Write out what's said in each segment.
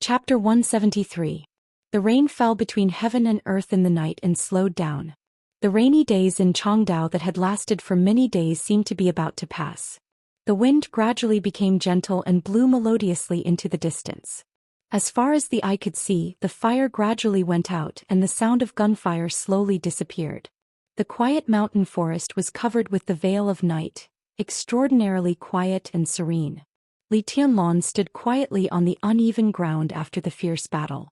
Chapter 173. The rain fell between heaven and earth in the night and slowed down. The rainy days in Chongdao that had lasted for many days seemed to be about to pass. The wind gradually became gentle and blew melodiously into the distance. As far as the eye could see, the fire gradually went out and the sound of gunfire slowly disappeared. The quiet mountain forest was covered with the veil of night, extraordinarily quiet and serene. Li Tianlan stood quietly on the uneven ground after the fierce battle.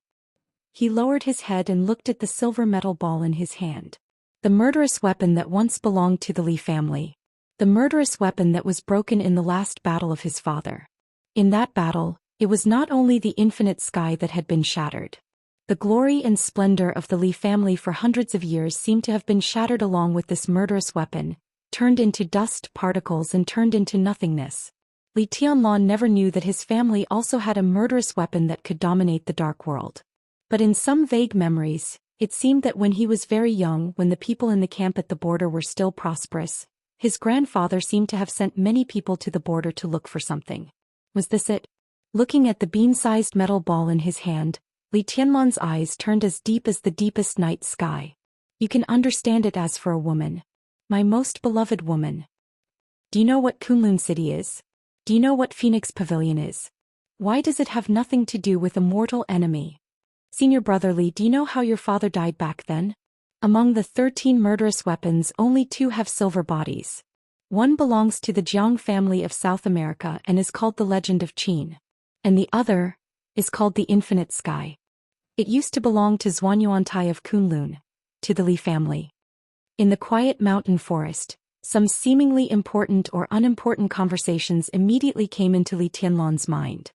He lowered his head and looked at the silver metal ball in his hand. The murderous weapon that once belonged to the Li family. The murderous weapon that was broken in the last battle of his father. In that battle, it was not only the infinite sky that had been shattered. The glory and splendor of the Li family for hundreds of years seemed to have been shattered along with this murderous weapon, turned into dust particles and turned into nothingness. Li Tianlan never knew that his family also had a murderous weapon that could dominate the dark world. But in some vague memories, it seemed that when he was very young, when the people in the camp at the border were still prosperous, his grandfather seemed to have sent many people to the border to look for something. Was this it? Looking at the bean-sized metal ball in his hand, Li Tianlan's eyes turned as deep as the deepest night sky. You can understand it as for a woman. My most beloved woman. Do you know what Kunlun City is? Do you know what Phoenix Pavilion is? Why does it have nothing to do with a mortal enemy? Senior brother Li, do you know how your father died back then? Among the 13 murderous weapons, only 2 have silver bodies. One belongs to the Jiang family of South America and is called the Legend of Qin. And the other is called the Infinite Sky. It used to belong to Zhuanyuantai of Kunlun, to the Li family. In the quiet mountain forest, some seemingly important or unimportant conversations immediately came into Li Tianlan's mind.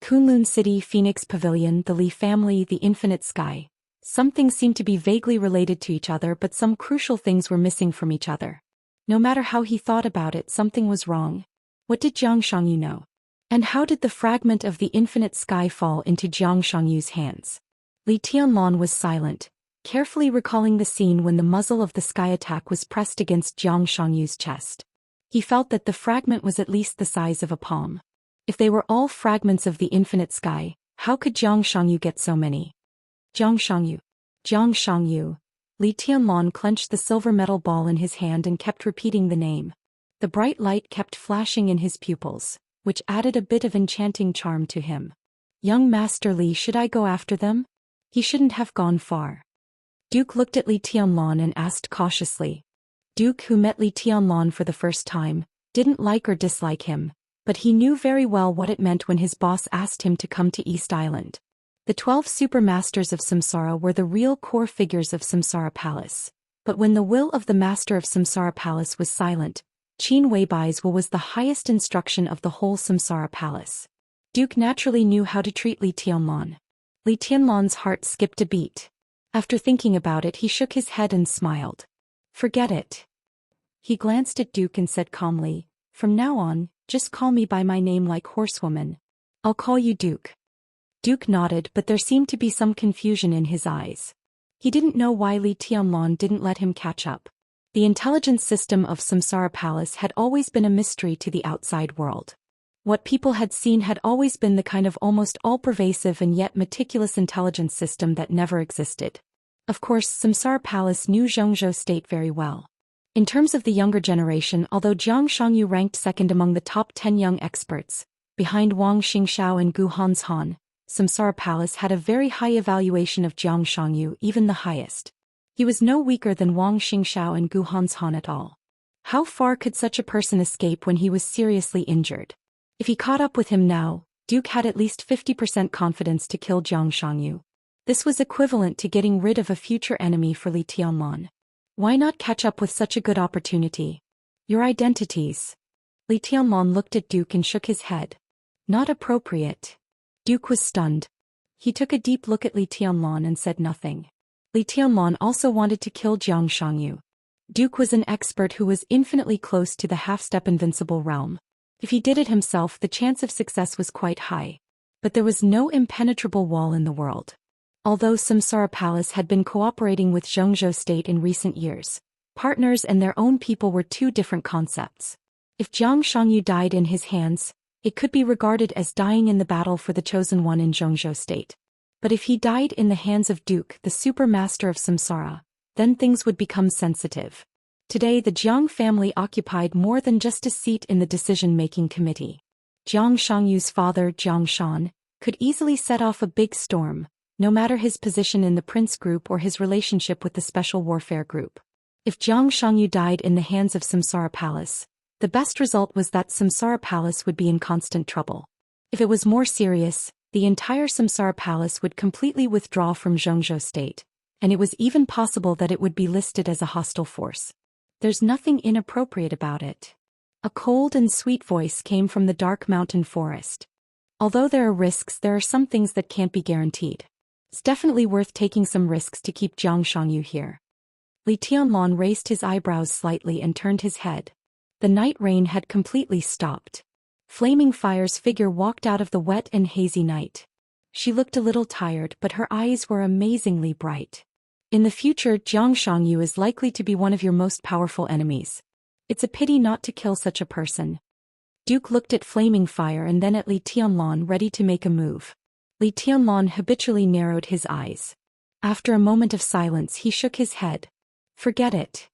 Kunlun City, Phoenix Pavilion, the Li family, the Infinite Sky. Some things seemed to be vaguely related to each other, but some crucial things were missing from each other. No matter how he thought about it, something was wrong. What did Jiang Shangyu know? And how did the fragment of the Infinite Sky fall into Jiang Shangyu's hands? Li Tianlan was silent, carefully recalling the scene when the muzzle of the sky attack was pressed against Jiang Shangyu's chest. He felt that the fragment was at least the size of a palm. If they were all fragments of the Infinite Sky, how could Jiang Shangyu get so many? Jiang Shangyu. Jiang Shangyu. Li Tianlan clenched the silver metal ball in his hand and kept repeating the name. The bright light kept flashing in his pupils, which added a bit of enchanting charm to him. Young Master Li, should I go after them? He shouldn't have gone far. Duke looked at Li Tianlan and asked cautiously. Duke, who met Li Tianlan for the first time, didn't like or dislike him, but he knew very well what it meant when his boss asked him to come to East Island. The 12 super masters of Samsara were the real core figures of Samsara Palace. But when the will of the master of Samsara Palace was silent, Qin Weibai's will was the highest instruction of the whole Samsara Palace. Duke naturally knew how to treat Li Tianlan. Li Tianlan's heart skipped a beat. After thinking about it, he shook his head and smiled. Forget it. He glanced at Duke and said calmly, from now on, just call me by my name like horsewoman. I'll call you Duke. Duke nodded, but there seemed to be some confusion in his eyes. He didn't know why Li Tianlan didn't let him catch up. The intelligence system of Samsara Palace had always been a mystery to the outside world. What people had seen had always been the kind of almost all-pervasive and yet meticulous intelligence system that never existed. Of course, Samsara Palace knew Zhongzhou State very well. In terms of the younger generation, although Jiang Shangyu ranked second among the top 10 young experts, behind Wang Xingxiao and Gu Hanshan, Samsara Palace had a very high evaluation of Jiang Shangyu, even the highest. He was no weaker than Wang Xingxiao and Gu Hanshan at all. How far could such a person escape when he was seriously injured? If he caught up with him now, Duke had at least 50% confidence to kill Jiang Shangyu. This was equivalent to getting rid of a future enemy for Li Tianlan. Why not catch up with such a good opportunity? Your identities. Li Tianlan looked at Duke and shook his head. Not appropriate. Duke was stunned. He took a deep look at Li Tianlan and said nothing. Li Tianlan also wanted to kill Jiang Shangyu. Duke was an expert who was infinitely close to the half-step invincible realm. If he did it himself, the chance of success was quite high. But there was no impenetrable wall in the world. Although Samsara Palace had been cooperating with Zhongzhou State in recent years, partners and their own people were two different concepts. If Jiang Shangyu died in his hands, It could be regarded as dying in the battle for the chosen one in Zhongzhou state. But if he died in the hands of Duke, the super master of samsara, then things would become sensitive. Today the Jiang family occupied more than just a seat in the decision-making committee. Jiang Shangyu's father, Jiang Shan, could easily set off a big storm, no matter his position in the Prince Group or his relationship with the Special Warfare Group. If Jiang Shangyu died in the hands of Samsara Palace, the best result was that Samsara Palace would be in constant trouble. If it was more serious, the entire Samsara Palace would completely withdraw from Zhongzhou state, and it was even possible that it would be listed as a hostile force. There's nothing inappropriate about it. A cold and sweet voice came from the dark mountain forest. Although there are risks, there are some things that can't be guaranteed. It's definitely worth taking some risks to keep Jiang Shangyu here. Li Tianlan raised his eyebrows slightly and turned his head. The night rain had completely stopped. Flaming Fire's figure walked out of the wet and hazy night. She looked a little tired, but her eyes were amazingly bright. In the future, Jiang Shangyu is likely to be one of your most powerful enemies. It's a pity not to kill such a person. Duke looked at Flaming Fire and then at Li Tianlan, ready to make a move. Li Tianlan habitually narrowed his eyes. After a moment of silence, he shook his head. Forget it.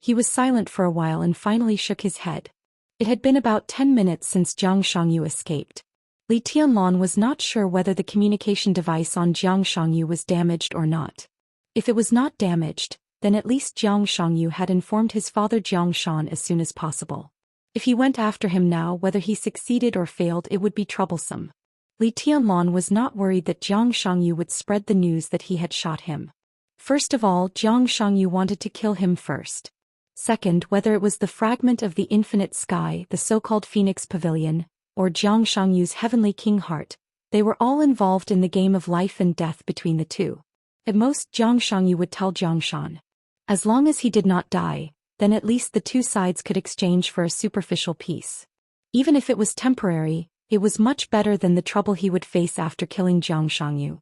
He was silent for a while and finally shook his head. It had been about 10 minutes since Jiang Shangyu escaped. Li Tianlan was not sure whether the communication device on Jiang Shangyu was damaged or not. If it was not damaged, then at least Jiang Shangyu had informed his father Jiang Shan as soon as possible. If he went after him now, whether he succeeded or failed, it would be troublesome. Li Tianlan was not worried that Jiang Shangyu would spread the news that he had shot him. First of all, Jiang Shangyu wanted to kill him first. Second, whether it was the fragment of the infinite sky, the so-called Phoenix Pavilion, or Jiang Shangyu's heavenly king heart, they were all involved in the game of life and death between the two. At most, Jiang Shangyu would tell Jiang Shan. As long as he did not die, then at least the two sides could exchange for a superficial peace. Even if it was temporary, it was much better than the trouble he would face after killing Jiang Shangyu.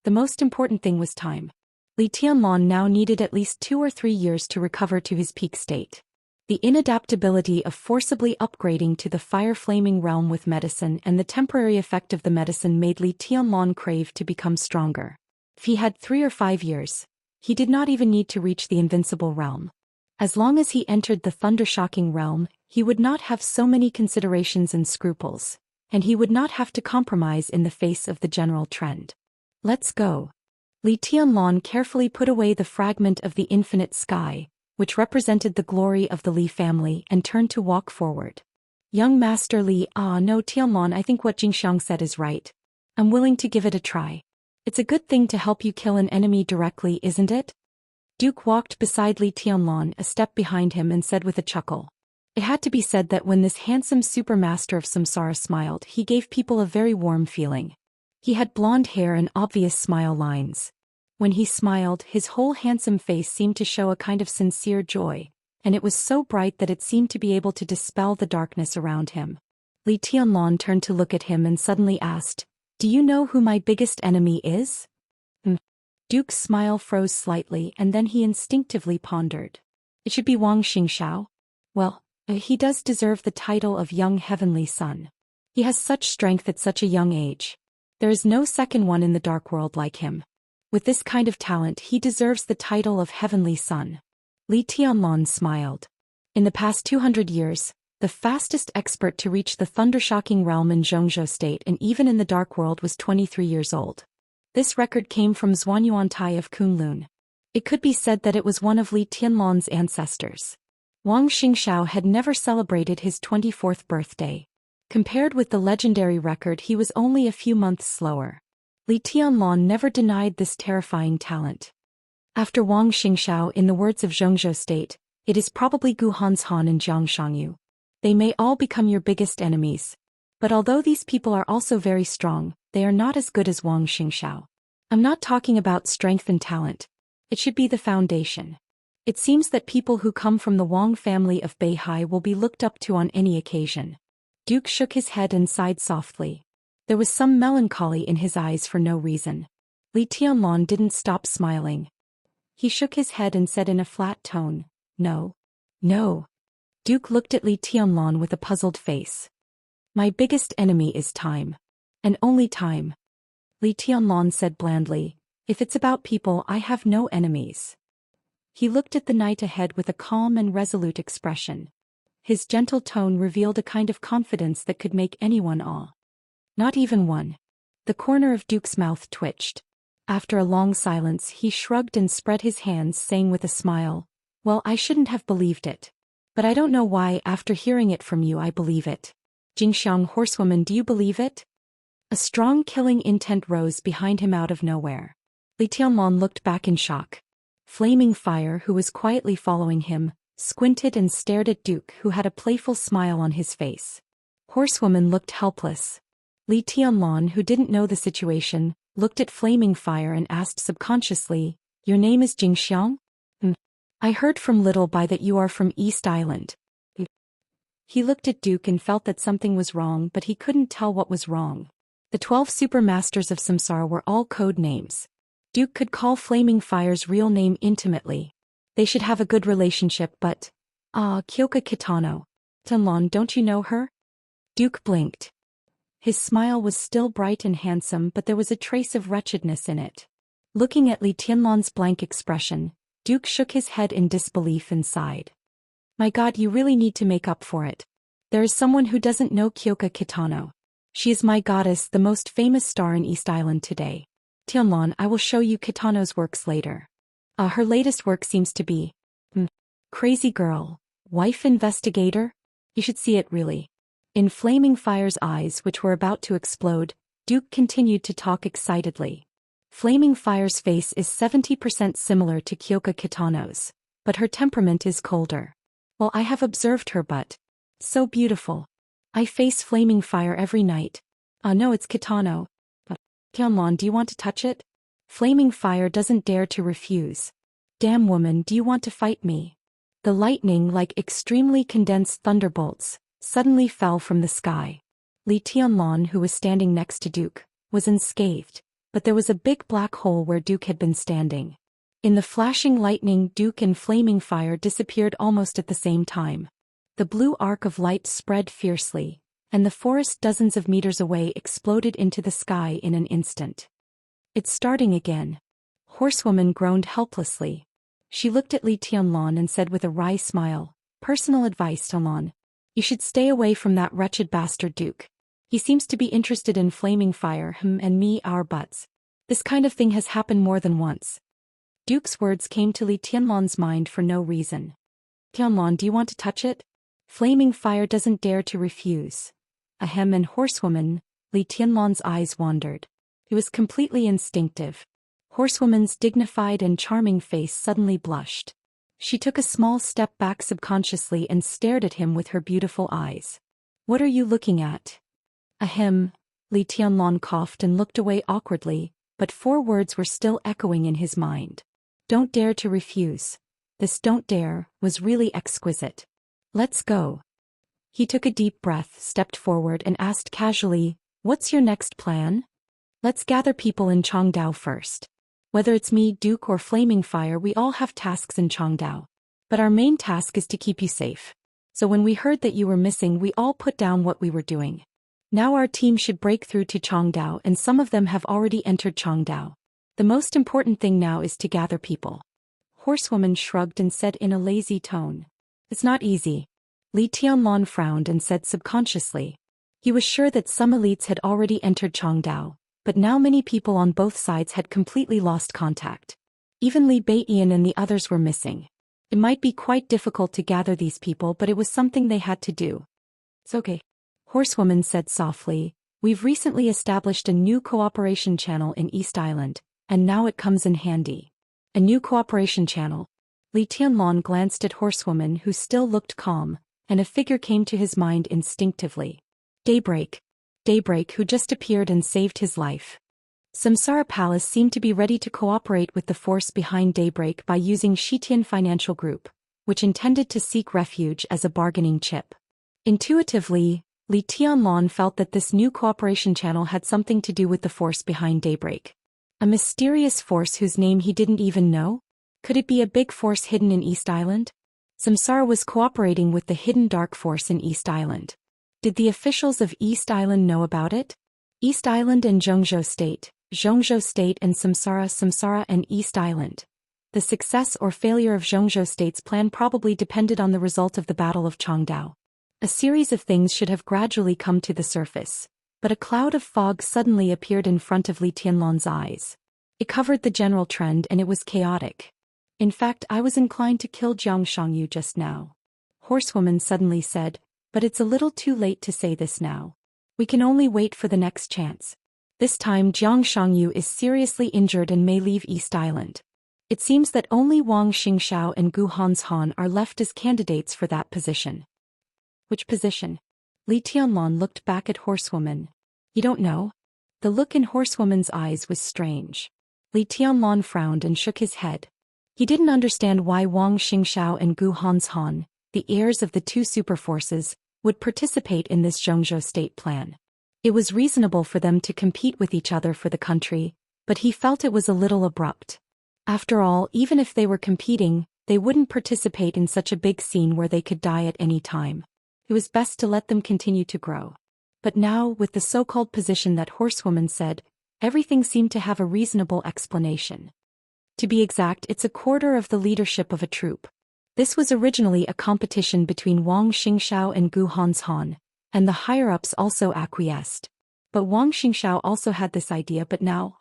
The most important thing was time. Li Tianlan now needed at least 2 or 3 years to recover to his peak state. The inadaptability of forcibly upgrading to the fire-flaming realm with medicine and the temporary effect of the medicine made Li Tianlan crave to become stronger. If he had 3 or 5 years, he did not even need to reach the invincible realm. As long as he entered the thunder-shocking realm, he would not have so many considerations and scruples, and he would not have to compromise in the face of the general trend. Let's go. Li Tianlan carefully put away the fragment of the infinite sky, which represented the glory of the Li family, and turned to walk forward. Young Master Li, no Tianlan, I think what Jingxiang said is right. I'm willing to give it a try. It's a good thing to help you kill an enemy directly, isn't it? Duke walked beside Li Tianlan, a step behind him, and said with a chuckle. It had to be said that when this handsome supermaster of samsara smiled, he gave people a very warm feeling. He had blonde hair and obvious smile lines. When he smiled, his whole handsome face seemed to show a kind of sincere joy, and it was so bright that it seemed to be able to dispel the darkness around him. Li Tianlan turned to look at him and suddenly asked, "Do you know who my biggest enemy is?" Duke's smile froze slightly, and then he instinctively pondered. It should be Wang Xingxiao. Well, he does deserve the title of young heavenly son. He has such strength at such a young age. There is no second one in the dark world like him. With this kind of talent, he deserves the title of heavenly son. Li Tianlan smiled. In the past 200 years, the fastest expert to reach the thunder-shocking realm in Zhongzhou state and even in the dark world was 23 years old. This record came from Zhuanyuantai of Kunlun. It could be said that it was one of Li Tianlan's ancestors. Wang Xingxiao had never celebrated his 24th birthday. Compared with the legendary record, he was only a few months slower. Li Tianlan never denied this terrifying talent. After Wang Xingxiao, in the words of Zhongzhou state, it is probably Gu Hanshan and Jiang Shangyu. They may all become your biggest enemies. But although these people are also very strong, they are not as good as Wang Xingxiao. I'm not talking about strength and talent. It should be the foundation. It seems that people who come from the Wang family of Beihai will be looked up to on any occasion. Duke shook his head and sighed softly. There was some melancholy in his eyes for no reason. Li Tianlan didn't stop smiling. He shook his head and said in a flat tone, "No. No." Duke looked at Li Tianlan with a puzzled face. My biggest enemy is time. And only time. Li Tianlan said blandly, if it's about people I have no enemies. He looked at the night ahead with a calm and resolute expression. His gentle tone revealed a kind of confidence that could make anyone awe. Not even one. The corner of Duke's mouth twitched. After a long silence he shrugged and spread his hands, saying with a smile, well, I shouldn't have believed it. But I don't know why after hearing it from you I believe it. Jingxiang horsewoman, do you believe it? A strong killing intent rose behind him out of nowhere. Li Tianlan looked back in shock. Flaming Fire, who was quietly following him, squinted and stared at Duke, who had a playful smile on his face. Horsewoman looked helpless. Li Tianlan, who didn't know the situation, looked at Flaming Fire and asked subconsciously, your name is Jingxiang? I heard from Little Bai that you are from East Island. He looked at Duke and felt that something was wrong, but he couldn't tell what was wrong. The 12 super masters of Samsara were all code names. Duke could call Flaming Fire's real name intimately. They should have a good relationship, but... Kyoka Kitano. Tianlan, don't you know her? Duke blinked. His smile was still bright and handsome, but there was a trace of wretchedness in it. Looking at Li Tianlan's blank expression, Duke shook his head in disbelief and sighed. My God, you really need to make up for it. There is someone who doesn't know Kyoka Kitano. She is my goddess, the most famous star in East Island today. Tianlan, I will show you Kitano's works later. Her latest work seems to be... Crazy girl. Wife investigator? You should see it really. In Flaming Fire's eyes, which were about to explode, Duke continued to talk excitedly. Flaming Fire's face is 70% similar to Kyoka Kitano's, but her temperament is colder. Well, I have observed her, but... so beautiful. I face Flaming Fire every night. No, it's Kitano. Tianlan, do you want to touch it? Flaming Fire doesn't dare to refuse. Damn woman, do you want to fight me? The lightning, like extremely condensed thunderbolts, suddenly fell from the sky. Li Tianlan, who was standing next to Duke, was unscathed, but there was a big black hole where Duke had been standing. In the flashing lightning, Duke and Flaming Fire disappeared almost at the same time. The blue arc of light spread fiercely, and the forest dozens of meters away exploded into the sky in an instant. It's starting again. Horsewoman groaned helplessly. She looked at Li Tianlan and said with a wry smile, personal advice, Tianlan. You should stay away from that wretched bastard Duke. He seems to be interested in Flaming Fire, him and me, our butts. This kind of thing has happened more than once. Duke's words came to Li Tianlan's mind for no reason. Tianlan, do you want to touch it? Flaming Fire doesn't dare to refuse. Ahem, and horsewoman, Li Tianlan's eyes wandered. It was completely instinctive. Horsewoman's dignified and charming face suddenly blushed. She took a small step back subconsciously and stared at him with her beautiful eyes. What are you looking at? Ahem, Li Tianlan coughed and looked away awkwardly, but 4 words were still echoing in his mind. Don't dare to refuse. This don't dare was really exquisite. Let's go. He took a deep breath, stepped forward and asked casually, what's your next plan? Let's gather people in Changdao first. Whether it's me, Duke, or Flaming Fire, we all have tasks in Changdao. But our main task is to keep you safe. So when we heard that you were missing, we all put down what we were doing. Now our team should break through to Changdao, and some of them have already entered Changdao. The most important thing now is to gather people. Horsewoman shrugged and said in a lazy tone. It's not easy. Li Tianlan frowned and said subconsciously. He was sure that some elites had already entered Changdao, but now many people on both sides had completely lost contact. Even Li Beiyan and the others were missing. It might be quite difficult to gather these people, but it was something they had to do. It's okay. Horsewoman said softly, we've recently established a new cooperation channel in East Island, and now it comes in handy. A new cooperation channel. Li Tianlan glanced at Horsewoman, who still looked calm, and a figure came to his mind instinctively. Daybreak. Daybreak, who just appeared and saved his life. Samsara Palace seemed to be ready to cooperate with the force behind Daybreak by using Shitian Financial Group, which intended to seek refuge as a bargaining chip. Intuitively, Li Tianlan felt that this new cooperation channel had something to do with the force behind Daybreak. A mysterious force whose name he didn't even know? Could it be a big force hidden in East Island? Samsara was cooperating with the hidden dark force in East Island. Did the officials of East Island know about it? East Island and Zhongzhou State and Samsara and East Island. The success or failure of Zhongzhou State's plan probably depended on the result of the Battle of Changdao. A series of things should have gradually come to the surface, but a cloud of fog suddenly appeared in front of Li Tianlan's eyes. It covered the general trend and it was chaotic. In fact, I was inclined to kill Jiang Shangyu just now. Horsewoman suddenly said, but it's a little too late to say this now. We can only wait for the next chance. This time Jiang Shangyu is seriously injured and may leave East Island. It seems that only Wang Xingxiao and Gu Hanshan are left as candidates for that position. Which position? Li Tianlan looked back at Horsewoman. You don't know? The look in Horsewoman's eyes was strange. Li Tianlan frowned and shook his head. He didn't understand why Wang Xingxiao and Gu Hanshan, the heirs of the two superforces, would participate in this Zhongzhou state plan. It was reasonable for them to compete with each other for the country, but he felt it was a little abrupt. After all, even if they were competing, they wouldn't participate in such a big scene where they could die at any time. It was best to let them continue to grow. But now, with the so-called position that Horsewoman said, everything seemed to have a reasonable explanation. To be exact, it's a quarter of the leadership of a troop. This was originally a competition between Wang Xingxiao and Gu Hanshan, and the higher-ups also acquiesced. But Wang Xingxiao also had this idea, but now,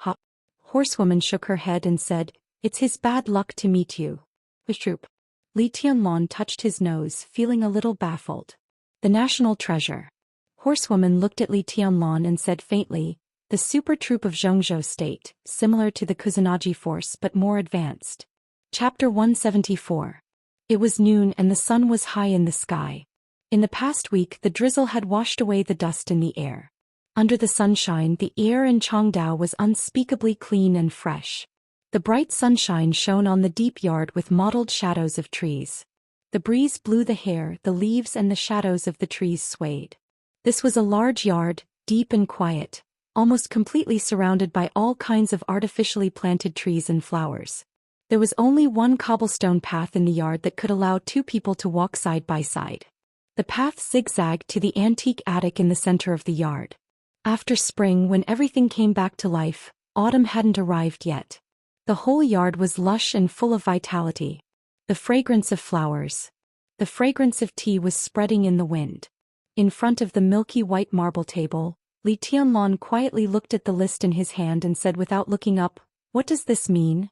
Horsewoman shook her head and said, it's his bad luck to meet you. Which troop? Li Tianlan touched his nose, feeling a little baffled. The national treasure. Horsewoman looked at Li Tianlan and said faintly, the super troop of Zhongzhou State, similar to the Kusanagi force but more advanced. Chapter 174. It was noon and the sun was high in the sky. In the past week the drizzle had washed away the dust in the air. Under the sunshine the air in Changdao was unspeakably clean and fresh. The bright sunshine shone on the deep yard with mottled shadows of trees. The breeze blew the hair, the leaves and the shadows of the trees swayed. This was a large yard, deep and quiet, almost completely surrounded by all kinds of artificially planted trees and flowers. There was only one cobblestone path in the yard that could allow two people to walk side by side. The path zigzagged to the antique attic in the center of the yard. After spring, when everything came back to life, autumn hadn't arrived yet. The whole yard was lush and full of vitality. The fragrance of flowers. The fragrance of tea was spreading in the wind. In front of the milky white marble table, Li Tianlan quietly looked at the list in his hand and said without looking up, what does this mean?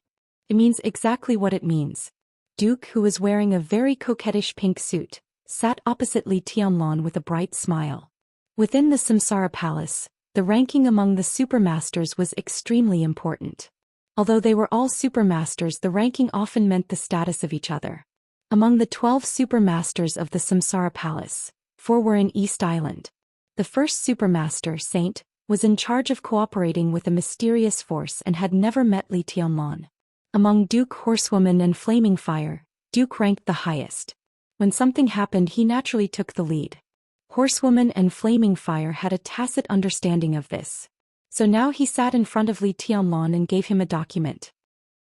It means exactly what it means. Duke, who was wearing a very coquettish pink suit, sat opposite Li Tianlan with a bright smile. Within the Samsara Palace, the ranking among the supermasters was extremely important. Although they were all supermasters, the ranking often meant the status of each other. Among the 12 supermasters of the Samsara Palace, 4 were in East Island. The first supermaster, Saint, was in charge of cooperating with a mysterious force and had never met Li Tianlan. Among Duke, Horsewoman and Flaming Fire, Duke ranked the highest. When something happened, he naturally took the lead. Horsewoman and Flaming Fire had a tacit understanding of this. So now he sat in front of Li Tianlan and gave him a document.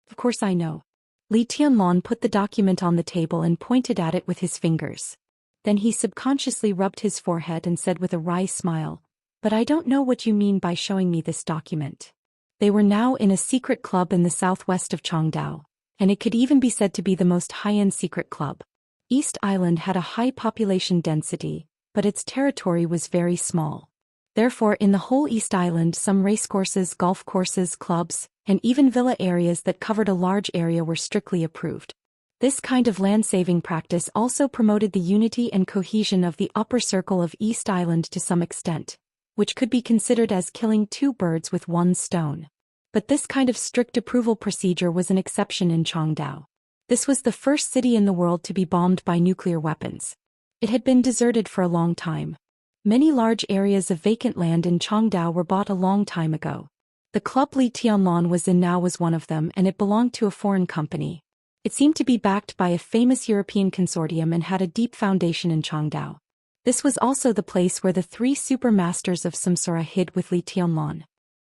Of course I know. Li Tianlan put the document on the table and pointed at it with his fingers. Then he subconsciously rubbed his forehead and said with a wry smile, but I don't know what you mean by showing me this document. They were now in a secret club in the southwest of Changdao, and it could even be said to be the most high-end secret club. East Island had a high population density, but its territory was very small. Therefore, in the whole East Island, some racecourses, golf courses, clubs, and even villa areas that covered a large area were strictly approved. This kind of land-saving practice also promoted the unity and cohesion of the upper circle of East Island to some extent, which could be considered as killing 2 birds with 1 stone. But this kind of strict approval procedure was an exception in Changdao. This was the first city in the world to be bombed by nuclear weapons. It had been deserted for a long time. Many large areas of vacant land in Changdao were bought a long time ago. The club Li Tianlan was in now was one of them, and it belonged to a foreign company. It seemed to be backed by a famous European consortium and had a deep foundation in Changdao. This was also the place where the 3 supermasters of Samsara hid with Li Tianlan.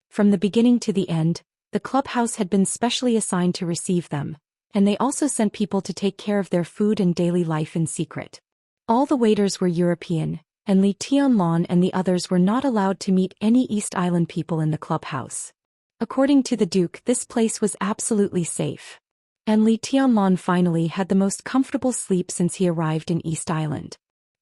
From the beginning to the end, the clubhouse had been specially assigned to receive them, and they also sent people to take care of their food and daily life in secret. All the waiters were European, and Li Tianlan and the others were not allowed to meet any East Island people in the clubhouse. According to the Duke, this place was absolutely safe. And Li Tianlan finally had the most comfortable sleep since he arrived in East Island.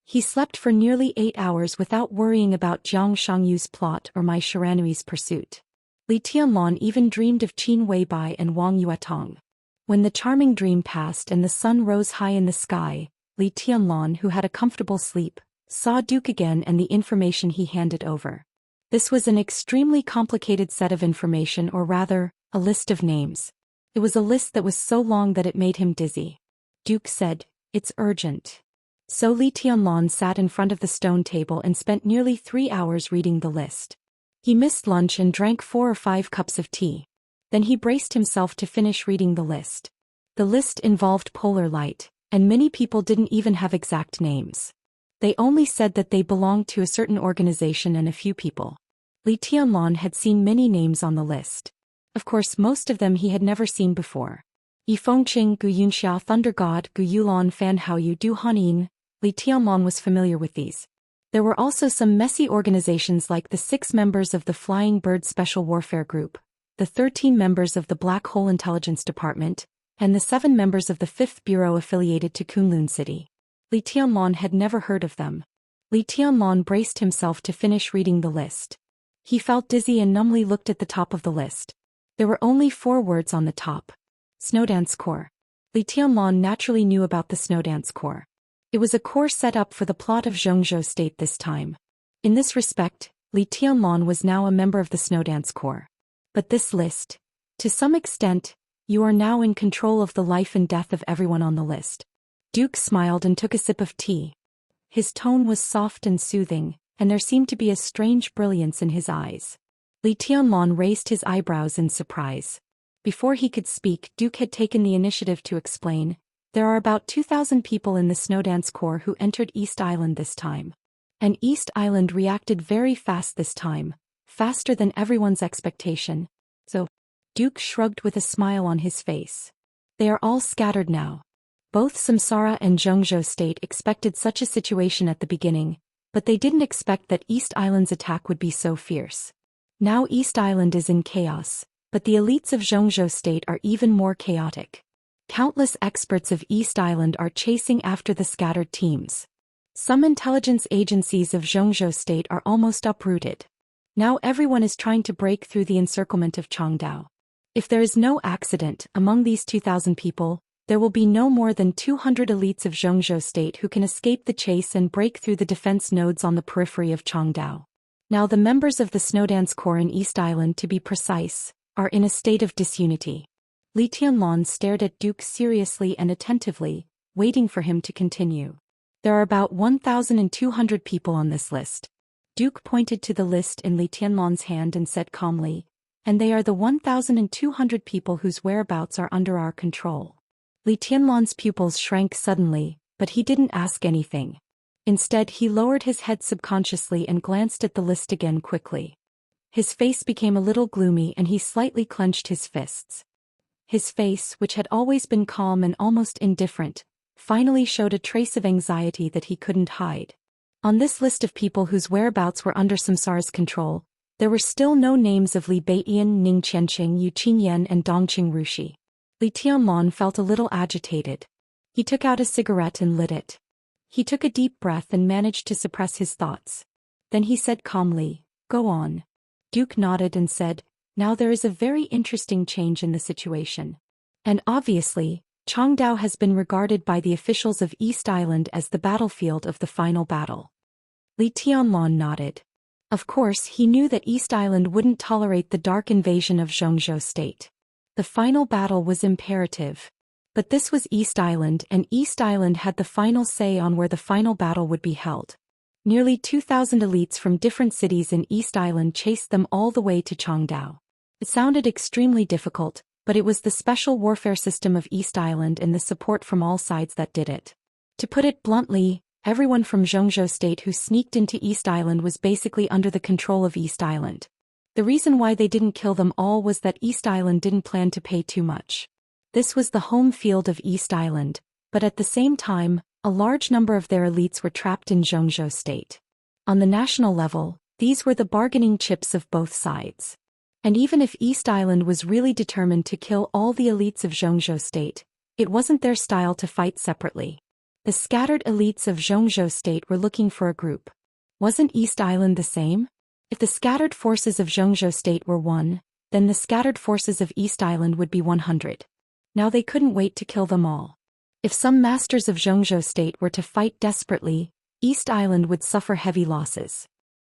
He slept for nearly 8 hours without worrying about Jiang Shangyu's plot or Mai Shiranui's pursuit. Li Tianlan even dreamed of Qin Weibai and Wang Yuetong. When the charming dream passed and the sun rose high in the sky, Li Tianlan, who had a comfortable sleep, saw Duke again and the information he handed over. This was an extremely complicated set of information, or rather, a list of names. It was a list that was so long that it made him dizzy. Duke said, "It's urgent." So Li Tianlan sat in front of the stone table and spent nearly 3 hours reading the list. He missed lunch and drank 4 or 5 cups of tea. Then he braced himself to finish reading the list. The list involved polar light, and many people didn't even have exact names. They only said that they belonged to a certain organization and a few people. Li Tianlan had seen many names on the list. Of course, most of them he had never seen before. Yi Fengqing, Gu Yunxia, Thunder God, Gu Yulan, Fan Haoyu, Du Hanin. Li Tianlan was familiar with these. There were also some messy organizations like the 6 members of the Flying Bird Special Warfare Group, the 13 members of the Black Hole Intelligence Department, and the 7 members of the 5th Bureau affiliated to Kunlun City. Li Tianlan had never heard of them. Li Tianlan braced himself to finish reading the list. He felt dizzy and numbly looked at the top of the list. There were only 4 words on the top. Snowdance Corps. Li Tianlan naturally knew about the Snowdance Corps. It was a corps set up for the plot of Zhou State this time. In this respect, Li Tianlan was now a member of the Snowdance Corps. But this list, to some extent, you are now in control of the life and death of everyone on the list. Duke smiled and took a sip of tea. His tone was soft and soothing, and there seemed to be a strange brilliance in his eyes. Li Tianlan raised his eyebrows in surprise. Before he could speak, Duke had taken the initiative to explain, "There are about 2,000 people in the Snowdance Corps who entered East Island this time. And East Island reacted very fast this time, faster than everyone's expectation. So," Duke shrugged with a smile on his face. "They are all scattered now." Both Samsara and Zhou State expected such a situation at the beginning, but they didn't expect that East Island's attack would be so fierce. Now East Island is in chaos, but the elites of Zhou State are even more chaotic. Countless experts of East Island are chasing after the scattered teams. Some intelligence agencies of Zhou State are almost uprooted. Now everyone is trying to break through the encirclement of Changdao. If there is no accident among these 2,000 people, there will be no more than 200 elites of Zhou State who can escape the chase and break through the defense nodes on the periphery of Changdao. Now the members of the Snowdance Corps in East Island, to be precise, are in a state of disunity. Li Tianlan stared at Duke seriously and attentively, waiting for him to continue. There are about 1,200 people on this list. Duke pointed to the list in Li Tianlan's hand and said calmly, "And they are the 1,200 people whose whereabouts are under our control." Li Tianlan's pupils shrank suddenly, but he didn't ask anything. Instead, he lowered his head subconsciously and glanced at the list again quickly. His face became a little gloomy and he slightly clenched his fists. His face, which had always been calm and almost indifferent, finally showed a trace of anxiety that he couldn't hide. On this list of people whose whereabouts were under Samsara's control, there were still no names of Li Beiyan, Ning Qianqing, Yu Qinyan and Dongqing Rushi. Li Tianlan felt a little agitated. He took out a cigarette and lit it. He took a deep breath and managed to suppress his thoughts. Then he said calmly, "Go on." Duke nodded and said, "Now there is a very interesting change in the situation. And obviously, Changdao has been regarded by the officials of East Island as the battlefield of the final battle." Li Tianlan nodded. Of course, he knew that East Island wouldn't tolerate the dark invasion of Zhou State. The final battle was imperative. But this was East Island, and East Island had the final say on where the final battle would be held. Nearly 2,000 elites from different cities in East Island chased them all the way to Changdao. It sounded extremely difficult, but it was the special warfare system of East Island and the support from all sides that did it. To put it bluntly, everyone from Zhou State who sneaked into East Island was basically under the control of East Island. The reason why they didn't kill them all was that East Island didn't plan to pay too much. This was the home field of East Island, but at the same time, a large number of their elites were trapped in Zhou State. On the national level, these were the bargaining chips of both sides. And even if East Island was really determined to kill all the elites of Xianxia state, it wasn't their style to fight separately. The scattered elites of Xianxia state were looking for a group. Wasn't East Island the same? If the scattered forces of Xianxia state were 1, then the scattered forces of East Island would be 100. Now they couldn't wait to kill them all. If some masters of Xianxia state were to fight desperately, East Island would suffer heavy losses.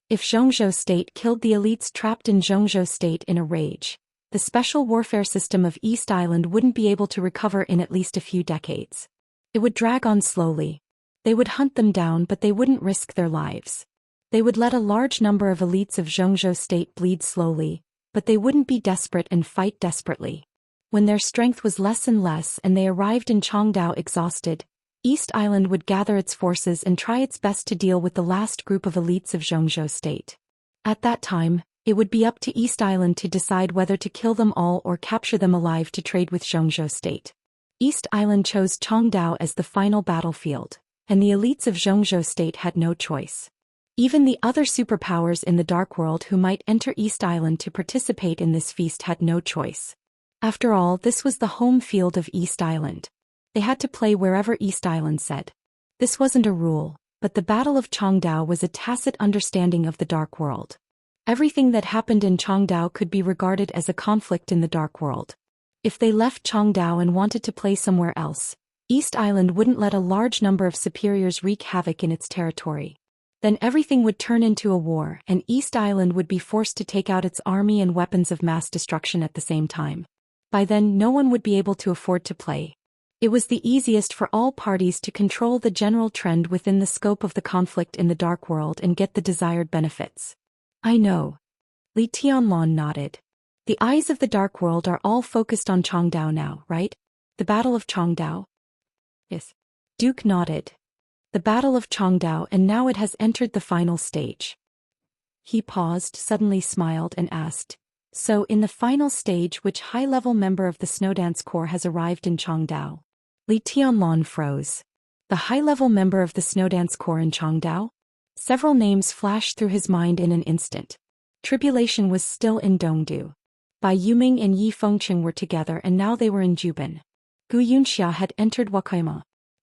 If Xianxia state killed the elites trapped in Xianxia state in a rage, the special warfare system of East Island wouldn't be able to recover in at least a few decades. It would drag on slowly. They would hunt them down, but they wouldn't risk their lives. They would let a large number of elites of Xianxia state bleed slowly, but they wouldn't be desperate and fight desperately. When their strength was less and less and they arrived in Changdao exhausted, East Island would gather its forces and try its best to deal with the last group of elites of Xianxia state. At that time, it would be up to East Island to decide whether to kill them all or capture them alive to trade with Xianxia state. East Island chose Changdao as the final battlefield, and the elites of Xianxia state had no choice. Even the other superpowers in the Dark World who might enter East Island to participate in this feast had no choice. After all, this was the home field of East Island. They had to play wherever East Island said. This wasn't a rule, but the Battle of Changdao was a tacit understanding of the Dark World. Everything that happened in Changdao could be regarded as a conflict in the Dark World. If they left Changdao and wanted to play somewhere else, East Island wouldn't let a large number of superiors wreak havoc in its territory. Then everything would turn into a war and East Island would be forced to take out its army and weapons of mass destruction at the same time. By then no one would be able to afford to play. It was the easiest for all parties to control the general trend within the scope of the conflict in the Dark World and get the desired benefits. I know. Li Tianlong nodded. The eyes of the Dark World are all focused on Changdao now, right? The Battle of Changdao? Yes. Duke nodded. The Battle of Changdao, and now it has entered the final stage. He paused, suddenly smiled and asked, so in the final stage which high-level member of the Snowdance Corps has arrived in Changdao? Li Tianlong froze. The high-level member of the Snowdance Corps in Changdao? Several names flashed through his mind in an instant. Tribulation was still in Dongdu. Bai Yuming and Yi Fengqing were together and now they were in Juban. Gu Yunxia had entered Wakima.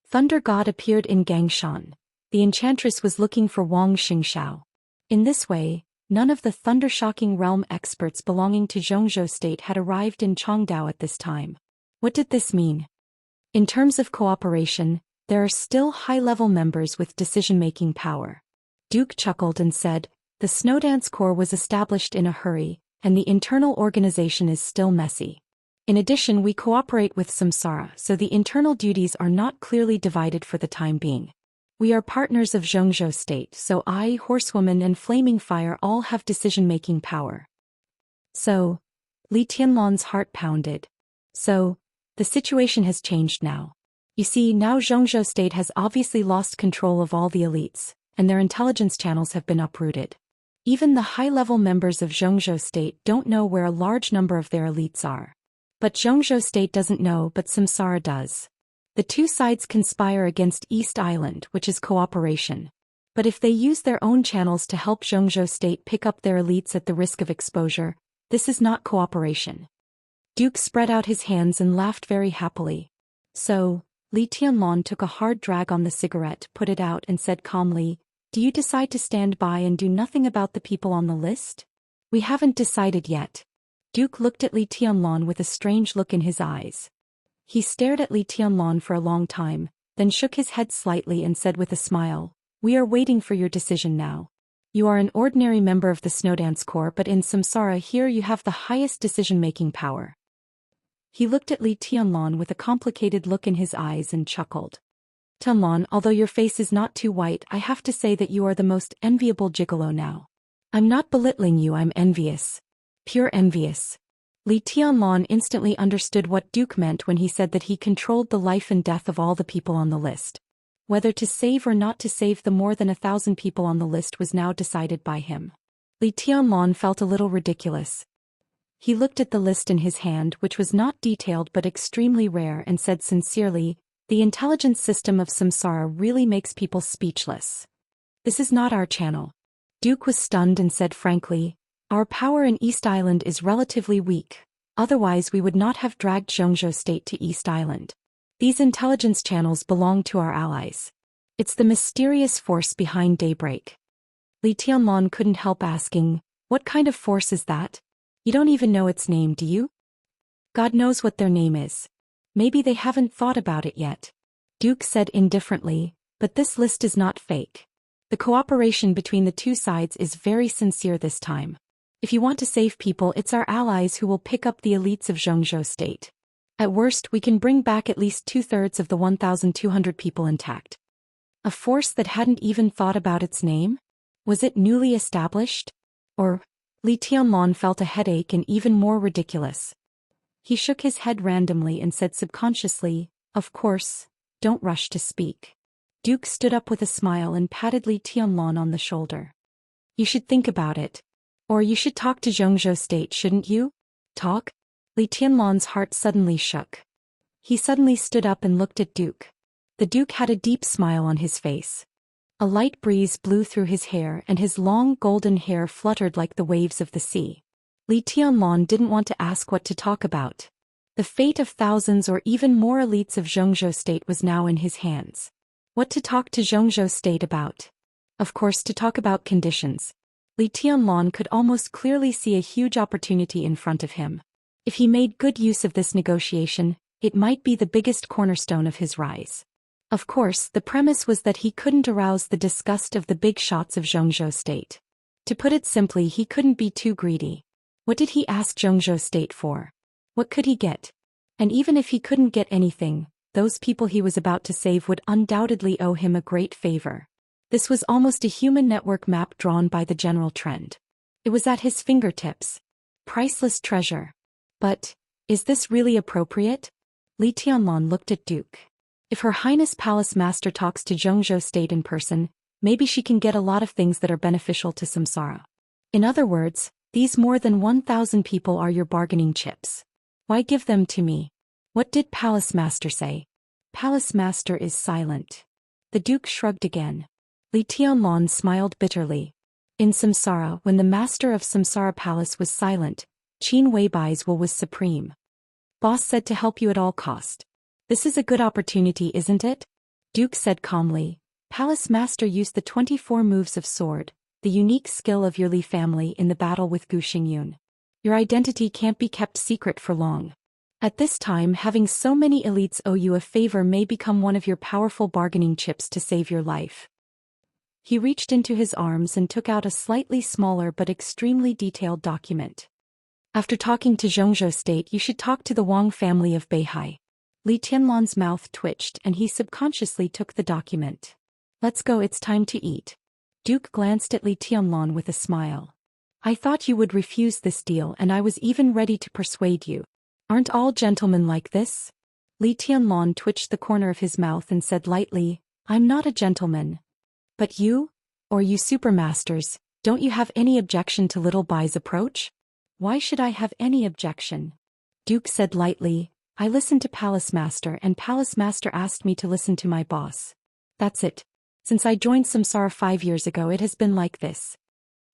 Thunder God appeared in Gangshan. The enchantress was looking for Wang Xingxiao. In this way, none of the thunder-shocking realm experts belonging to Xianxia state had arrived in Changdao at this time. What did this mean? In terms of cooperation, there are still high-level members with decision-making power. Duke chuckled and said, the Snowdance Corps was established in a hurry, and the internal organization is still messy. In addition, we cooperate with Samsara, so the internal duties are not clearly divided for the time being. We are partners of Xianxia state, so I, Horsewoman and Flaming Fire all have decision-making power. So, Li Tianlong's heart pounded. So, the situation has changed now. You see, now Xianxia state has obviously lost control of all the elites, and their intelligence channels have been uprooted. Even the high-level members of Xianxia state don't know where a large number of their elites are. But Xianxia state doesn't know, but Samsara does. The two sides conspire against East Island, which is cooperation. But if they use their own channels to help Xianxia state pick up their elites at the risk of exposure, this is not cooperation. Duke spread out his hands and laughed very happily. So, Li Tianlong took a hard drag on the cigarette, put it out and said calmly, do you decide to stand by and do nothing about the people on the list? We haven't decided yet. Duke looked at Li Tianlong with a strange look in his eyes. He stared at Li Tianlong for a long time, then shook his head slightly and said with a smile, we are waiting for your decision now. You are an ordinary member of the Snowdance Corps, but in Samsara here you have the highest decision-making power. He looked at Li Tianlong with a complicated look in his eyes and chuckled. Tianlong, although your face is not too white, I have to say that you are the most enviable gigolo now. I'm not belittling you, I'm envious. Pure envious. Li Tianlong instantly understood what Duke meant when he said that he controlled the life and death of all the people on the list. Whether to save or not to save the more than 1,000 people on the list was now decided by him. Li Tianlong felt a little ridiculous. He looked at the list in his hand, which was not detailed but extremely rare, and said sincerely, the intelligence system of Samsara really makes people speechless. This is not our channel. Duke was stunned and said frankly, "Our power in East Island is relatively weak. Otherwise we would not have dragged Xianxia state to East Island. These intelligence channels belong to our allies. It's the mysterious force behind Daybreak." Li Tianlong couldn't help asking, "What kind of force is that? You don't even know its name, do you?" "God knows what their name is. Maybe they haven't thought about it yet," Duke said indifferently, "but this list is not fake. The cooperation between the two sides is very sincere this time. If you want to save people, it's our allies who will pick up the elites of Xianxia state. At worst, we can bring back at least 2/3 of the 1,200 people intact." A force that hadn't even thought about its name? Was it newly established? Or, Li Tianlong felt a headache and even more ridiculous. He shook his head randomly and said subconsciously, "Of course, don't rush to speak." Duke stood up with a smile and patted Li Tianlong on the shoulder. "You should think about it. Or you should talk to Xianxia state, shouldn't you?" "Talk?" Li Tianlong's heart suddenly shook. He suddenly stood up and looked at Duke. The Duke had a deep smile on his face. A light breeze blew through his hair and his long golden hair fluttered like the waves of the sea. Li Tianlong didn't want to ask what to talk about. The fate of thousands or even more elites of Xianxia state was now in his hands. What to talk to Xianxia state about? Of course, to talk about conditions. Li Tianlong could almost clearly see a huge opportunity in front of him. If he made good use of this negotiation, it might be the biggest cornerstone of his rise. Of course, the premise was that he couldn't arouse the disgust of the big shots of Xianxia state. To put it simply, he couldn't be too greedy. What did he ask Xianxia state for? What could he get? And even if he couldn't get anything, those people he was about to save would undoubtedly owe him a great favor. This was almost a human network map drawn by the general trend. It was at his fingertips. Priceless treasure. But, is this really appropriate? Li Tianlong looked at Duke. If Her Highness Palace Master talks to Xianxia state in person, maybe she can get a lot of things that are beneficial to Samsara. In other words, these more than 1,000 people are your bargaining chips. Why give them to me? What did Palace Master say? Palace Master is silent. The Duke shrugged again. Li Tianlong smiled bitterly. In Samsara, when the master of Samsara Palace was silent, Qin Weibai's will was supreme. Boss said to help you at all cost. This is a good opportunity, isn't it? Duke said calmly. Palace Master used the 24 moves of sword, the unique skill of your Li family in the battle with Gu Xingyun. Your identity can't be kept secret for long. At this time, having so many elites owe you a favor may become one of your powerful bargaining chips to save your life. He reached into his arms and took out a slightly smaller but extremely detailed document. After talking to Xianxia state, you should talk to the Wang family of Beihai. Li Tianlong's mouth twitched and he subconsciously took the document. Let's go, it's time to eat. Duke glanced at Li Tianlong with a smile. I thought you would refuse this deal and I was even ready to persuade you. Aren't all gentlemen like this? Li Tianlong twitched the corner of his mouth and said lightly, I'm not a gentleman. But you? Or you supermasters, don't you have any objection to Little Bai's approach? Why should I have any objection? Duke said lightly, I listened to Palace Master and Palace Master asked me to listen to my boss. That's it. Since I joined Samsara 5 years ago it has been like this.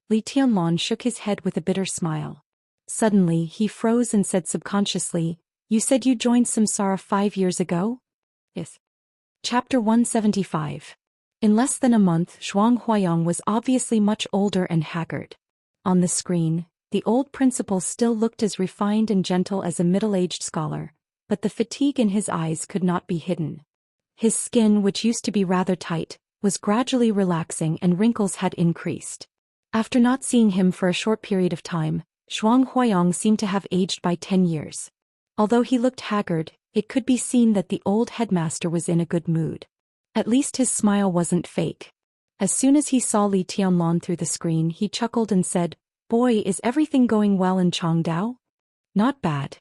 Li Tianlong shook his head with a bitter smile. Suddenly he froze and said subconsciously, You said you joined Samsara 5 years ago? Yes. Chapter 175. In less than a month, Zhuang Huayong was obviously much older and haggard. On the screen, the old principal still looked as refined and gentle as a middle-aged scholar, but the fatigue in his eyes could not be hidden. His skin, which used to be rather tight, was gradually relaxing and wrinkles had increased. After not seeing him for a short period of time, Zhuang Huayong seemed to have aged by 10 years. Although he looked haggard, it could be seen that the old headmaster was in a good mood. At least his smile wasn't fake. As soon as he saw Li Tianlong through the screen, he chuckled and said, Boy, is everything going well in Changdao? Not bad.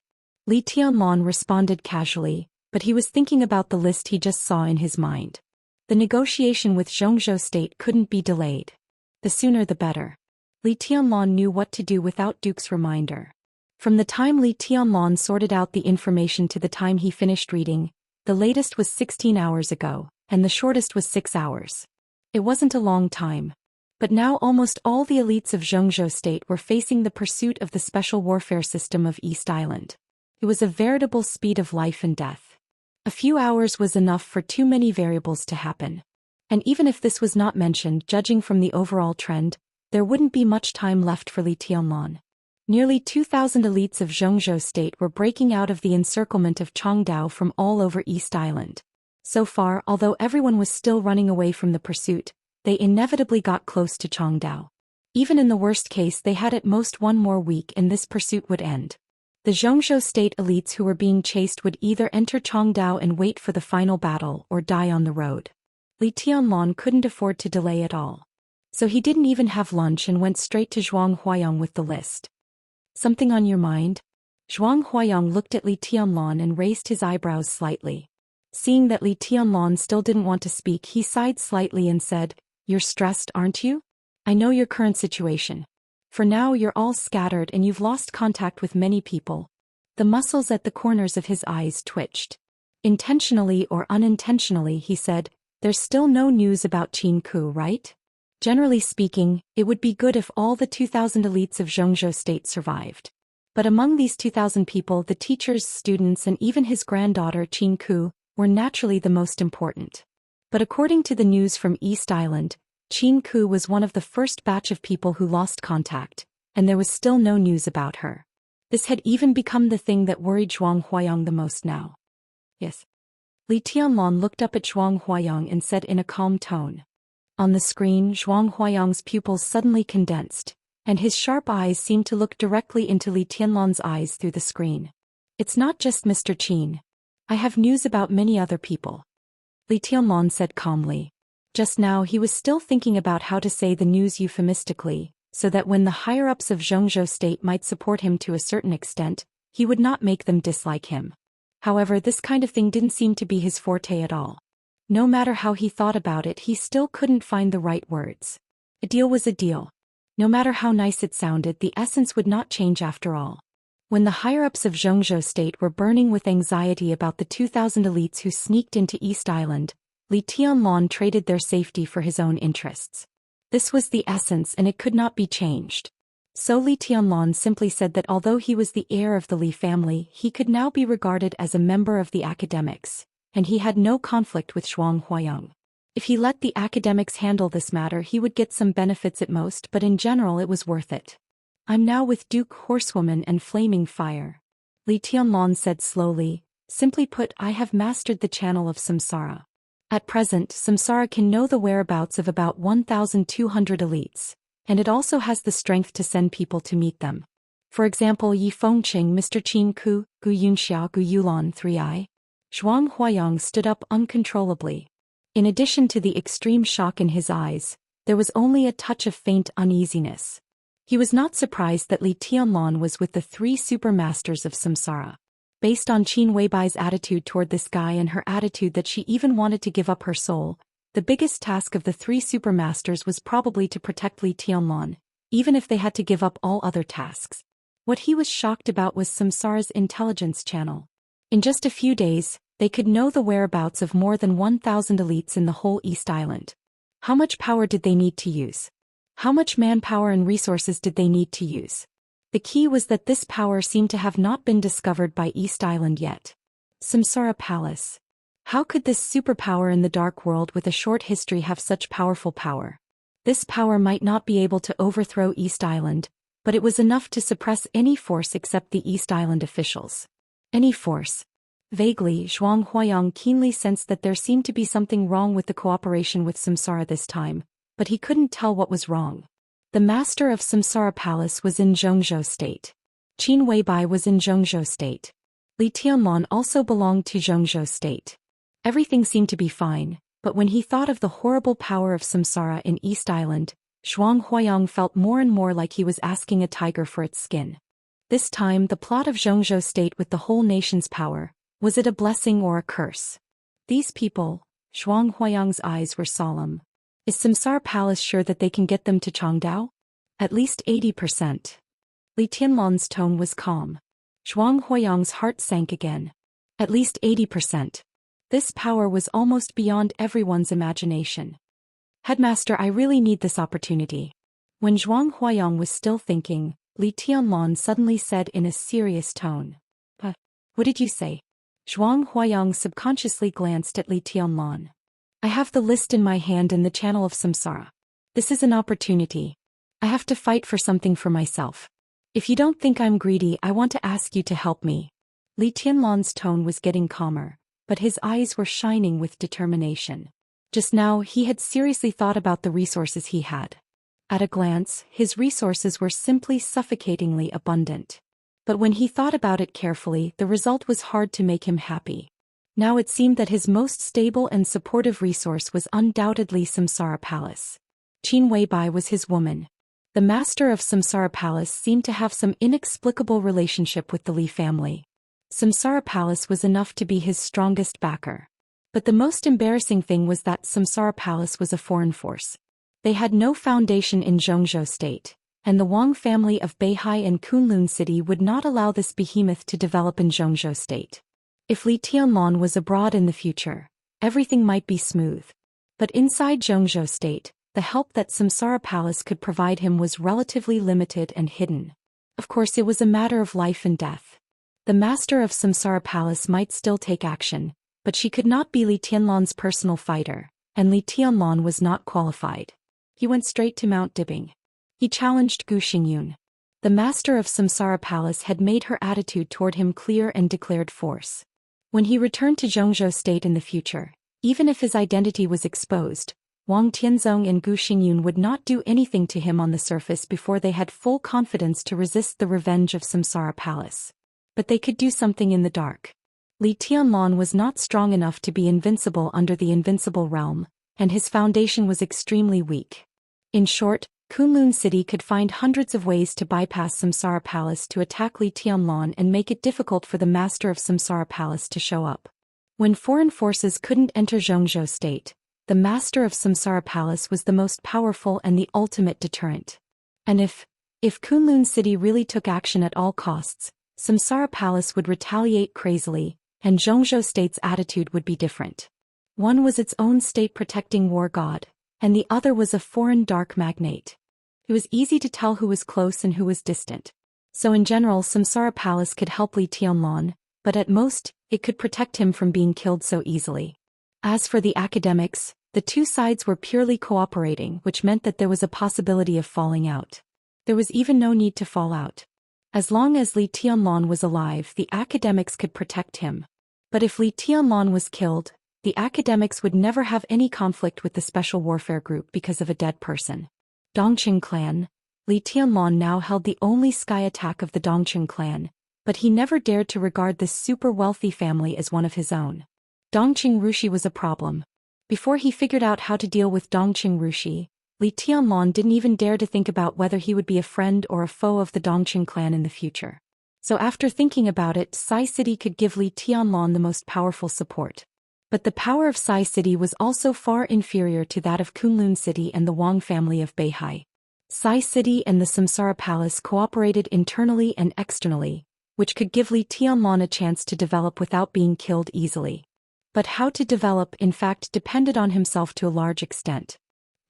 Li Tianlong responded casually, but he was thinking about the list he just saw in his mind. The negotiation with Xianxia state couldn't be delayed. The sooner the better. Li Tianlong knew what to do without Duke's reminder. From the time Li Tianlong sorted out the information to the time he finished reading, the latest was 16 hours ago, and the shortest was 6 hours. It wasn't a long time. But now almost all the elites of Xianxia state were facing the pursuit of the special warfare system of East Island. It was a veritable speed of life and death. A few hours was enough for too many variables to happen. And even if this was not mentioned, judging from the overall trend, there wouldn't be much time left for Li Tianlan. Nearly 2,000 elites of Xianxia state were breaking out of the encirclement of Changdao from all over East Island. So far, although everyone was still running away from the pursuit, they inevitably got close to Changdao. Even in the worst case, they had at most one more week and this pursuit would end. The Xianxia state elites who were being chased would either enter Changdao and wait for the final battle or die on the road. Li Tianlan couldn't afford to delay at all. So he didn't even have lunch and went straight to Zhuang Huayang with the list. Something on your mind? Zhuang Huayang looked at Li Tianlan and raised his eyebrows slightly. Seeing that Li Tianlan still didn't want to speak, he sighed slightly and said, "You're stressed, aren't you? I know your current situation. For now you're all scattered and you've lost contact with many people." The muscles at the corners of his eyes twitched. Intentionally or unintentionally, he said, "There's still no news about Qin Ku, right? Generally speaking, it would be good if all the 2,000 elites of Xianxia state survived. But among these 2,000 people, the teachers, students, and even his granddaughter Qin Ku were naturally the most important. But according to the news from East Island, Qin Ku was one of the first batch of people who lost contact, and there was still no news about her. This had even become the thing that worried Zhuang Huayang the most now. Yes. Li Tianlan looked up at Zhuang Huayang and said in a calm tone. On the screen, Zhuang Huayang's pupils suddenly condensed, and his sharp eyes seemed to look directly into Li Tianlan's eyes through the screen. "It's not just Mr. Qin. I have news about many other people," Li Tianlan said calmly. Just now he was still thinking about how to say the news euphemistically, so that when the higher-ups of Xianxia state might support him to a certain extent, he would not make them dislike him. However, this kind of thing didn't seem to be his forte at all. No matter how he thought about it, he still couldn't find the right words. A deal was a deal. No matter how nice it sounded, the essence would not change after all. When the higher-ups of Xianxia state were burning with anxiety about the 2,000 elites who sneaked into East Island, Li Tianlan traded their safety for his own interests. This was the essence and it could not be changed. So Li Tianlan simply said that although he was the heir of the Li family, he could now be regarded as a member of the academics, and he had no conflict with Zhuang Huayang. If he let the academics handle this matter, he would get some benefits at most, but in general it was worth it. "I'm now with Duke Horsewoman and Flaming Fire," Li Tianlan said slowly. "Simply put, I have mastered the channel of samsara. At present, samsara can know the whereabouts of about 1,200 elites, and it also has the strength to send people to meet them. For example, Yi Fengqing, Mr. Qin Ku, Gu Yunxia, Gu Yulan 3i. Zhuang Huayang stood up uncontrollably. In addition to the extreme shock in his eyes, there was only a touch of faint uneasiness. He was not surprised that Li Tianlan was with the 3 supermasters of samsara. Based on Qin Weibai's attitude toward this guy and her attitude that she even wanted to give up her soul, the biggest task of the 3 supermasters was probably to protect Li Tianlan, even if they had to give up all other tasks. What he was shocked about was samsara's intelligence channel. In just a few days, they could know the whereabouts of more than 1,000 elites in the whole East Island. How much power did they need to use? How much manpower and resources did they need to use? The key was that this power seemed to have not been discovered by East Island yet. Samsara Palace. How could this superpower in the dark world with a short history have such powerful power? This power might not be able to overthrow East Island, but it was enough to suppress any force except the East Island officials. Any force. Vaguely, Zhuang Huayang keenly sensed that there seemed to be something wrong with the cooperation with samsara this time, but he couldn't tell what was wrong. The master of Samsara Palace was in Xianxia state. Qin Weibai was in Xianxia state. Li Tianlan also belonged to Xianxia state. Everything seemed to be fine, but when he thought of the horrible power of samsara in East Island, Zhuang Huayang felt more and more like he was asking a tiger for its skin. This time, the plot of Xianxia state with the whole nation's power, was it a blessing or a curse? These people, Zhuang Huayang's eyes were solemn. Is Samsara Palace sure that they can get them to Changdao? At least 80%. Li Tianlan's tone was calm. Zhuang Huayang's heart sank again. At least 80%. This power was almost beyond everyone's imagination. Headmaster, I really need this opportunity. When Zhuang Huayang was still thinking, Li Tianlan suddenly said in a serious tone. What did you say? Zhuang Huayang subconsciously glanced at Li Tianlan. I have the list in my hand in the channel of samsara. This is an opportunity. I have to fight for something for myself. If you don't think I'm greedy, I want to ask you to help me. Li Tianlan's tone was getting calmer, but his eyes were shining with determination. Just now he had seriously thought about the resources he had. At a glance, his resources were simply suffocatingly abundant. But when he thought about it carefully, the result was hard to make him happy. Now it seemed that his most stable and supportive resource was undoubtedly Samsara Palace. Qin Weibai was his woman. The master of Samsara Palace seemed to have some inexplicable relationship with the Li family. Samsara Palace was enough to be his strongest backer. But the most embarrassing thing was that Samsara Palace was a foreign force. They had no foundation in Zhongzhou state, and the Wang family of Beihai and Kunlun city would not allow this behemoth to develop in Zhongzhou state. If Li Tianlan was abroad in the future, everything might be smooth. But inside Zhongzhou state, the help that Samsara Palace could provide him was relatively limited and hidden. Of course, it was a matter of life and death. The master of Samsara Palace might still take action, but she could not be Li Tianlan's personal fighter, and Li Tianlan was not qualified. He went straight to Mount Dibing. He challenged Gu Xingyun. The master of Samsara Palace had made her attitude toward him clear and declared force. When he returned to Zhongzhou state in the future, even if his identity was exposed, Wang Tianzong and Gu Xingyun would not do anything to him on the surface before they had full confidence to resist the revenge of Samsara Palace. But they could do something in the dark. Li Tianlan was not strong enough to be invincible under the invincible realm, and his foundation was extremely weak. In short, Kunlun City could find hundreds of ways to bypass Samsara Palace to attack Li Tianlan and make it difficult for the master of Samsara Palace to show up. When foreign forces couldn't enter Zhongzhou state, the master of Samsara Palace was the most powerful and the ultimate deterrent. And if Kunlun City really took action at all costs, Samsara Palace would retaliate crazily, and Zhongzhou state's attitude would be different. One was its own state-protecting war god, and the other was a foreign dark magnate. It was easy to tell who was close and who was distant. So in general, Samsara Palace could help Li Tianlan, but at most, it could protect him from being killed so easily. As for the academics, the two sides were purely cooperating, which meant that there was a possibility of falling out. There was even no need to fall out. As long as Li Tianlan was alive, the academics could protect him. But if Li Tianlan was killed, the academics would never have any conflict with the special warfare group because of a dead person. Dongqing clan. Li Tianlan now held the only sky attack of the Dongqing clan, but he never dared to regard this super wealthy family as one of his own. Dongqing Rushi was a problem. Before he figured out how to deal with Dongqing Rushi, Li Tianlan didn't even dare to think about whether he would be a friend or a foe of the Dongqing clan in the future. So after thinking about it, Sai City could give Li Tianlan the most powerful support. But the power of Sai City was also far inferior to that of Kunlun City and the Wang family of Beihai. Sai City and the Samsara Palace cooperated internally and externally, which could give Li Tianlan a chance to develop without being killed easily. But how to develop, in fact, depended on himself to a large extent.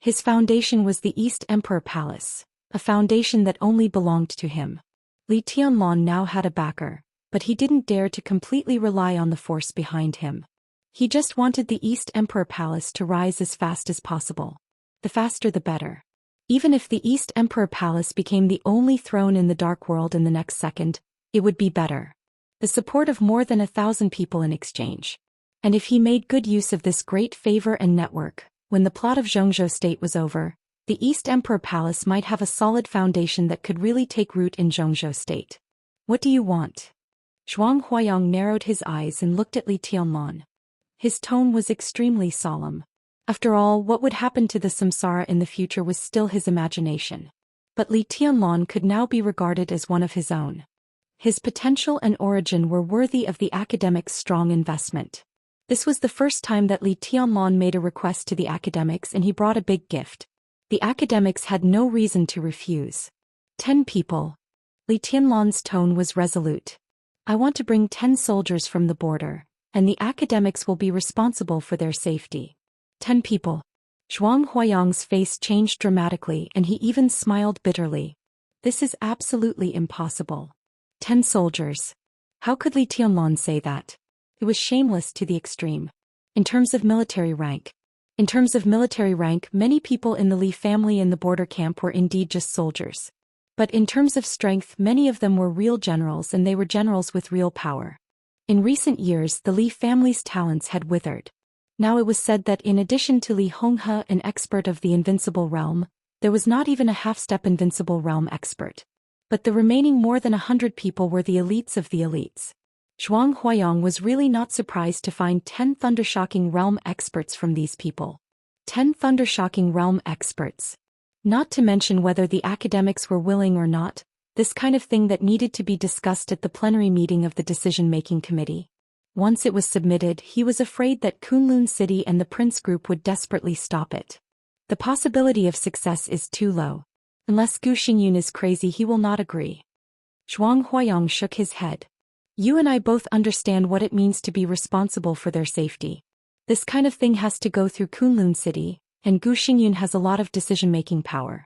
His foundation was the East Emperor Palace, a foundation that only belonged to him. Li Tianlan now had a backer, but he didn't dare to completely rely on the force behind him. He just wanted the East Emperor Palace to rise as fast as possible. The faster the better. Even if the East Emperor Palace became the only throne in the Dark World in the next second, it would be better. The support of more than 1,000 people in exchange. And if he made good use of this great favor and network, when the plot of Zhongzhou state was over, the East Emperor Palace might have a solid foundation that could really take root in Zhongzhou state. What do you want? Zhuang Huayang narrowed his eyes and looked at Li Tianlan. His tone was extremely solemn. After all, what would happen to the samsara in the future was still his imagination. But Li Tianlan could now be regarded as one of his own. His potential and origin were worthy of the academics' strong investment. This was the first time that Li Tianlan made a request to the academics, and he brought a big gift. The academics had no reason to refuse. 10 people. Li Tianlan's tone was resolute. I want to bring 10 soldiers from the border, and the academics will be responsible for their safety. 10 people. Zhuang Huayang's face changed dramatically and he even smiled bitterly. This is absolutely impossible. 10 soldiers. How could Li Tianlan say that? It was shameless to the extreme. In terms of military rank, many people in the Li family in the border camp were indeed just soldiers. But in terms of strength, many of them were real generals and they were generals with real power. In recent years, the Li family's talents had withered. Now it was said that in addition to Li Honghe, an expert of the invincible realm, there was not even a half-step invincible realm expert. But the remaining more than 100 people were the elites of the elites. Zhuang Huayang was really not surprised to find 10 thundershocking realm experts from these people. 10 thundershocking realm experts. Not to mention whether the academics were willing or not, this kind of thing that needed to be discussed at the plenary meeting of the decision-making committee. Once it was submitted, he was afraid that Kunlun City and the Prince Group would desperately stop it. The possibility of success is too low. Unless Gu Xingyun is crazy, he will not agree. Zhuang Huayang shook his head. You and I both understand what it means to be responsible for their safety. This kind of thing has to go through Kunlun City, and Gu Xingyun has a lot of decision-making power.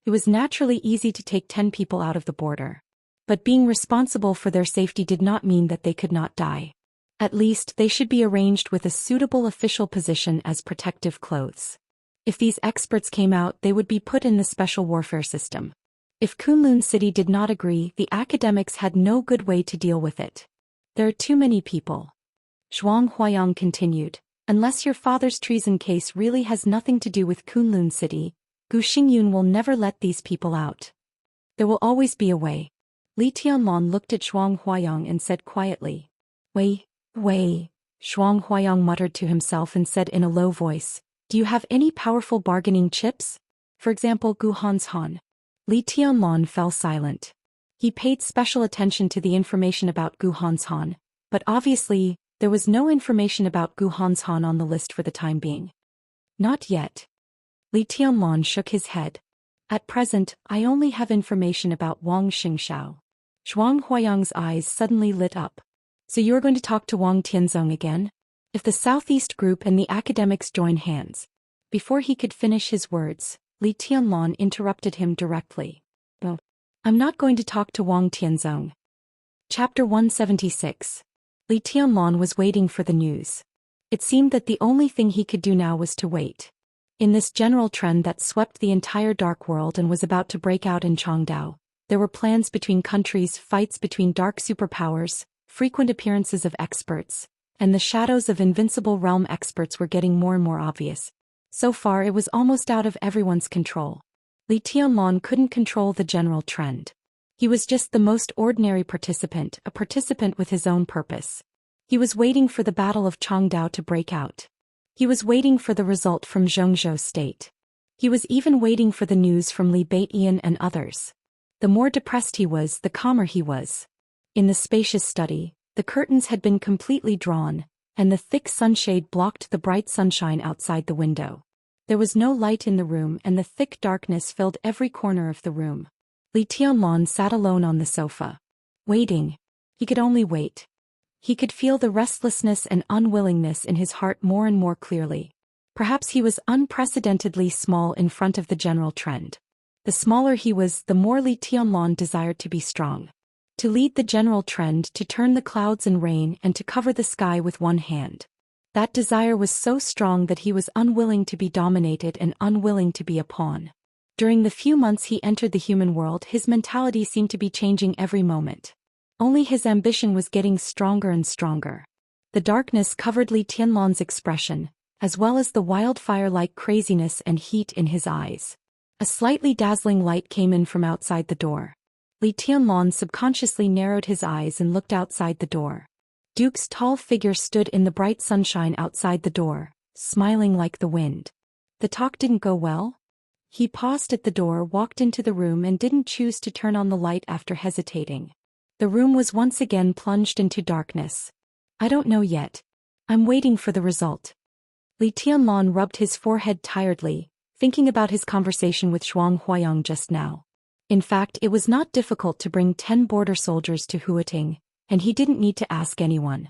It was naturally easy to take 10 people out of the border. But being responsible for their safety did not mean that they could not die. At least, they should be arranged with a suitable official position as protective clothes. If these experts came out, they would be put in the special warfare system. If Kunlun City did not agree, the academics had no good way to deal with it. There are too many people. Zhuang Huayang continued. Unless your father's treason case really has nothing to do with Kunlun City, Gu Xingyun will never let these people out. There will always be a way. Li Tianlan looked at Zhuang Huayang and said quietly. Wei. Zhuang Huayang muttered to himself and said in a low voice, do you have any powerful bargaining chips? For example, Gu Han's Han. Li Tianlan fell silent. He paid special attention to the information about Gu Han's Han, but obviously, there was no information about Gu Han's Han on the list for the time being. Not yet. Li Tianlan shook his head. At present, I only have information about Wang Xingxiao. Zhuang Huayang's eyes suddenly lit up. So you're going to talk to Wang Tianzong again? If the Southeast Group and the academics join hands. Before he could finish his words, Li Tianlan interrupted him directly. Oh, I'm not going to talk to Wang Tianzong. Chapter 176. Li Tianlan was waiting for the news. It seemed that the only thing he could do now was to wait. In this general trend that swept the entire dark world and was about to break out in Changdao, there were plans between countries, fights between dark superpowers, frequent appearances of experts, and the shadows of invincible realm experts were getting more and more obvious. So far it was almost out of everyone's control. Li Tianlan couldn't control the general trend. He was just the most ordinary participant, a participant with his own purpose. He was waiting for the Battle of Changdao to break out. He was waiting for the result from Zhengzhou State. He was even waiting for the news from Li Baiyan and others. The more depressed he was, the calmer he was. In the spacious study, the curtains had been completely drawn, and the thick sunshade blocked the bright sunshine outside the window. There was no light in the room and the thick darkness filled every corner of the room. Li Tianlan sat alone on the sofa. Waiting. He could only wait. He could feel the restlessness and unwillingness in his heart more and more clearly. Perhaps he was unprecedentedly small in front of the general trend. The smaller he was, the more Li Tianlan desired to be strong. To lead the general trend, to turn the clouds and rain and to cover the sky with one hand. That desire was so strong that he was unwilling to be dominated and unwilling to be a pawn. During the few months he entered the human world, his mentality seemed to be changing every moment. Only his ambition was getting stronger and stronger. The darkness covered Li Tianlan's expression, as well as the wildfire-like craziness and heat in his eyes. A slightly dazzling light came in from outside the door. Li Tianlan subconsciously narrowed his eyes and looked outside the door. Duke's tall figure stood in the bright sunshine outside the door, smiling like the wind. The talk didn't go well? He paused at the door, walked into the room and didn't choose to turn on the light after hesitating. The room was once again plunged into darkness. I don't know yet. I'm waiting for the result. Li Tianlan rubbed his forehead tiredly, thinking about his conversation with Zhuang Huayang just now. In fact, it was not difficult to bring 10 border soldiers to Huating, and he didn't need to ask anyone.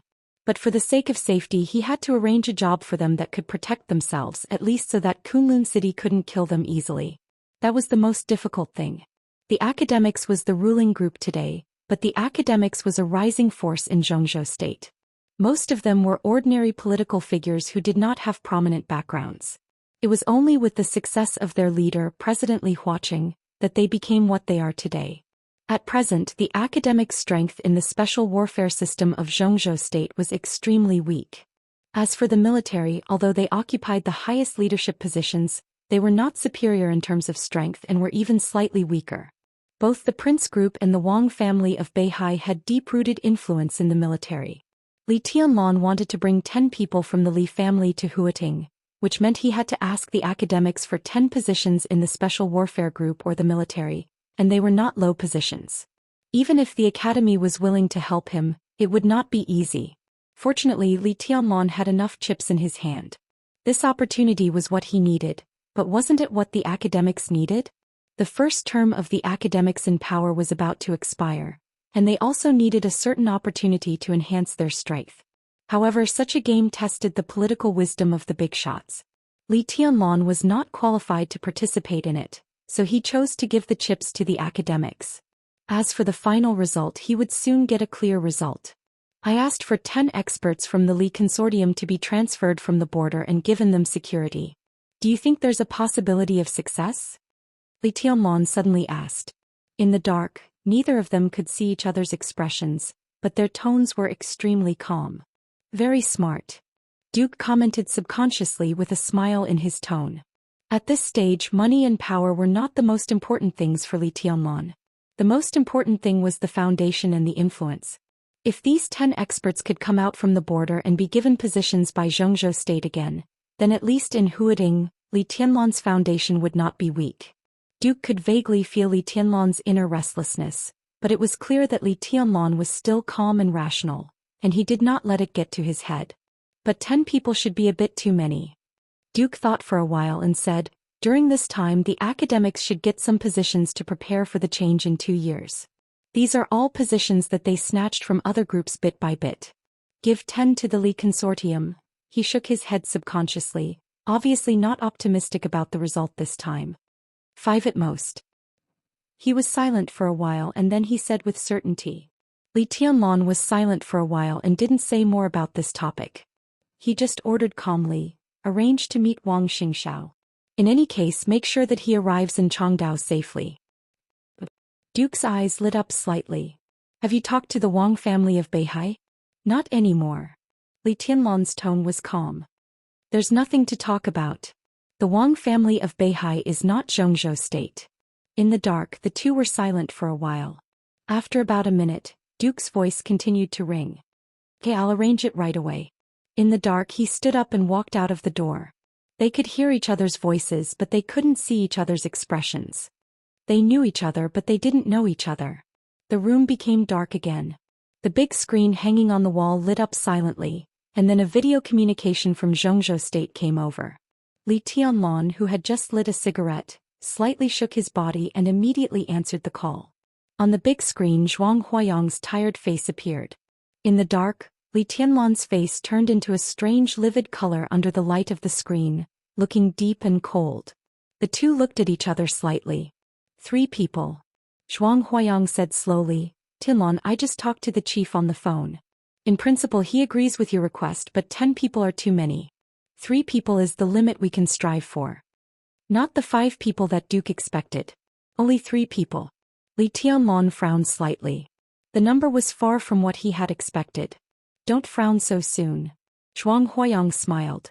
But for the sake of safety he had to arrange a job for them that could protect themselves, at least so that Kunlun City couldn't kill them easily. That was the most difficult thing. The academics was the ruling group today, but the academics was a rising force in Zhongzhou state. Most of them were ordinary political figures who did not have prominent backgrounds. It was only with the success of their leader, President Li Huaqing, that they became what they are today. At present, the academic strength in the special warfare system of Zhongzhou state was extremely weak. As for the military, although they occupied the highest leadership positions, they were not superior in terms of strength and were even slightly weaker. Both the Prince Group and the Wang family of Beihai had deep-rooted influence in the military. Li Tianlan wanted to bring 10 people from the Li family to Huating, which meant he had to ask the academics for 10 positions in the special warfare group or the military, and they were not low positions. Even if the academy was willing to help him, it would not be easy. Fortunately, Li Tianlan had enough chips in his hand. This opportunity was what he needed, but wasn't it what the academics needed? The first term of the academics in power was about to expire, and they also needed a certain opportunity to enhance their strength. However, such a game tested the political wisdom of the big shots. Li Tianlan was not qualified to participate in it, so he chose to give the chips to the academics. As for the final result, he would soon get a clear result. I asked for 10 experts from the Li consortium to be transferred from the border and given them security. Do you think there's a possibility of success? Li Tianlan suddenly asked. In the dark, neither of them could see each other's expressions, but their tones were extremely calm. Very smart. Duke commented subconsciously with a smile in his tone. At this stage, money and power were not the most important things for Li Tianlan. The most important thing was the foundation and the influence. If these 10 experts could come out from the border and be given positions by Zhongzhou state again, then at least in Huating, Li Tianlan's foundation would not be weak. Duke could vaguely feel Li Tianlan's inner restlessness, but it was clear that Li Tianlan was still calm and rational, and he did not let it get to his head. But 10 people should be a bit too many. Duke thought for a while and said, during this time the academics should get some positions to prepare for the change in 2 years. These are all positions that they snatched from other groups bit by bit. Give 10 to the Li consortium. He shook his head subconsciously, obviously not optimistic about the result this time. 5 at most. He was silent for a while and then he said with certainty. Li Tianlan was silent for a while and didn't say more about this topic. He just ordered calmly, arrange to meet Wang Xingxiao. In any case, make sure that he arrives in Changdao safely. Duke's eyes lit up slightly. Have you talked to the Wang family of Beihai? Not anymore. Li Tianlan's tone was calm. There's nothing to talk about. The Wang family of Beihai is not Zhongzhou state. In the dark, the two were silent for a while. After about a minute, Duke's voice continued to ring. Okay, I'll arrange it right away. In the dark, he stood up and walked out of the door. They could hear each other's voices, but they couldn't see each other's expressions. They knew each other, but they didn't know each other. The room became dark again. The big screen hanging on the wall lit up silently, and then a video communication from Zhongzhou state came over. Li Tianlan, who had just lit a cigarette, slightly shook his body and immediately answered the call. On the big screen, Zhuang Huayang's tired face appeared. In the dark, Li Tianlan's face turned into a strange livid color under the light of the screen, looking deep and cold. The two looked at each other slightly. 3 people. Zhuang Huayang said slowly, Tianlan, I just talked to the chief on the phone. In principle he agrees with your request, but 10 people are too many. 3 people is the limit we can strive for. Not the 5 people that Duke expected. Only 3 people. Li Tianlan frowned slightly. The number was far from what he had expected. Don't frown so soon. Zhuang Huayang smiled.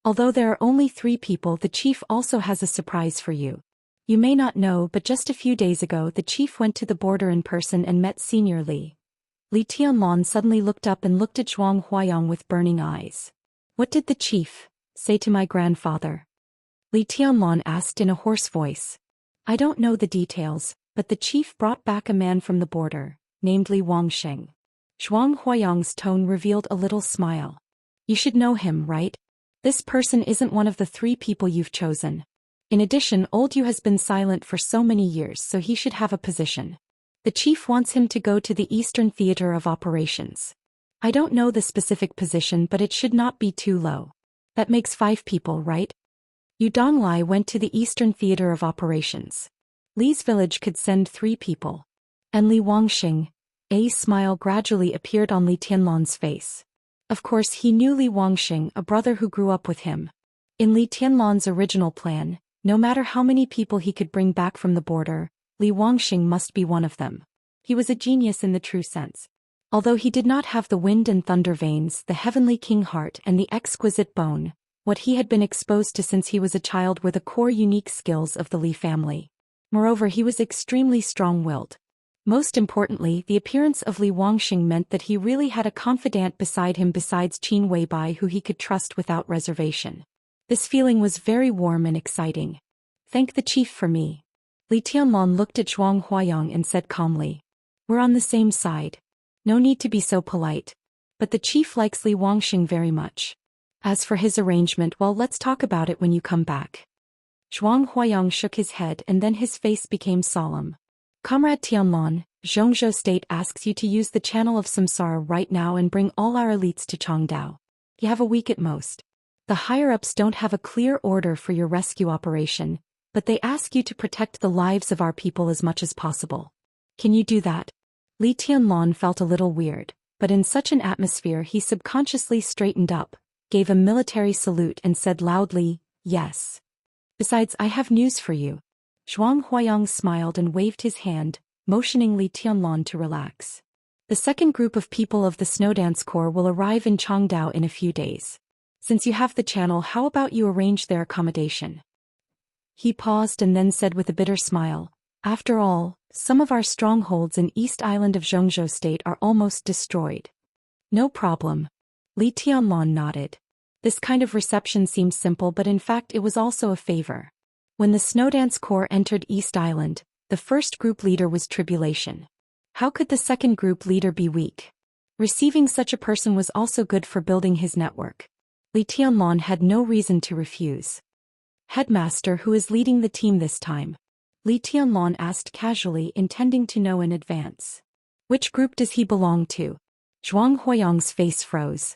Although there are only 3 people, the chief also has a surprise for you. You may not know, but just a few days ago the chief went to the border in person and met Senior Li. Li Tianlan suddenly looked up and looked at Zhuang Huayang with burning eyes. What did the chief say to my grandfather? Li Tianlan asked in a hoarse voice. I don't know the details, but the chief brought back a man from the border, named Li Wangsheng. Zhuang Huayang's tone revealed a little smile. You should know him, right? This person isn't one of the 3 people you've chosen. In addition, old Yu has been silent for so many years, so he should have a position. The chief wants him to go to the Eastern Theater of Operations. I don't know the specific position, but it should not be too low. That makes 5 people, right? Yu Donglai went to the Eastern Theater of Operations. Li's village could send 3 people. And Li Wangxing, a smile gradually appeared on Li Tianlan's face. Of course he knew Li Wangxing, a brother who grew up with him. In Li Tianlan's original plan, no matter how many people he could bring back from the border, Li Wangxing must be one of them. He was a genius in the true sense. Although he did not have the wind and thunder veins, the heavenly king heart and the exquisite bone, what he had been exposed to since he was a child were the core unique skills of the Li family. Moreover, he was extremely strong-willed. Most importantly, the appearance of Li Wangxing meant that he really had a confidant beside him besides Qin Weibai who he could trust without reservation. This feeling was very warm and exciting. Thank the chief for me. Li Tianlan looked at Zhuang Huayang and said calmly. We're on the same side. No need to be so polite. But the chief likes Li Wangxing very much. As for his arrangement, well, let's talk about it when you come back. Zhuang Huayang shook his head and then his face became solemn. Comrade Tianlan, Zhongzhou State asks you to use the channel of samsara right now and bring all our elites to Changdao. You have a week at most. The higher-ups don't have a clear order for your rescue operation, but they ask you to protect the lives of our people as much as possible. Can you do that? Li Tianlan felt a little weird, but in such an atmosphere he subconsciously straightened up, gave a military salute and said loudly, yes. Besides, I have news for you. Zhuang Huayang smiled and waved his hand, motioning Li Tianlan to relax. The second group of people of the Snowdance Corps will arrive in Changdao in a few days. Since you have the channel, how about you arrange their accommodation? He paused and then said with a bitter smile, after all, some of our strongholds in East Island of Zhongzhou State are almost destroyed. No problem. Li Tianlan nodded. This kind of reception seemed simple, but in fact it was also a favor. When the Snowdance Corps entered East Island, the first group leader was Tribulation. How could the second group leader be weak? Receiving such a person was also good for building his network. Li Tianlan had no reason to refuse. Headmaster, who is leading the team this time? Li Tianlan asked casually, intending to know in advance. Which group does he belong to? Zhuang Huayang's face froze.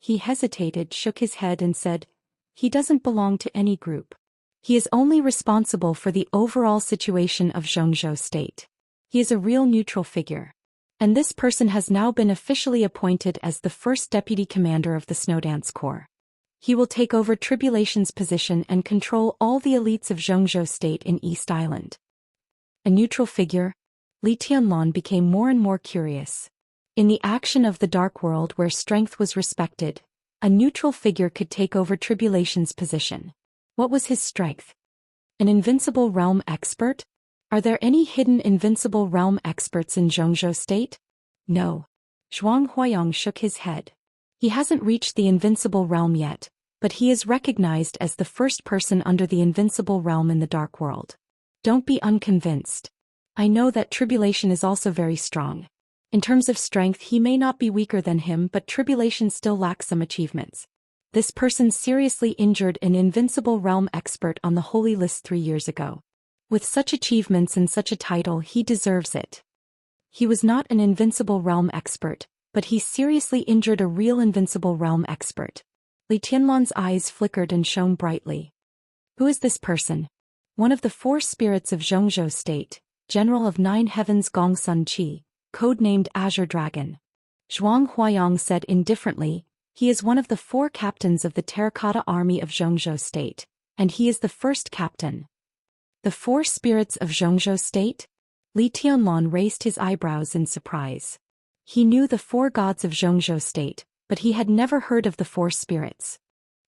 He hesitated, shook his head and said, he doesn't belong to any group. He is only responsible for the overall situation of Zhongzhou State. He is a real neutral figure. And this person has now been officially appointed as the first deputy commander of the Snowdance Corps. He will take over Tribulation's position and control all the elites of Zhongzhou State in East Island. A neutral figure? Li Tianlan became more and more curious. In the action of the Dark World where strength was respected, a neutral figure could take over Tribulation's position. What was his strength? An invincible realm expert? Are there any hidden invincible realm experts in Zhongzhou State? No. Zhuang Huayang shook his head. He hasn't reached the invincible realm yet, but he is recognized as the first person under the invincible realm in the Dark World. Don't be unconvinced. I know that Tribulation is also very strong. In terms of strength, he may not be weaker than him, but Tribulation still lacks some achievements. This person seriously injured an invincible realm expert on the Holy List 3 years ago. With such achievements and such a title, he deserves it. He was not an invincible realm expert, but he seriously injured a real invincible realm expert. Li Tianlan's eyes flickered and shone brightly. Who is this person? One of the 4 spirits of Zhongzhou State, General of 9 Heavens Gongsun Qi, codenamed Azure Dragon. Zhuang Huayang said indifferently, he is one of the 4 captains of the Terracotta Army of Zhongzhou State, and he is the first captain. The 4 spirits of Zhongzhou State? Li Tianlan raised his eyebrows in surprise. He knew the 4 gods of Zhongzhou State, but he had never heard of the 4 spirits.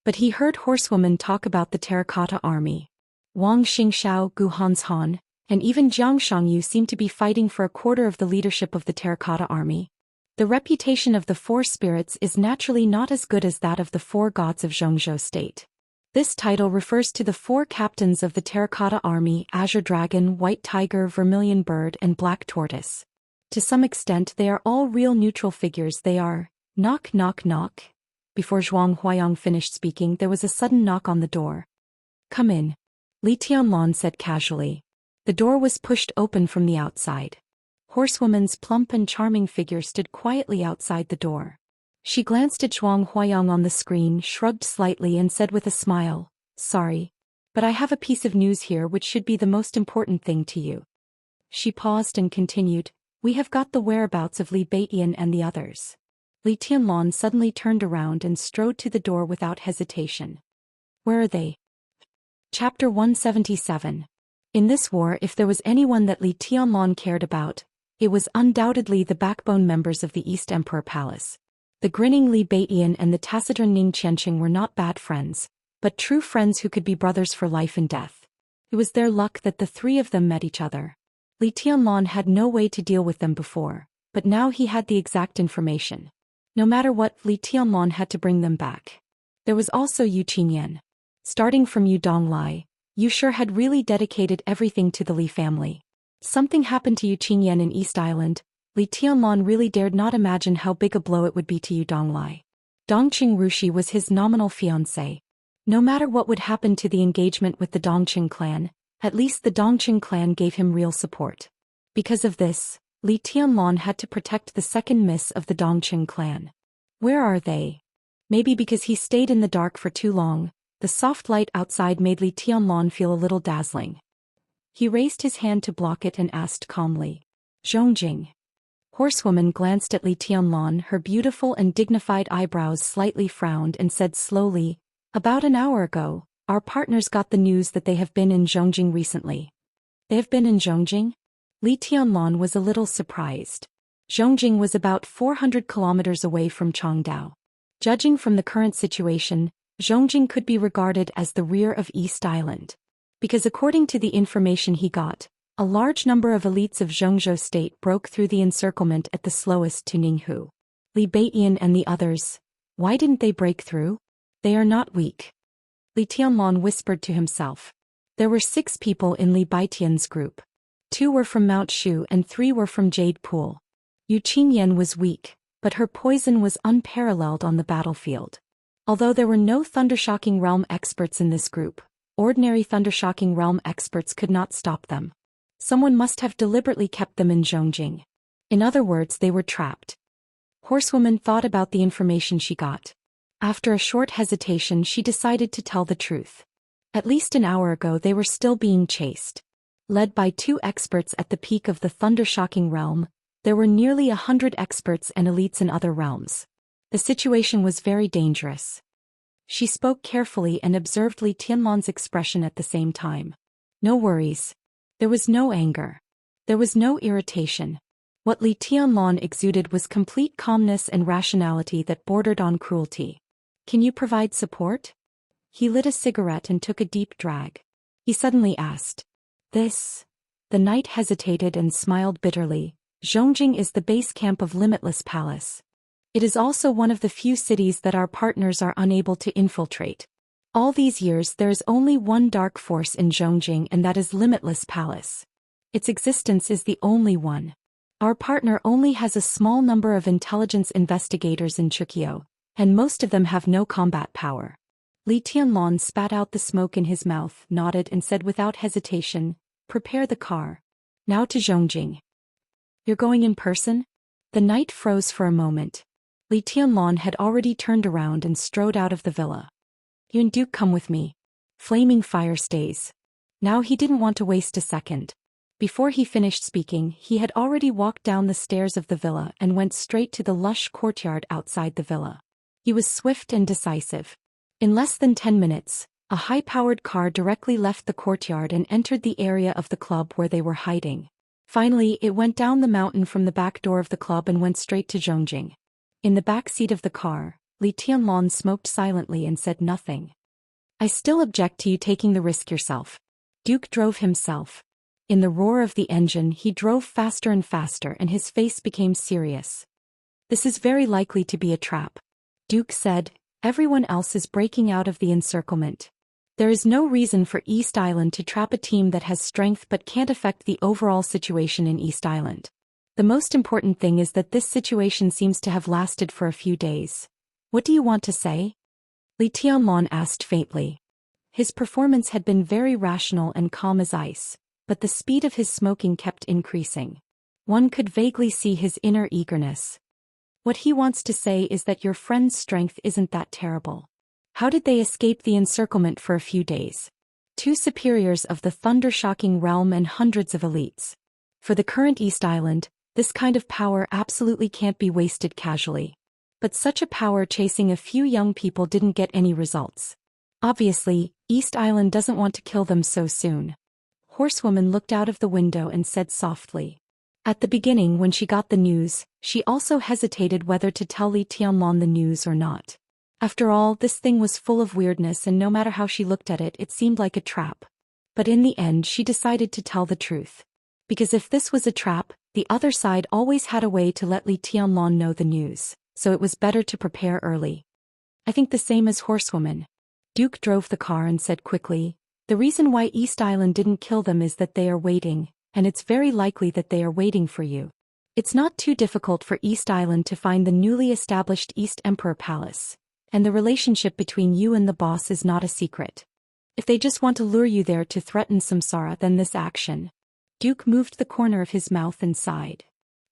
But he heard horsewomen talk about the Terracotta Army. Wang Xingxiao, Gu Hanshan, and even Jiang Shangyu seemed to be fighting for a quarter of the leadership of the Terracotta Army. The reputation of the 4 spirits is naturally not as good as that of the 4 gods of Zhongzhou State. This title refers to the 4 captains of the Terracotta Army: Azure Dragon, White Tiger, Vermilion Bird, and Black Tortoise. To some extent they are all real neutral figures. They are, knock knock knock. Before Zhuang Huayang finished speaking, there was a sudden knock on the door. Come in. Li Tianlan said casually. The door was pushed open from the outside. Horsewoman's plump and charming figure stood quietly outside the door. She glanced at Zhuang Huayang on the screen, shrugged slightly and said with a smile, "Sorry. But I have a piece of news here which should be the most important thing to you." She paused and continued, "We have got the whereabouts of Li Baitian and the others." Li Tianlan suddenly turned around and strode to the door without hesitation. "Where are they?" Chapter 177. In this war, if there was anyone that Li Tianlan cared about, it was undoubtedly the backbone members of the East Emperor Palace. The grinning Li Baitian and the taciturn Ning Qianqing were not bad friends, but true friends who could be brothers for life and death. It was their luck that the three of them met each other. Li Tianlan had no way to deal with them before, but now he had the exact information. No matter what, Li Tianlan had to bring them back. There was also Yu Qinyan. Starting from Yu Donglai, Yu Shi had really dedicated everything to the Li family. Something happened to Yu Qinyan in East Island. Li Tianlan really dared not imagine how big a blow it would be to Yu Donglai. Dongqing Rushi was his nominal fiancé. No matter what would happen to the engagement with the Dongqing clan, at least the Dongqing clan gave him real support. Because of this, Li Tianlan had to protect the second miss of the Dongqing clan. Where are they? Maybe because he stayed in the dark for too long, the soft light outside made Li Tianlan feel a little dazzling. He raised his hand to block it and asked calmly, "Zhongjing." Horsewoman glanced at Li Tianlan, her beautiful and dignified eyebrows slightly frowned and said slowly, "About an hour ago, our partners got the news that they have been in Zhongjing recently." "They have been in Zhongjing?" Li Tianlan was a little surprised. Zhongjing was about 400 kilometers away from Changdao. Judging from the current situation, Zhongjing could be regarded as the rear of East Island. Because according to the information he got, a large number of elites of Zhongzhou state broke through the encirclement at the slowest to Ninghu. Li Baitian and the others, why didn't they break through? They are not weak. Li Tianlan whispered to himself. There were 6 people in Li Baitian's group. 2 were from Mount Shu and 3 were from Jade Pool. Yu Qinyan was weak, but her poison was unparalleled on the battlefield. Although there were no Thundershocking Realm experts in this group, ordinary Thundershocking Realm experts could not stop them. Someone must have deliberately kept them in Zhongjing. In other words, they were trapped. Horsewoman thought about the information she got. After a short hesitation, she decided to tell the truth. At least an hour ago they were still being chased. Led by 2 experts at the peak of the Thundershocking Realm, there were nearly 100 experts and elites in other realms. The situation was very dangerous. She spoke carefully and observed Li Tianlan's expression at the same time. No worries. There was no anger. There was no irritation. What Li Tianlan exuded was complete calmness and rationality that bordered on cruelty. "Can you provide support?" He lit a cigarette and took a deep drag. He suddenly asked. "This?" The knight hesitated and smiled bitterly. "Zhongjing is the base camp of Limitless Palace. It is also one of the few cities that our partners are unable to infiltrate. All these years there is only one dark force in Zhongjing, and that is Limitless Palace. Its existence is the only one. Our partner only has a small number of intelligence investigators in Chukio, and most of them have no combat power." Li Tianlan spat out the smoke in his mouth, nodded and said without hesitation, "Prepare the car. Now to Zhongjing." "You're going in person?" The knight froze for a moment. Li Tianlan had already turned around and strode out of the villa. "You and Duke come with me." Flaming fire stays. Now he didn't want to waste a second. Before he finished speaking, he had already walked down the stairs of the villa and went straight to the lush courtyard outside the villa. He was swift and decisive. In less than 10 minutes, a high-powered car directly left the courtyard and entered the area of the club where they were hiding. Finally, it went down the mountain from the back door of the club and went straight to Zhongjing. In the back seat of the car, Li Tianlan smoked silently and said nothing. "I still object to you taking the risk yourself." Duke drove himself. In the roar of the engine, he drove faster and faster and his face became serious. "This is very likely to be a trap," Duke said. "Everyone else is breaking out of the encirclement. There is no reason for East Island to trap a team that has strength but can't affect the overall situation in East Island. The most important thing is that this situation seems to have lasted for a few days. What do you want to say?" Li Tianlan asked faintly. His performance had been very rational and calm as ice, but the speed of his smoking kept increasing. One could vaguely see his inner eagerness. What he wants to say is that your friend's strength isn't that terrible. How did they escape the encirclement for a few days? 2 superiors of the thunder-shocking realm and hundreds of elites. For the current East Island, this kind of power absolutely can't be wasted casually. But such a power chasing a few young people didn't get any results. Obviously, East Island doesn't want to kill them so soon. Horsewoman looked out of the window and said softly. At the beginning when she got the news, she also hesitated whether to tell Li Tianlan the news or not. After all, this thing was full of weirdness and no matter how she looked at it, it seemed like a trap. But in the end she decided to tell the truth. Because if this was a trap, the other side always had a way to let Li Tianlan know the news, so it was better to prepare early. I think the same as Horsewoman. Duke drove the car and said quickly, the reason why East Island didn't kill them is that they are waiting, and it's very likely that they are waiting for you. It's not too difficult for East Island to find the newly established East Emperor Palace, and the relationship between you and the boss is not a secret. If they just want to lure you there to threaten Samsara, then this action. Duke moved the corner of his mouth and sighed.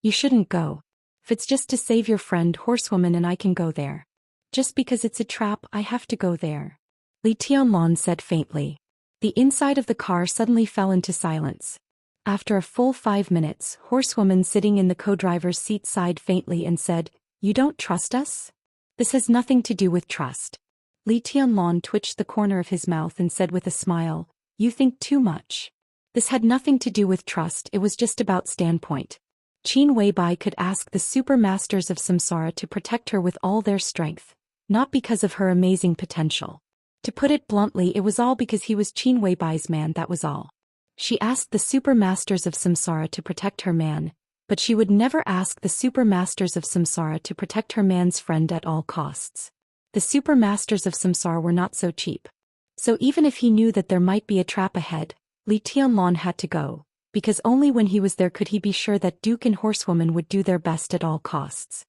You shouldn't go. If it's just to save your friend Horsewoman and I can go there. Just because it's a trap, I have to go there. Li Tianlan said faintly. The inside of the car suddenly fell into silence. After a full 5 minutes, Horsewoman sitting in the co-driver's seat sighed faintly and said, You don't trust us? This has nothing to do with trust. Li Tianlan twitched the corner of his mouth and said with a smile, You think too much. This had nothing to do with trust, it was just about standpoint. Qin Weibai could ask the super masters of Samsara to protect her with all their strength, not because of her amazing potential. To put it bluntly, it was all because he was Qin Weibai's man, that was all. She asked the super masters of Samsara to protect her man, but she would never ask the super masters of Samsara to protect her man's friend at all costs. The super masters of Samsara were not so cheap. So even if he knew that there might be a trap ahead, Li Tianlan had to go, because only when he was there could he be sure that Duke and Horsewoman would do their best at all costs.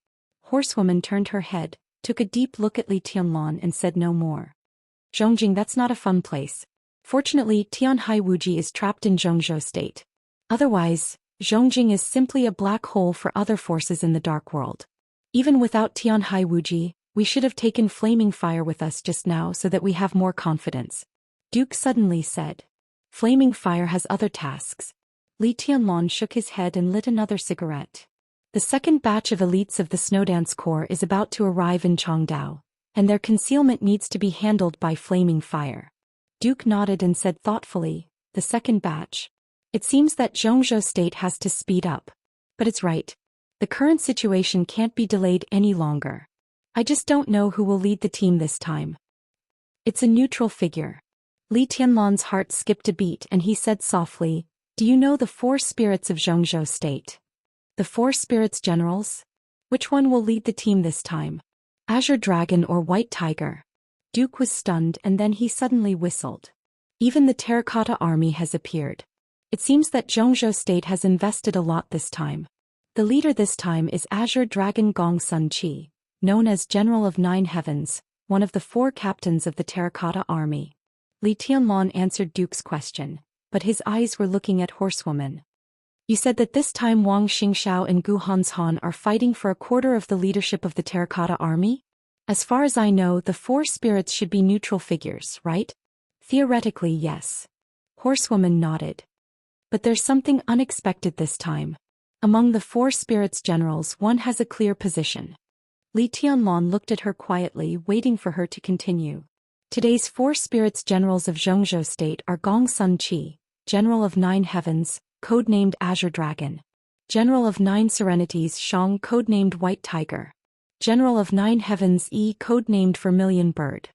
Horsewoman turned her head, took a deep look at Li Tianlan and said no more. Zhongjing, that's not a fun place. Fortunately, Tianhai Wuji is trapped in Zhongzhou state. Otherwise, Zhongjing is simply a black hole for other forces in the dark world. Even without Tianhai Wuji, we should have taken Flaming Fire with us just now so that we have more confidence. Duke suddenly said. Flaming Fire has other tasks. Li Tianlan shook his head and lit another cigarette. The second batch of elites of the Snowdance Corps is about to arrive in Changdao, and their concealment needs to be handled by Flaming Fire. Duke nodded and said thoughtfully, the second batch. It seems that Zhongzhou state has to speed up. But it's right. The current situation can't be delayed any longer. I just don't know who will lead the team this time. It's a neutral figure. Li Tianlan's heart skipped a beat and he said softly, Do you know the 4 spirits of Zhongzhou state? The 4 spirits generals? Which one will lead the team this time? Azure Dragon or White Tiger? Duke was stunned and then he suddenly whistled. Even the Terracotta Army has appeared. It seems that Zhongzhou state has invested a lot this time. The leader this time is Azure Dragon Gong Sun Qi, known as General of 9 Heavens, one of the 4 captains of the Terracotta Army. Li Tianlan answered Duke's question, but his eyes were looking at Horsewoman. You said that this time Wang Xingxiao and Gu Hanshan are fighting for a quarter of the leadership of the Terracotta Army? As far as I know, the 4 spirits should be neutral figures, right? Theoretically, yes. Horsewoman nodded. But there's something unexpected this time. Among the 4 spirits generals, one has a clear position. Li Tianlan looked at her quietly, waiting for her to continue. Today's 4 spirits generals of Zhongzhou state are Gong Sun Qi, General of 9 Heavens, codenamed Azure Dragon. General of 9 Serenities Shang, codenamed White Tiger. General of 9 Heavens Yi, codenamed Vermilion Bird.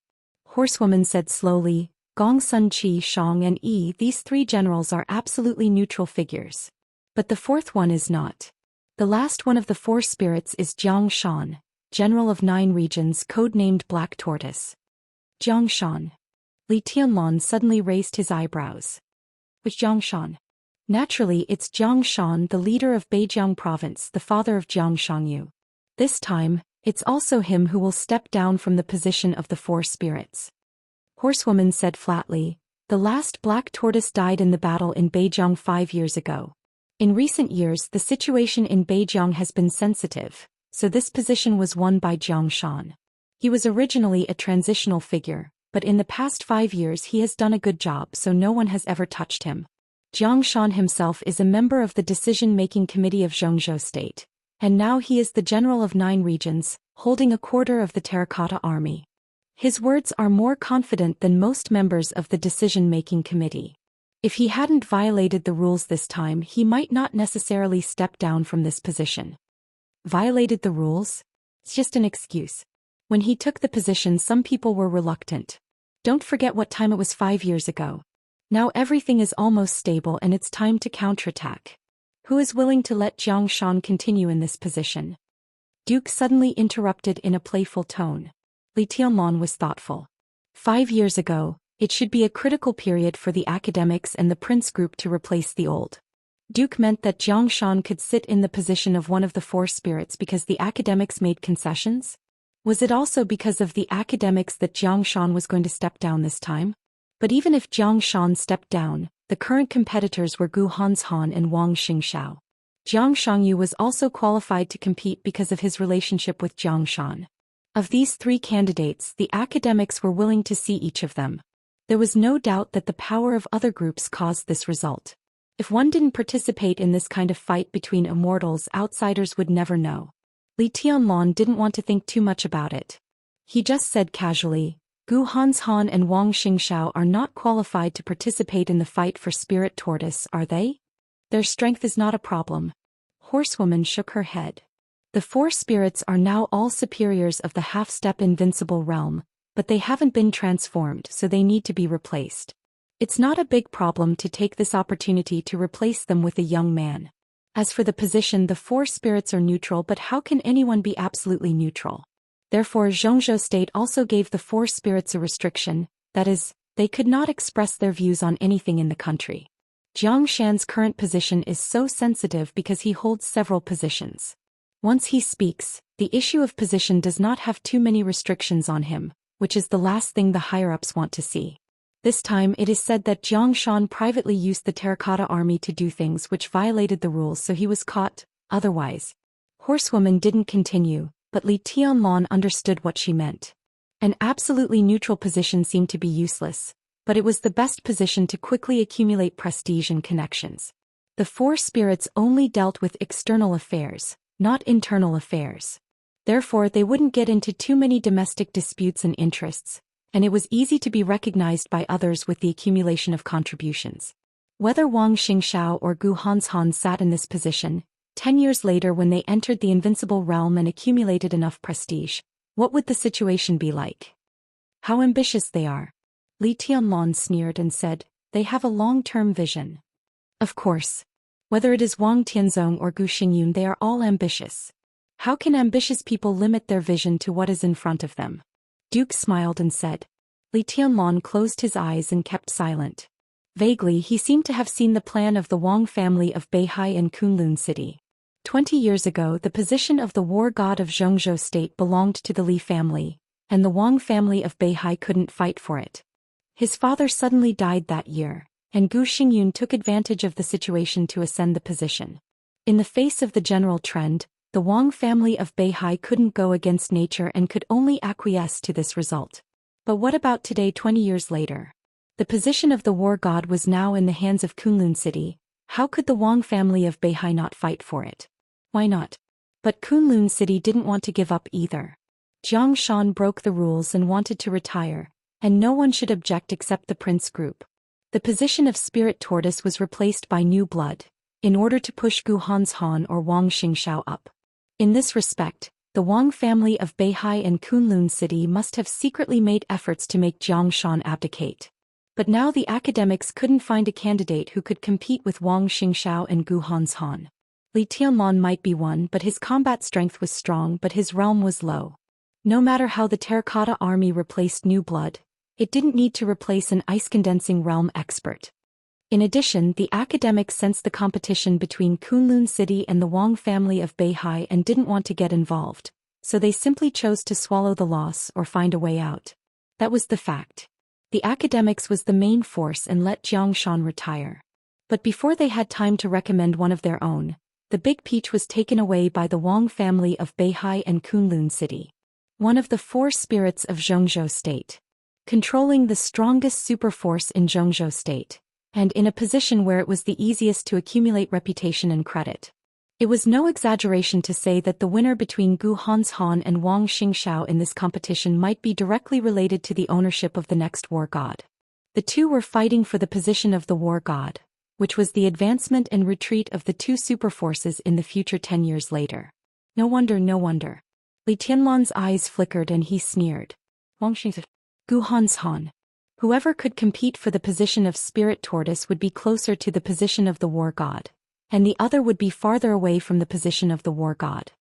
Horsewoman said slowly, Gong Sun Qi, Shang and Yi, these 3 generals are absolutely neutral figures. But the 4th one is not. The last one of the 4 spirits is Jiang Shan, General of 9 Regions, codenamed Black Tortoise. Jiang Shan. Li Tianlan suddenly raised his eyebrows. Which Jiang Shan? Naturally, it's Jiang Shan, the leader of Beijiang Province, the father of Jiang Shangyu. This time, it's also him who will step down from the position of the 4 spirits. Horsewoman said flatly, the last Black Tortoise died in the battle in Beijiang 5 years ago. In recent years, the situation in Beijiang has been sensitive, so this position was won by Zhou Xian. He was originally a transitional figure, but in the past 5 years he has done a good job, so no one has ever touched him. Zhou Xian himself is a member of the decision-making committee of Zhongzhou State, and now he is the general of 9 regions, holding a quarter of the terracotta army. His words are more confident than most members of the decision-making committee. If he hadn't violated the rules this time, he might not necessarily step down from this position. Violated the rules? It's just an excuse. When he took the position, some people were reluctant. Don't forget what time it was 5 years ago. Now everything is almost stable and it's time to counterattack. Who is willing to let Zhou Xian continue in this position? Duke suddenly interrupted in a playful tone. Li Tianlong was thoughtful. 5 years ago, it should be a critical period for the academics and the prince group to replace the old. Duke meant that Zhou Xian could sit in the position of one of the 4 spirits because the academics made concessions? Was it also because of the academics that Zhou Xian was going to step down this time? But even if Zhou Xian stepped down, the current competitors were Gu Hanshan and Wang Xingxiao. Jiang Shangyu was also qualified to compete because of his relationship with Zhang Shan. Of these 3 candidates, the academics were willing to see each of them. There was no doubt that the power of other groups caused this result. If one didn't participate in this kind of fight between immortals, outsiders would never know. Li Tianlong didn't want to think too much about it. He just said casually, Gu Hanshan and Wang Xingxiao are not qualified to participate in the fight for Spirit Tortoise, are they? Their strength is not a problem. Horsewoman shook her head. The 4 spirits are now all superiors of the half-step invincible realm, but they haven't been transformed, so they need to be replaced. It's not a big problem to take this opportunity to replace them with a young man. As for the position, the 4 spirits are neutral, but how can anyone be absolutely neutral? Therefore, Zhongzhou State also gave the 4 spirits a restriction, that is, they could not express their views on anything in the country. Jiang Shan's current position is so sensitive because he holds several positions. Once he speaks, the issue of position does not have too many restrictions on him, which is the last thing the higher-ups want to see. This time it is said that Jiang Shan privately used the terracotta army to do things which violated the rules, so he was caught, otherwise. Horsewoman didn't continue, but Li Tianlong understood what she meant. An absolutely neutral position seemed to be useless, but it was the best position to quickly accumulate prestige and connections. The 4 spirits only dealt with external affairs, not internal affairs. Therefore they wouldn't get into too many domestic disputes and interests, and it was easy to be recognized by others with the accumulation of contributions. Whether Wang Xingxiao or Gu Hanshan sat in this position, 10 years later when they entered the invincible realm and accumulated enough prestige, what would the situation be like? How ambitious they are. Li Tianlong sneered and said, they have a long-term vision. Of course. Whether it is Wang Tianzong or Gu Xingyun, they are all ambitious. How can ambitious people limit their vision to what is in front of them? Duke smiled and said. Li Tianlong closed his eyes and kept silent. Vaguely he seemed to have seen the plan of the Wang family of Beihai and Kunlun City. 20 years ago the position of the war god of Zhongzhou State belonged to the Li family, and the Wang family of Beihai couldn't fight for it. His father suddenly died that year, and Gu Xingyun took advantage of the situation to ascend the position. In the face of the general trend, the Wang family of Beihai couldn't go against nature and could only acquiesce to this result. But what about today, 20 years later? The position of the war god was now in the hands of Kunlun City. How could the Wang family of Beihai not fight for it? Why not? But Kunlun City didn't want to give up either. Jiang Shan broke the rules and wanted to retire, and no one should object except the prince group. The position of Spirit Tortoise was replaced by new blood, in order to push Gu Hanshan or Wang Xingxiao up. In this respect, the Wang family of Beihai and Kunlun City must have secretly made efforts to make Jiang Shan abdicate. But now the academics couldn't find a candidate who could compete with Wang Xingxiao and Gu Hanshan. Li Tianlong might be one, but his combat strength was strong, but his realm was low. No matter how the terracotta army replaced new blood, it didn't need to replace an ice-condensing realm expert. In addition, the academics sensed the competition between Kunlun City and the Wang family of Beihai and didn't want to get involved, so they simply chose to swallow the loss or find a way out. That was the fact. The academics was the main force and let Jiang Shan retire. But before they had time to recommend one of their own, The Big Peach was taken away by the Wang family of Beihai and Kunlun City. One of the 4 spirits of Zhongzhou State. Controlling the strongest super force in Zhongzhou State. And in a position where it was the easiest to accumulate reputation and credit. It was no exaggeration to say that the winner between Gu Hanshan and Wang Xingxiao in this competition might be directly related to the ownership of the next war god. The two were fighting for the position of the war god, which was the advancement and retreat of the 2 superforces in the future 10 years later. No wonder, no wonder. Li Tianlan's eyes flickered and he sneered. Wang Xingxiao. Gu Hanshan. Whoever could compete for the position of spirit tortoise would be closer to the position of the war god, and the other would be farther away from the position of the war god.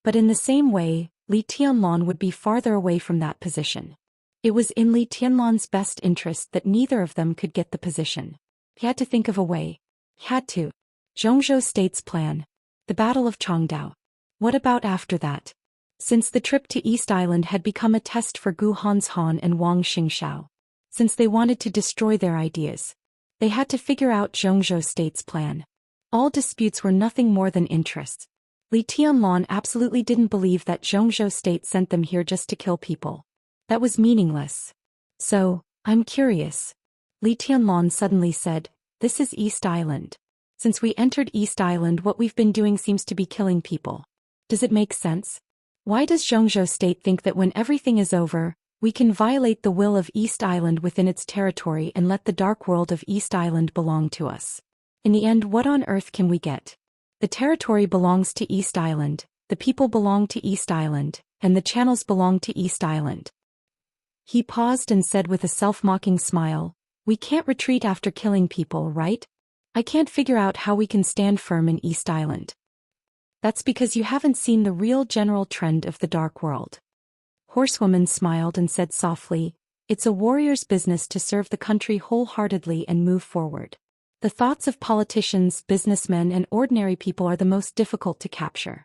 But in the same way, Li Tianlan would be farther away from that position. It was in Li Tianlan's best interest that neither of them could get the position. He had to think of a way. He had to. Zhongzhou State's plan. The Battle of Changdao. What about after that? Since the trip to East Island had become a test for Gu Hanshan and Wang Xingxiao. Since they wanted to destroy their ideas. They had to figure out Zhongzhou State's plan. All disputes were nothing more than interests. Li Tianlan absolutely didn't believe that Zhongzhou State sent them here just to kill people. That was meaningless. So, I'm curious. Li Tianlan suddenly said, this is East Island. Since we entered East Island, what we've been doing seems to be killing people. Does it make sense? Why does Zhongzhou State think that when everything is over, we can violate the will of East Island within its territory and let the dark world of East Island belong to us? In the end, what on earth can we get? The territory belongs to East Island, the people belong to East Island, and the channels belong to East Island. He paused and said with a self-mocking smile, we can't retreat after killing people, right? I can't figure out how we can stand firm in East Island. That's because you haven't seen the real general trend of the dark world. Horsewoman smiled and said softly, it's a warrior's business to serve the country wholeheartedly and move forward. The thoughts of politicians, businessmen, and ordinary people are the most difficult to capture.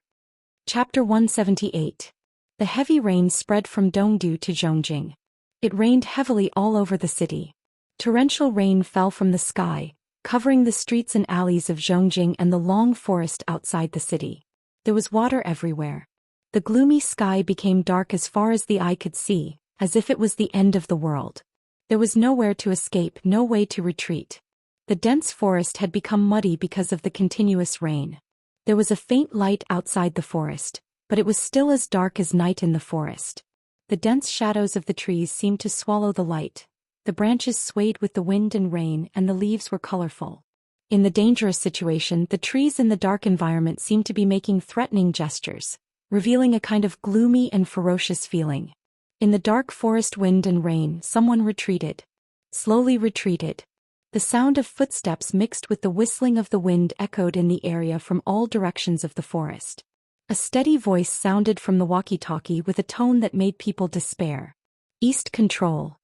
Chapter 178. The heavy rain spread from Dongdu to Zhongjing. It rained heavily all over the city. Torrential rain fell from the sky, covering the streets and alleys of Zhongjing and the long forest outside the city. There was water everywhere. The gloomy sky became dark as far as the eye could see, as if it was the end of the world. There was nowhere to escape, no way to retreat. The dense forest had become muddy because of the continuous rain. There was a faint light outside the forest, but it was still as dark as night in the forest. The dense shadows of the trees seemed to swallow the light. The branches swayed with the wind and rain, and the leaves were colorful. In the dangerous situation, the trees in the dark environment seemed to be making threatening gestures, revealing a kind of gloomy and ferocious feeling. In the dark forest wind and rain, someone retreated. Slowly retreated. The sound of footsteps mixed with the whistling of the wind echoed in the area from all directions of the forest. A steady voice sounded from the walkie-talkie with a tone that made people despair. East Control.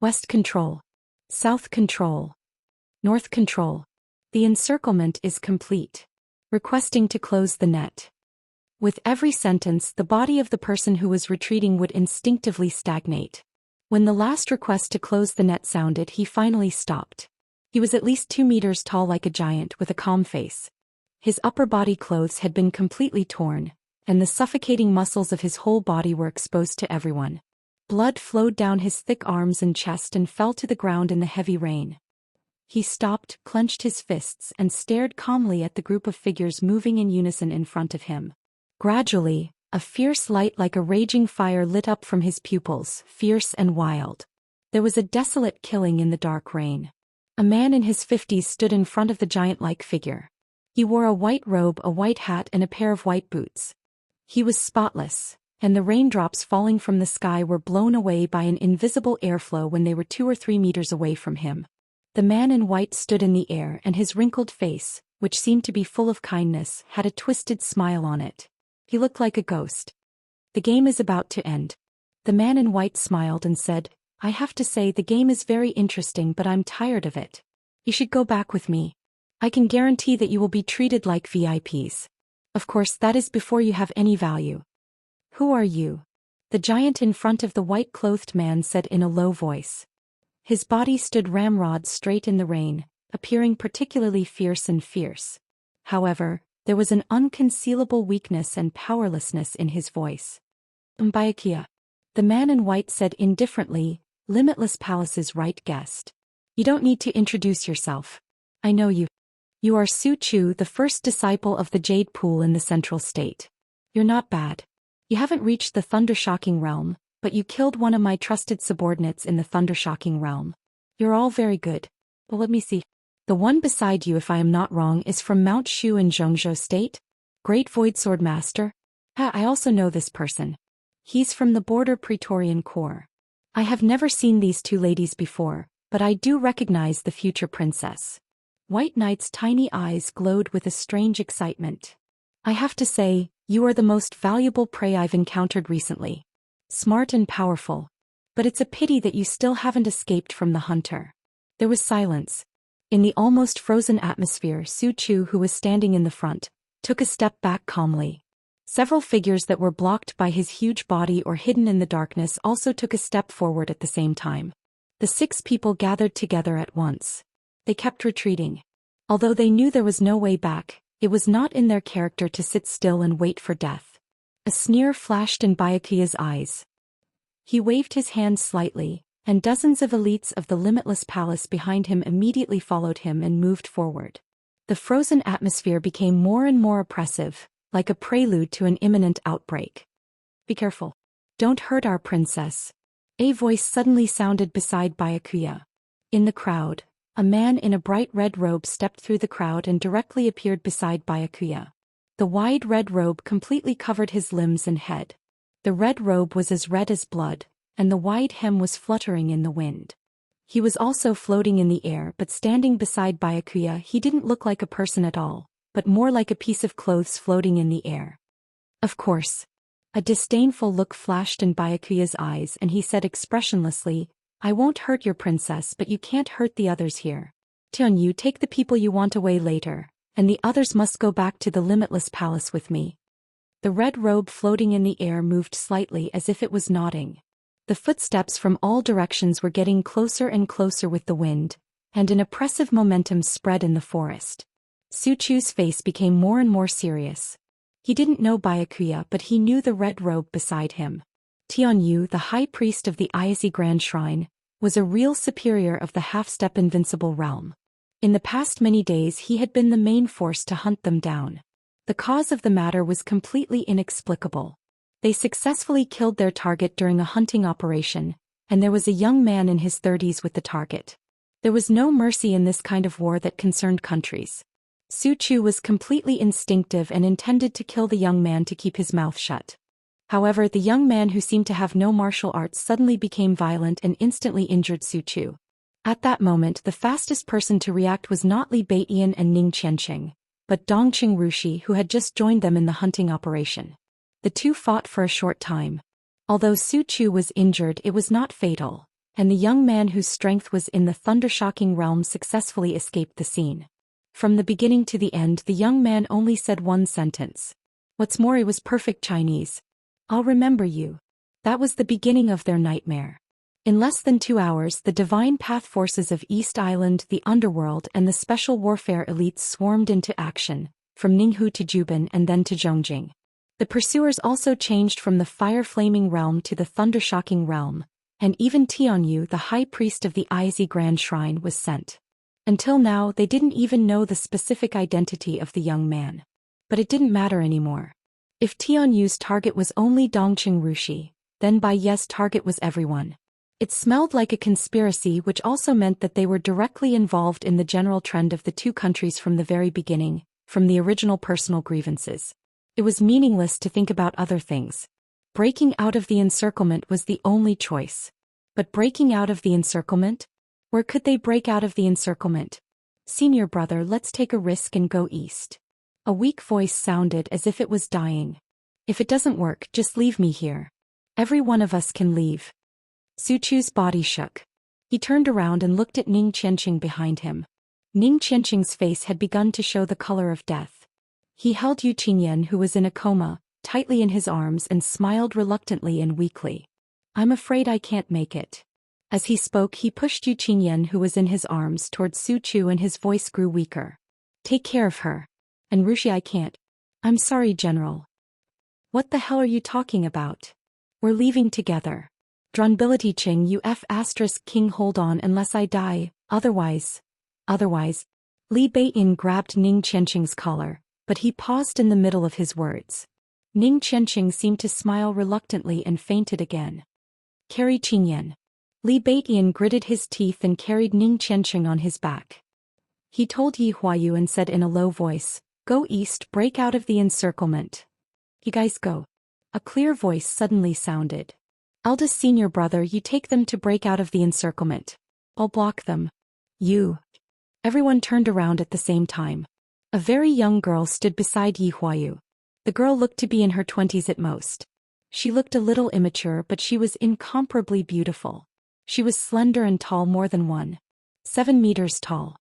West Control. South Control. North Control. The encirclement is complete. Requesting to close the net. With every sentence, the body of the person who was retreating would instinctively stagnate. When the last request to close the net sounded, he finally stopped. He was at least 2 meters tall, like a giant, with a calm face. His upper body clothes had been completely torn, and the suffocating muscles of his whole body were exposed to everyone. Blood flowed down his thick arms and chest and fell to the ground in the heavy rain. He stopped, clenched his fists, and stared calmly at the group of figures moving in unison in front of him. Gradually, a fierce light like a raging fire lit up from his pupils, fierce and wild. There was a desolate killing in the dark rain. A man in his 50s stood in front of the giant-like figure. He wore a white robe, a white hat, and a pair of white boots. He was spotless, and the raindrops falling from the sky were blown away by an invisible airflow when they were 2 or 3 meters away from him. The man in white stood in the air, and his wrinkled face, which seemed to be full of kindness, had a twisted smile on it. He looked like a ghost. The game is about to end. The man in white smiled and said, I have to say the game is very interesting, but I'm tired of it. You should go back with me. I can guarantee that you will be treated like VIPs. Of course, that is before you have any value. Who are you? The giant in front of the white-clothed man said in a low voice. His body stood ramrod straight in the rain, appearing particularly fierce and fierce. However, There was an unconcealable weakness and powerlessness in his voice. Byakuya. The man in white said indifferently, Limitless Palace's right guest. You don't need to introduce yourself. I know you. You are Su Chu, the first disciple of the Jade Pool in the Central State. You're not bad. You haven't reached the Thundershocking realm, but you killed one of my trusted subordinates in the Thundershocking realm. You're all very good. But let me see. The one beside you, if I am not wrong, is from Mount Shu in Zhongzhou State? Great Void Sword Master? I also know this person. He's from the Border Praetorian Corps. I have never seen these two ladies before, but I do recognize the future princess. White Knight's tiny eyes glowed with a strange excitement. I have to say, you are the most valuable prey I've encountered recently. Smart and powerful. But it's a pity that you still haven't escaped from the hunter. There was silence. In the almost frozen atmosphere, Su Chu, who was standing in the front, took a step back calmly. Several figures that were blocked by his huge body or hidden in the darkness also took a step forward at the same time. The 6 people gathered together at once. They kept retreating. Although they knew there was no way back, it was not in their character to sit still and wait for death. A sneer flashed in Byakuya's eyes. He waved his hand slightly, and dozens of elites of the Limitless Palace behind him immediately followed him and moved forward. The frozen atmosphere became more and more oppressive, like a prelude to an imminent outbreak. Be careful. Don't hurt our princess. A voice suddenly sounded beside Byakuya. In the crowd, a man in a bright red robe stepped through the crowd and directly appeared beside Byakuya. The wide red robe completely covered his limbs and head. The red robe was as red as blood, and the wide hem was fluttering in the wind. He was also floating in the air, but standing beside Byakuya, he didn't look like a person at all, but more like a piece of clothes floating in the air. Of course. A disdainful look flashed in Byakuya's eyes and he said expressionlessly, I won't hurt your princess, but you can't hurt the others here. You take the people you want away later, and the others must go back to the Limitless Palace with me. The red robe floating in the air moved slightly as if it was nodding. The footsteps from all directions were getting closer and closer with the wind, and an oppressive momentum spread in the forest. Su Chu's face became more and more serious. He didn't know Byakuya, but he knew the red robe beside him. Tianyu, the high priest of the Iasi Grand Shrine, was a real superior of the half-step invincible realm. In the past many days he had been the main force to hunt them down. The cause of the matter was completely inexplicable. They successfully killed their target during a hunting operation, and there was a young man in his 30s with the target. There was no mercy in this kind of war that concerned countries. Su Chu was completely instinctive and intended to kill the young man to keep his mouth shut. However, the young man, who seemed to have no martial arts, suddenly became violent and instantly injured Su Chu. At that moment, the fastest person to react was not Li Beiyan and Ning Qianqing, but Dongqing Rushi, who had just joined them in the hunting operation. The two fought for a short time. Although Su Chu was injured, it was not fatal, and the young man whose strength was in the Thundershocking realm successfully escaped the scene. From the beginning to the end, the young man only said one sentence. What's more, it was perfect Chinese. I'll remember you. That was the beginning of their nightmare. In less than 2 hours, the Divine Path forces of East Island, the Underworld, and the Special Warfare elites swarmed into action, from Ninghu to Juban and then to Zhongjing. The pursuers also changed from the Fire-Flaming Realm to the Thundershocking Realm, and even Tianyu, the High Priest of the Iasi Grand Shrine, was sent. Until now, they didn't even know the specific identity of the young man. But it didn't matter anymore. If Tianyu's target was only Dongqing Rushi, then Bai Ye's target was everyone. It smelled like a conspiracy, which also meant that they were directly involved in the general trend of the two countries from the very beginning, from the original personal grievances. It was meaningless to think about other things. Breaking out of the encirclement was the only choice. But breaking out of the encirclement? Where could they break out of the encirclement? Senior brother, let's take a risk and go east. A weak voice sounded as if it was dying. If it doesn't work, just leave me here. Every one of us can leave. Su Chu's body shook. He turned around and looked at Ning Qianqing behind him. Ning Qianqing's face had begun to show the color of death. He held Yu Qinyan, who was in a coma, tightly in his arms and smiled reluctantly and weakly. I'm afraid I can't make it. As he spoke, he pushed Yu Qinyan, who was in his arms, towards Su Chu, and his voice grew weaker. Take care of her. And Rushi, I can't. I'm sorry, General. What the hell are you talking about? We're leaving together. Dronbility Ching UF asterisk King, hold on unless I die, otherwise. Li Beiyin grabbed Ning Qianqing's collar, but he paused in the middle of his words. Ning Qianqing seemed to smile reluctantly and fainted again. Carry Qingyan. Li Beiyin gritted his teeth and carried Ning Qianqing on his back. He told Yi Huayu and said in a low voice, "Go east, break out of the encirclement." "You guys go." A clear voice suddenly sounded. "Eldest senior brother, you take them to break out of the encirclement. I'll block them." "You." Everyone turned around at the same time. A very young girl stood beside Yi Huayu. The girl looked to be in her 20s at most. She looked a little immature, but she was incomparably beautiful. She was slender and tall, more than 1.7 meters tall.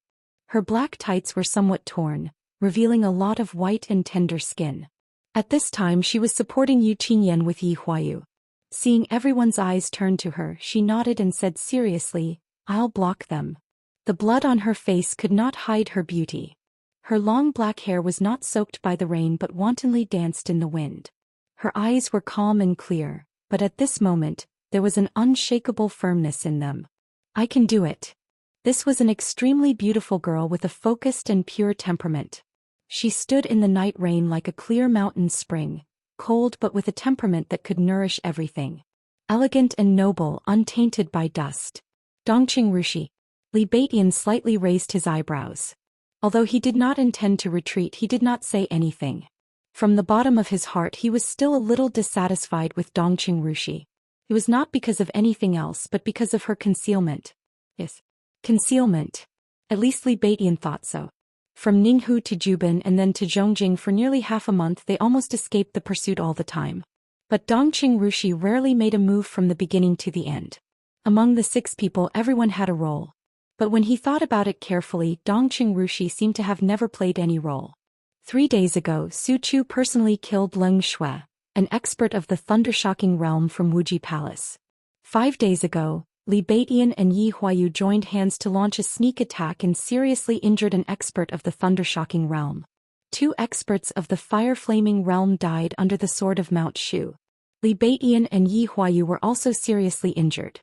Her black tights were somewhat torn, revealing a lot of white and tender skin. At this time she was supporting Yu Qingyan with Yi Huayu. Seeing everyone's eyes turn to her, she nodded and said seriously, "I'll block them." The blood on her face could not hide her beauty. Her long black hair was not soaked by the rain but wantonly danced in the wind. Her eyes were calm and clear, but at this moment, there was an unshakable firmness in them. "I can do it." This was an extremely beautiful girl with a focused and pure temperament. She stood in the night rain like a clear mountain spring, cold but with a temperament that could nourish everything. Elegant and noble, untainted by dust. Dongqing Rushi. Li Beiyin slightly raised his eyebrows. Although he did not intend to retreat, he did not say anything. From the bottom of his heart he was still a little dissatisfied with Dongqing Rushi. It was not because of anything else but because of her concealment. Yes. Concealment. At least Li Beiyin thought so. From Ninghu to Jubin and then to Zhongjing for nearly half a month they almost escaped the pursuit all the time. But Dongqing Rushi rarely made a move from the beginning to the end. Among the 6 people everyone had a role. But when he thought about it carefully, Dongqing Rushi seemed to have never played any role. 3 days ago, Su Chu personally killed Leng Shui, an expert of the Thundershocking realm from Wuji Palace. 5 days ago, Li Beiyin and Yi Huayu joined hands to launch a sneak attack and seriously injured an expert of the Thundershocking realm. 2 experts of the Fire-Flaming realm died under the sword of Mount Shu. Li Beiyin and Yi Huayu were also seriously injured.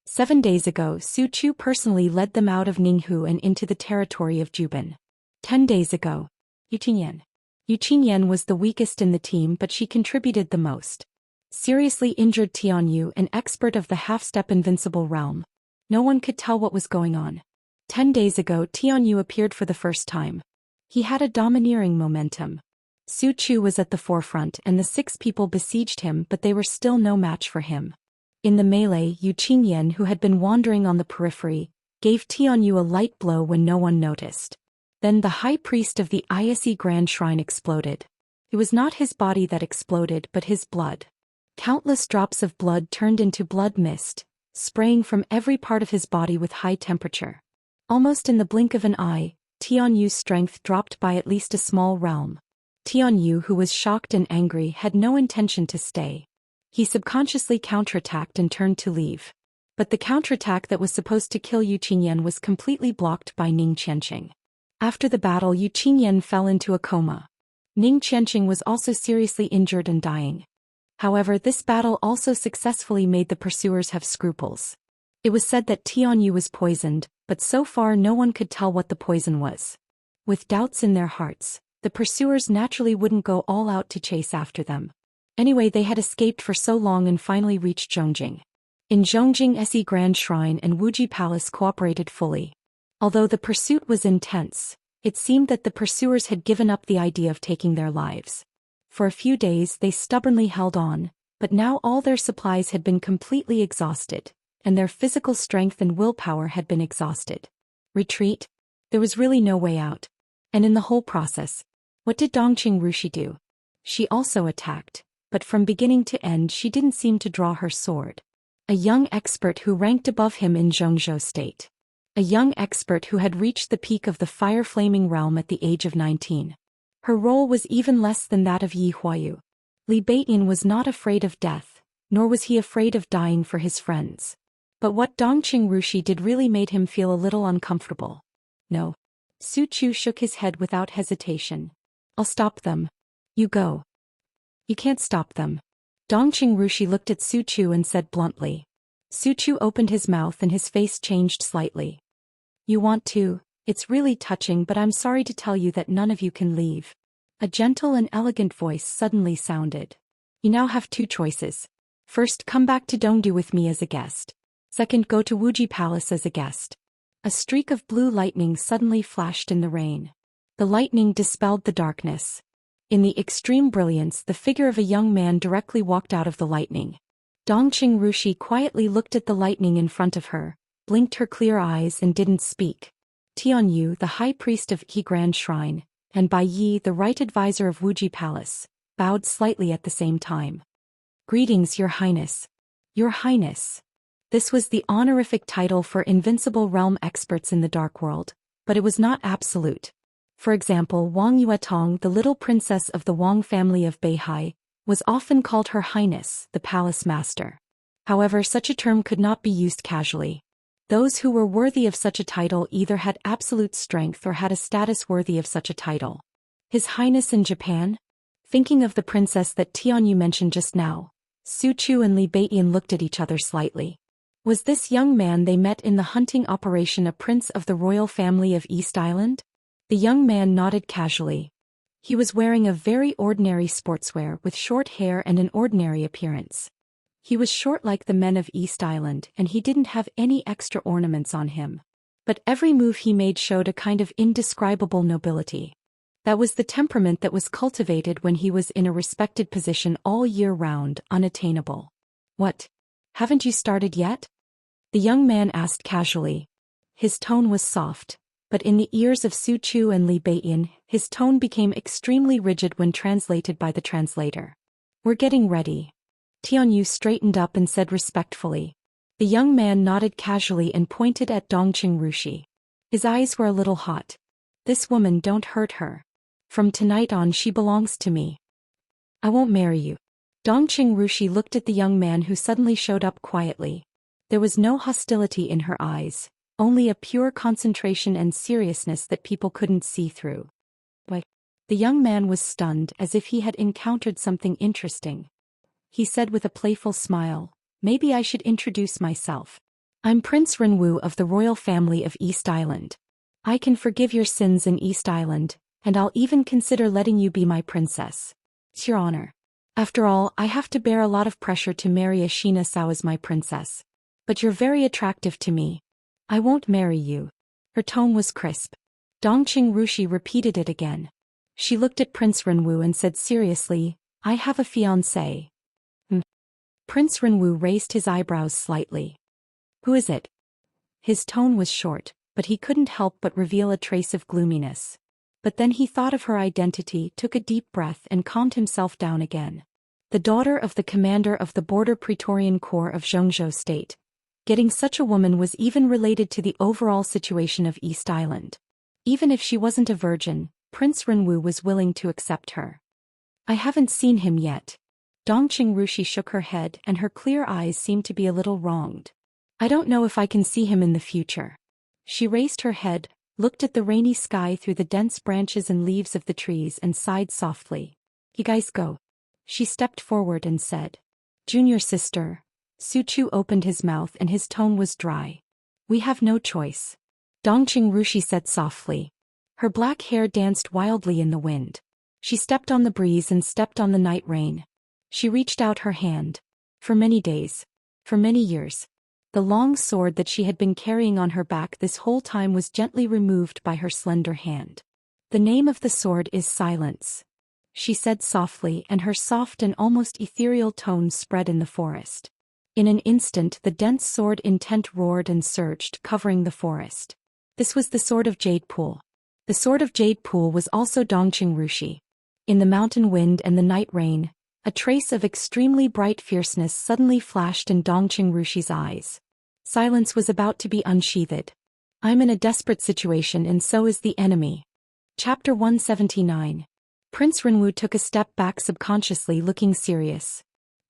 7 days ago, Su Chu personally led them out of Ninghu and into the territory of Jubin. 10 days ago, Yu Qingyan was the weakest in the team, but she contributed the most. Seriously injured Tianyu, an expert of the half-step invincible realm. No one could tell what was going on. 10 days ago, Tianyu appeared for the first time. He had a domineering momentum. Su Chu was at the forefront and the 6 people besieged him, but they were still no match for him. In the melee, Yu Qingyan, who had been wandering on the periphery, gave Tianyu a light blow when no one noticed. Then the high priest of the ISE Grand Shrine exploded. It was not his body that exploded but his blood. Countless drops of blood turned into blood mist, spraying from every part of his body with high temperature. Almost in the blink of an eye, Tianyu's strength dropped by at least a small realm. Tianyu, who was shocked and angry, had no intention to stay. He subconsciously counterattacked and turned to leave. But the counterattack that was supposed to kill Yu Qingyan was completely blocked by Ning Qianqing. After the battle, Yu Qingyan fell into a coma. Ning Qianqing was also seriously injured and dying. However, this battle also successfully made the pursuers have scruples. It was said that Tianyu was poisoned, but so far no one could tell what the poison was. With doubts in their hearts, the pursuers naturally wouldn't go all out to chase after them. Anyway, they had escaped for so long and finally reached Zhongjing. In Zhongjing, SE Grand Shrine and Wuji Palace cooperated fully. Although the pursuit was intense, it seemed that the pursuers had given up the idea of taking their lives. For a few days they stubbornly held on, but now all their supplies had been completely exhausted, and their physical strength and willpower had been exhausted. Retreat? There was really no way out. And in the whole process, what did Dongqing Rushi do? She also attacked, but from beginning to end she didn't seem to draw her sword. A young expert who ranked above him in Zhongzhou State. A young expert who had reached the peak of the fire-flaming realm at the age of 19. Her role was even less than that of Yi Huayu. Li Beiyin was not afraid of death, nor was he afraid of dying for his friends. But what Dongqing Rushi did really made him feel a little uncomfortable. No. Su Chu shook his head without hesitation. I'll stop them. You go. You can't stop them. Dongqing Rushi looked at Su Chu and said bluntly. Su Chu opened his mouth and his face changed slightly. You want to? It's really touching, but I'm sorry to tell you that none of you can leave. A gentle and elegant voice suddenly sounded. You now have two choices. First, come back to Dongdu with me as a guest. Second, go to Wuji Palace as a guest. A streak of blue lightning suddenly flashed in the rain. The lightning dispelled the darkness. In the extreme brilliance, the figure of a young man directly walked out of the lightning. Dongqing Rushi quietly looked at the lightning in front of her, blinked her clear eyes and didn't speak. Tianyu, the high priest of Qi Grand Shrine, and Bai Yi, the right advisor of Wuji Palace, bowed slightly at the same time. Greetings, Your Highness. Your Highness. This was the honorific title for invincible realm experts in the Dark World, but it was not absolute. For example, Wang Yuetong, the little princess of the Wang family of Beihai, was often called Her Highness, the Palace Master. However, such a term could not be used casually. Those who were worthy of such a title either had absolute strength or had a status worthy of such a title. His Highness in Japan? Thinking of the princess that Tianyu mentioned just now, Su Chu and Li Beiyan looked at each other slightly. Was this young man they met in the hunting operation a prince of the royal family of East Island? The young man nodded casually. He was wearing a very ordinary sportswear with short hair and an ordinary appearance. He was short like the men of East Island and he didn't have any extra ornaments on him. But every move he made showed a kind of indescribable nobility. That was the temperament that was cultivated when he was in a respected position all year round, unattainable. What? Haven't you started yet? The young man asked casually. His tone was soft, but in the ears of Su Chu and Li Beiyan, his tone became extremely rigid when translated by the translator. We're getting ready. Tianyu straightened up and said respectfully. The young man nodded casually and pointed at Dongqing Rushi. His eyes were a little hot. This woman, don't hurt her. From tonight on she belongs to me. I won't marry you. Dongqing Rushi looked at the young man who suddenly showed up quietly. There was no hostility in her eyes, only a pure concentration and seriousness that people couldn't see through. But the young man was stunned as if he had encountered something interesting. He said with a playful smile, maybe I should introduce myself. I'm Prince Renwu of the royal family of East Island. I can forgive your sins in East Island, and I'll even consider letting you be my princess. It's your honor. After all, I have to bear a lot of pressure to marry a Shina Sao as my princess. But you're very attractive to me. I won't marry you. Her tone was crisp. Dongqing Rushi repeated it again. She looked at Prince Renwu and said seriously, I have a fiancé. Prince Renwu raised his eyebrows slightly. Who is it? His tone was short, but he couldn't help but reveal a trace of gloominess. But then he thought of her identity, took a deep breath and calmed himself down again. The daughter of the commander of the border Praetorian Corps of Zhengzhou State. Getting such a woman was even related to the overall situation of East Island. Even if she wasn't a virgin, Prince Renwu was willing to accept her. I haven't seen him yet. Dongqing Rushi shook her head and her clear eyes seemed to be a little wronged. I don't know if I can see him in the future. She raised her head, looked at the rainy sky through the dense branches and leaves of the trees and sighed softly. You guys go. She stepped forward and said. Junior sister. Su Chu opened his mouth and his tone was dry. We have no choice. Dongqing Rushi said softly. Her black hair danced wildly in the wind. She stepped on the breeze and stepped on the night rain. She reached out her hand. For many days. For many years. The long sword that she had been carrying on her back this whole time was gently removed by her slender hand. The name of the sword is Silence. She said softly and her soft and almost ethereal tone spread in the forest. In an instant the dense sword intent roared and surged, covering the forest. This was the sword of Jade Pool. The sword of Jade Pool was also Dongqing Rushi. In the mountain wind and the night rain, a trace of extremely bright fierceness suddenly flashed in Dongqing Rushi's eyes. Silence was about to be unsheathed. I'm in a desperate situation and so is the enemy. Chapter 179. Prince Renwu took a step back, subconsciously looking serious.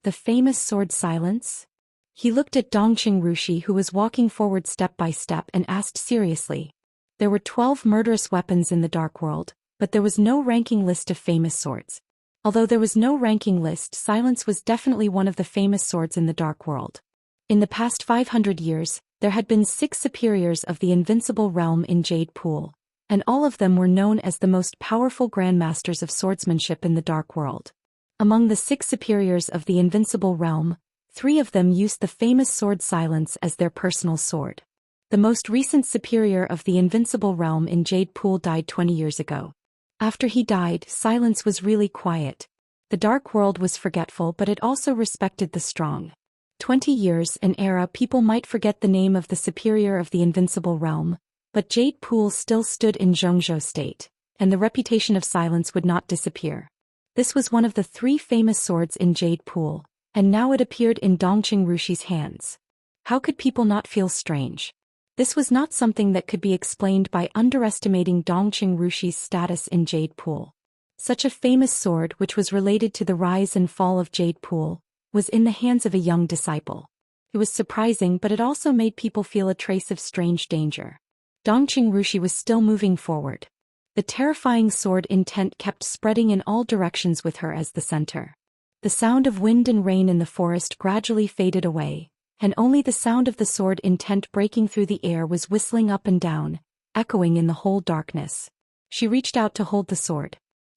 The famous sword Silence? He looked at Dongqing Rushi, who was walking forward step by step, and asked seriously. There were 12 murderous weapons in the Dark World, but there was no ranking list of famous swords. Although there was no ranking list, silence was definitely one of the famous swords in the Dark World. In the past 500 years, there had been 6 superiors of the Invincible Realm in Jade Pool, and all of them were known as the most powerful grandmasters of swordsmanship in the Dark World. Among the 6 superiors of the Invincible Realm, 3 of them used the famous sword Silence as their personal sword. The most recent superior of the Invincible Realm in Jade Pool died 20 years ago. After he died, silence was really quiet. The Dark World was forgetful, but it also respected the strong. 20 years, an era people might forget the name of the superior of the Invincible Realm, but Jade Pool still stood in Zhou state, and the reputation of silence would not disappear. This was one of the 3 famous swords in Jade Pool, and now it appeared in Dongqing Rushi's hands. How could people not feel strange? This was not something that could be explained by underestimating Dongqing Rushi's status in Jade Pool. Such a famous sword, which was related to the rise and fall of Jade Pool, was in the hands of a young disciple. It was surprising, but it also made people feel a trace of strange danger. Dongqing Rushi was still moving forward. The terrifying sword intent kept spreading in all directions with her as the center. The sound of wind and rain in the forest gradually faded away, and only the sound of the sword intent breaking through the air was whistling up and down, echoing in the whole darkness. She reached out to hold the sword.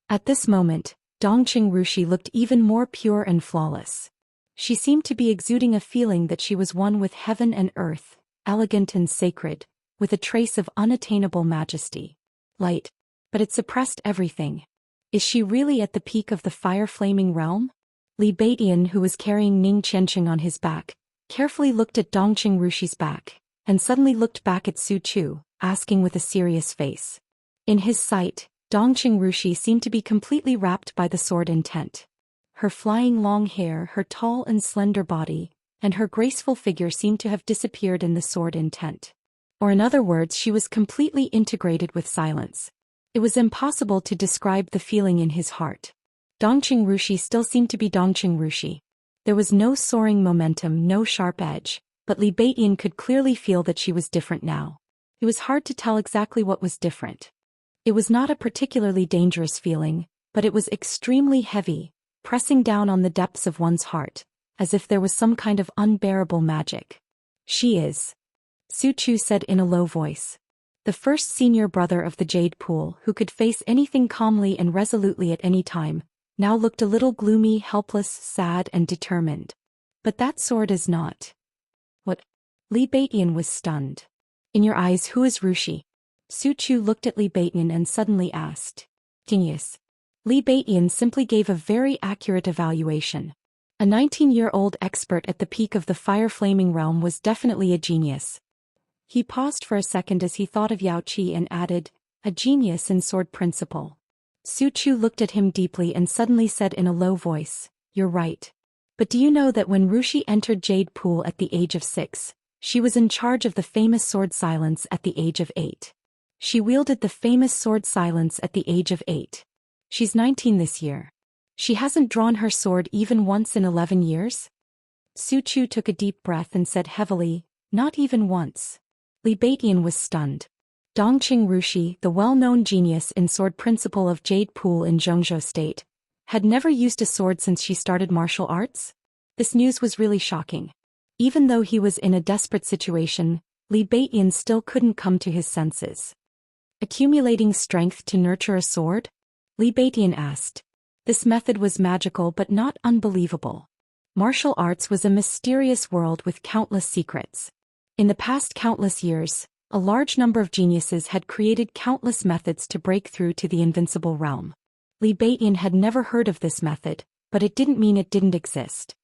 At this moment, Dongqing Rushi looked even more pure and flawless. She seemed to be exuding a feeling that she was one with heaven and earth, elegant and sacred, with a trace of unattainable majesty. Light. But it suppressed everything. Is she really at the peak of the fire-flaming realm? Li Baidian, who was carrying Ning Qianqing on his back, carefully looked at Dongqing Rushi's back, and suddenly looked back at Su Chu, asking with a serious face. In his sight, Dongqing Rushi seemed to be completely wrapped by the sword intent. Her flying long hair, her tall and slender body, and her graceful figure seemed to have disappeared in the sword intent. Or in other words, she was completely integrated with silence. It was impossible to describe the feeling in his heart. Dongqing Rushi still seemed to be Dongqing Rushi. There was no soaring momentum, no sharp edge, but Li Baidian could clearly feel that she was different now. It was hard to tell exactly what was different. It was not a particularly dangerous feeling, but it was extremely heavy, pressing down on the depths of one's heart, as if there was some kind of unbearable magic. She is. Su Chu said in a low voice. The first senior brother of the Jade Pool, who could face anything calmly and resolutely at any time, now looked a little gloomy, helpless, sad, and determined. But that sword is not. What? Li Baidian was stunned. In your eyes, who is Rushi? Su Chu looked at Li Baidian and suddenly asked. Genius. Li Baidian simply gave a very accurate evaluation. A 19-year-old expert at the peak of the fire-flaming realm was definitely a genius. He paused for a second as he thought of Yao Qi and added, a genius in sword principle. Su Chu looked at him deeply and suddenly said in a low voice, you're right. But do you know that when Rushi entered Jade Pool at the age of 6, she was in charge of the famous sword Silence at the age of 8. She wielded the famous sword Silence at the age of 8. She's 19 this year. She hasn't drawn her sword even once in 11 years? Su Chu took a deep breath and said heavily, not even once. Li Baidian was stunned. Dongqing Rushi, the well-known genius in sword principle of Jade Pool in Zhou state, had never used a sword since she started martial arts? This news was really shocking. Even though he was in a desperate situation, Li Baidian still couldn't come to his senses. Accumulating strength to nurture a sword? Li Baidian asked. This method was magical but not unbelievable. Martial arts was a mysterious world with countless secrets. In the past countless years, a large number of geniuses had created countless methods to break through to the invincible realm. Li Baidian had never heard of this method, but it didn't mean it didn't exist.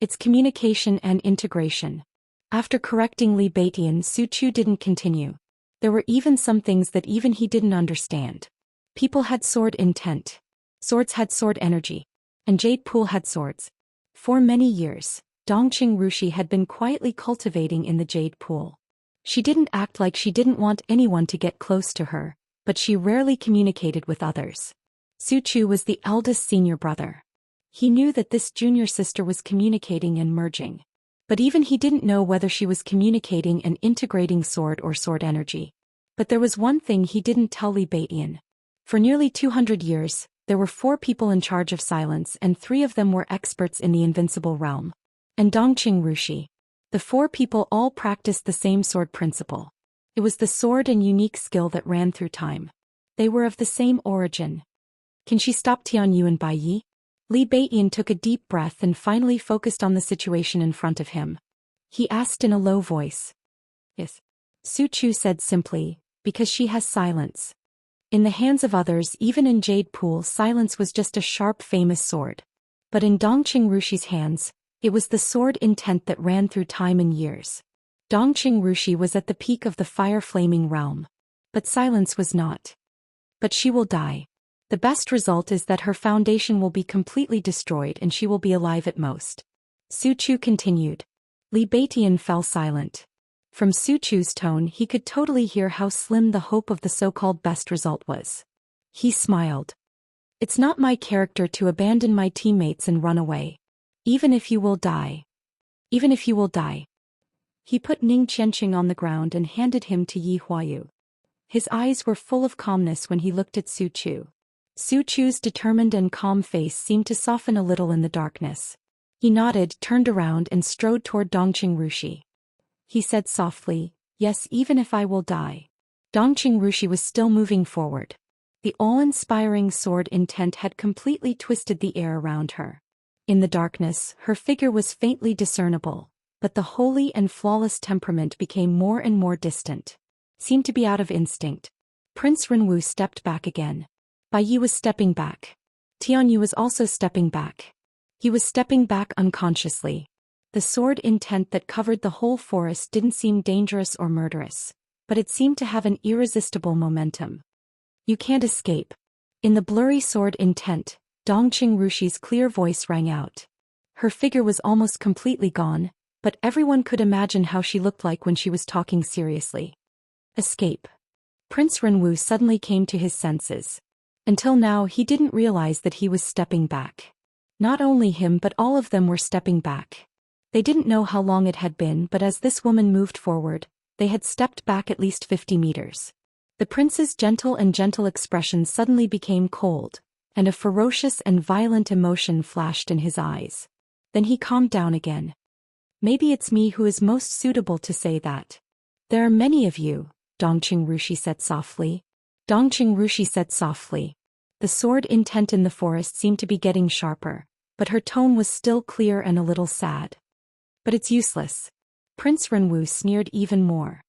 It's communication and integration. After correcting Li Baidian, Su Chu didn't continue. There were even some things that even he didn't understand. People had sword intent. Swords had sword energy. And Jade Pool had swords. For many years, Dongqing Rushi had been quietly cultivating in the Jade Pool. She didn't act like she didn't want anyone to get close to her, but she rarely communicated with others. Su Chu was the eldest senior brother. He knew that this junior sister was communicating and merging. But even he didn't know whether she was communicating and integrating sword or sword energy. But there was one thing he didn't tell Li Baidian. For nearly 200 years, there were 4 people in charge of silence and 3 of them were experts in the invincible realm. And Dongqing Rushi. The 4 people all practiced the same sword principle. It was the sword and unique skill that ran through time. They were of the same origin. Can she stop Tian Yu and Bai Yi? Li Beiyan took a deep breath and finally focused on the situation in front of him. He asked in a low voice. Yes. Su Chu said simply, because she has silence. In the hands of others, even in Jade Pool, silence was just a sharp famous sword. But in Dongqing Rushi's hands, it was the sword intent that ran through time and years. Dongqing Rushi was at the peak of the fire-flaming realm. But silence was not. But she will die. The best result is that her foundation will be completely destroyed and she will be alive at most. Su Chu continued. Li Beiyan fell silent. From Su Chu's tone he could totally hear how slim the hope of the so-called best result was. He smiled. It's not my character to abandon my teammates and run away. Even if you will die. Even if you will die. He put Ning Qianqing on the ground and handed him to Yi Huayu. His eyes were full of calmness when he looked at Su Chu. Su Chu's determined and calm face seemed to soften a little in the darkness. He nodded, turned around and strode toward Dongqing Rushi. He said softly, yes, even if I will die. Dongqing Rushi was still moving forward. The awe-inspiring sword intent had completely twisted the air around her. In the darkness, her figure was faintly discernible, but the holy and flawless temperament became more and more distant. Seemed to be out of instinct. Prince Renwu stepped back again. Bai Yi was stepping back. Tian Yu was also stepping back. He was stepping back unconsciously. The sword intent that covered the whole forest didn't seem dangerous or murderous, but it seemed to have an irresistible momentum. You can't escape. In the blurry sword intent, Dongqing Rushi's clear voice rang out. Her figure was almost completely gone, but everyone could imagine how she looked like when she was talking seriously. Escape. Prince Renwu suddenly came to his senses. Until now he didn't realize that he was stepping back. Not only him but all of them were stepping back. They didn't know how long it had been, but as this woman moved forward, they had stepped back at least 50 meters. The prince's gentle expression suddenly became cold, and a ferocious and violent emotion flashed in his eyes. Then he calmed down again. Maybe it's me who is most suitable to say that. There are many of you, Dongqing Rushi said softly. Dongqing Rushi said softly. The sword intent in the forest seemed to be getting sharper, but her tone was still clear and a little sad. But it's useless. Prince Renwu sneered even more.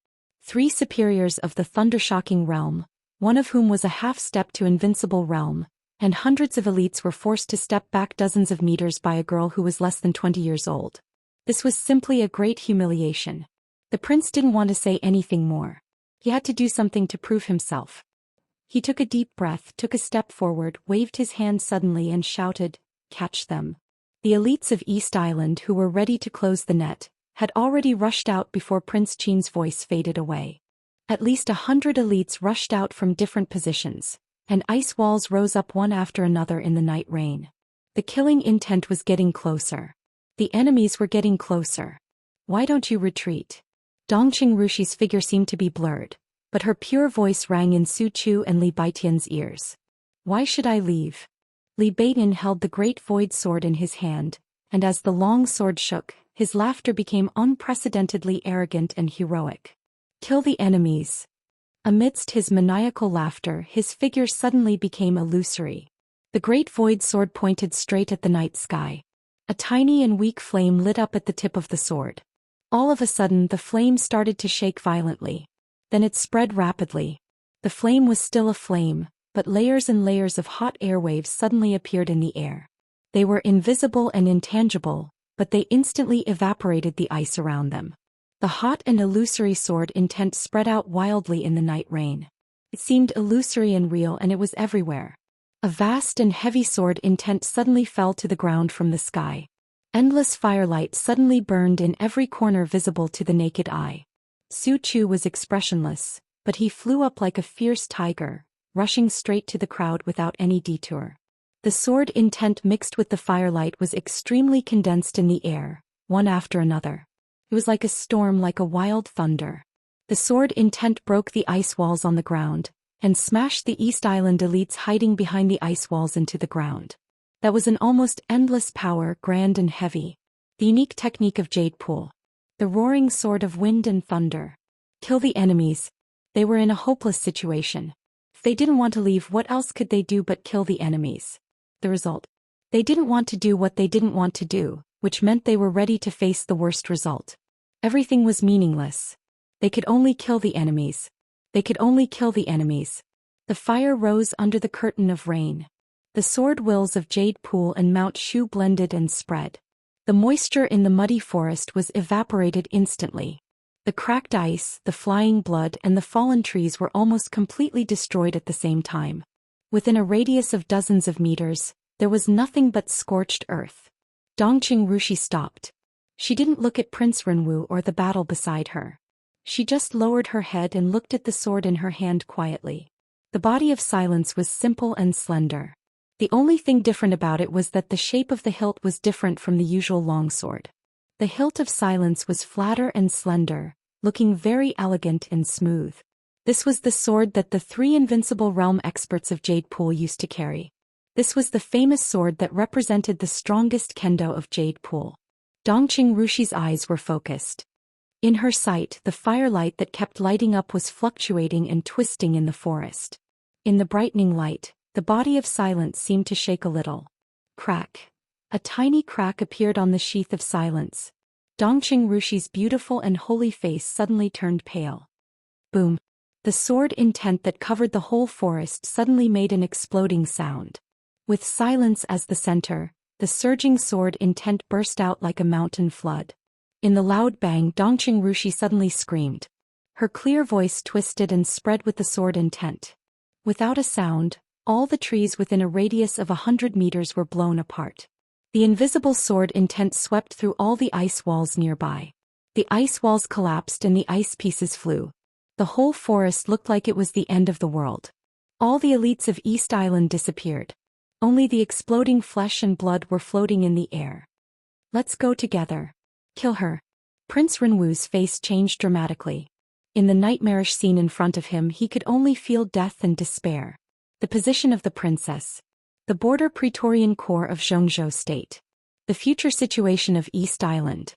3 superiors of the thunder-shocking realm, one of whom was a half-step to invincible realm, and hundreds of elites were forced to step back dozens of meters by a girl who was less than 20 years old. This was simply a great humiliation. The prince didn't want to say anything more. He had to do something to prove himself. He took a deep breath, took a step forward, waved his hand suddenly and shouted, "Catch them." The elites of East Island who were ready to close the net had already rushed out before Prince Qin's voice faded away. At least 100 elites rushed out from different positions, and ice walls rose up one after another in the night rain. The killing intent was getting closer. The enemies were getting closer. Why don't you retreat? Dongqing Rushi's figure seemed to be blurred, but her pure voice rang in Su Chu and Li Beiyan's ears. Why should I leave? Li Beiyan held the great void sword in his hand, and as the long sword shook, his laughter became unprecedentedly arrogant and heroic. Kill the enemies. Amidst his maniacal laughter, his figure suddenly became illusory. The great void sword pointed straight at the night sky. A tiny and weak flame lit up at the tip of the sword. All of a sudden the flame started to shake violently. Then it spread rapidly. The flame was still a flame, but layers and layers of hot airwaves suddenly appeared in the air. They were invisible and intangible, but they instantly evaporated the ice around them. The hot and illusory sword intent spread out wildly in the night rain. It seemed illusory and real, and it was everywhere. A vast and heavy sword intent suddenly fell to the ground from the sky. Endless firelight suddenly burned in every corner visible to the naked eye. Su Chu was expressionless, but he flew up like a fierce tiger, rushing straight to the crowd without any detour. The sword intent mixed with the firelight was extremely condensed in the air, one after another. It was like a storm, like a wild thunder. The sword intent broke the ice walls on the ground, and smashed the East Island elites hiding behind the ice walls into the ground. That was an almost endless power, grand and heavy. The unique technique of Jade Pool. The roaring sword of wind and thunder. Kill the enemies. They were in a hopeless situation. If they didn't want to leave, what else could they do but kill the enemies? The result? They didn't want to do what they didn't want to do, which meant they were ready to face the worst result. Everything was meaningless. They could only kill the enemies. They could only kill the enemies. The fire rose under the curtain of rain. The sword wills of Jade Pool and Mount Shu blended and spread. The moisture in the muddy forest was evaporated instantly. The cracked ice, the flying blood, and the fallen trees were almost completely destroyed at the same time. Within a radius of dozens of meters, there was nothing but scorched earth. Dongqing Rushi stopped. She didn't look at Prince Renwu or the battle beside her. She just lowered her head and looked at the sword in her hand quietly. The body of silence was simple and slender. The only thing different about it was that the shape of the hilt was different from the usual longsword. The hilt of silence was flatter and slender, looking very elegant and smooth. This was the sword that the three invincible realm experts of Jade Pool used to carry. This was the famous sword that represented the strongest kendo of Jade Pool. Dongqing Rushi's eyes were focused. In her sight, the firelight that kept lighting up was fluctuating and twisting in the forest. In the brightening light, the body of silence seemed to shake a little. Crack. A tiny crack appeared on the sheath of silence. Dongqing Rushi's beautiful and holy face suddenly turned pale. Boom. The sword intent that covered the whole forest suddenly made an exploding sound. With silence as the center, the surging sword intent burst out like a mountain flood. In the loud bang, Dongqing Rushi suddenly screamed. Her clear voice twisted and spread with the sword intent. Without a sound, all the trees within a radius of 100 meters were blown apart. The invisible sword intent swept through all the ice walls nearby. The ice walls collapsed and the ice pieces flew. The whole forest looked like it was the end of the world. All the elites of East Island disappeared. Only the exploding flesh and blood were floating in the air. Let's go together. Kill her. Prince Renwu's face changed dramatically. In the nightmarish scene in front of him, he could only feel death and despair. The position of the princess. The border Praetorian Corps of Zhongzhou State. The future situation of East Island.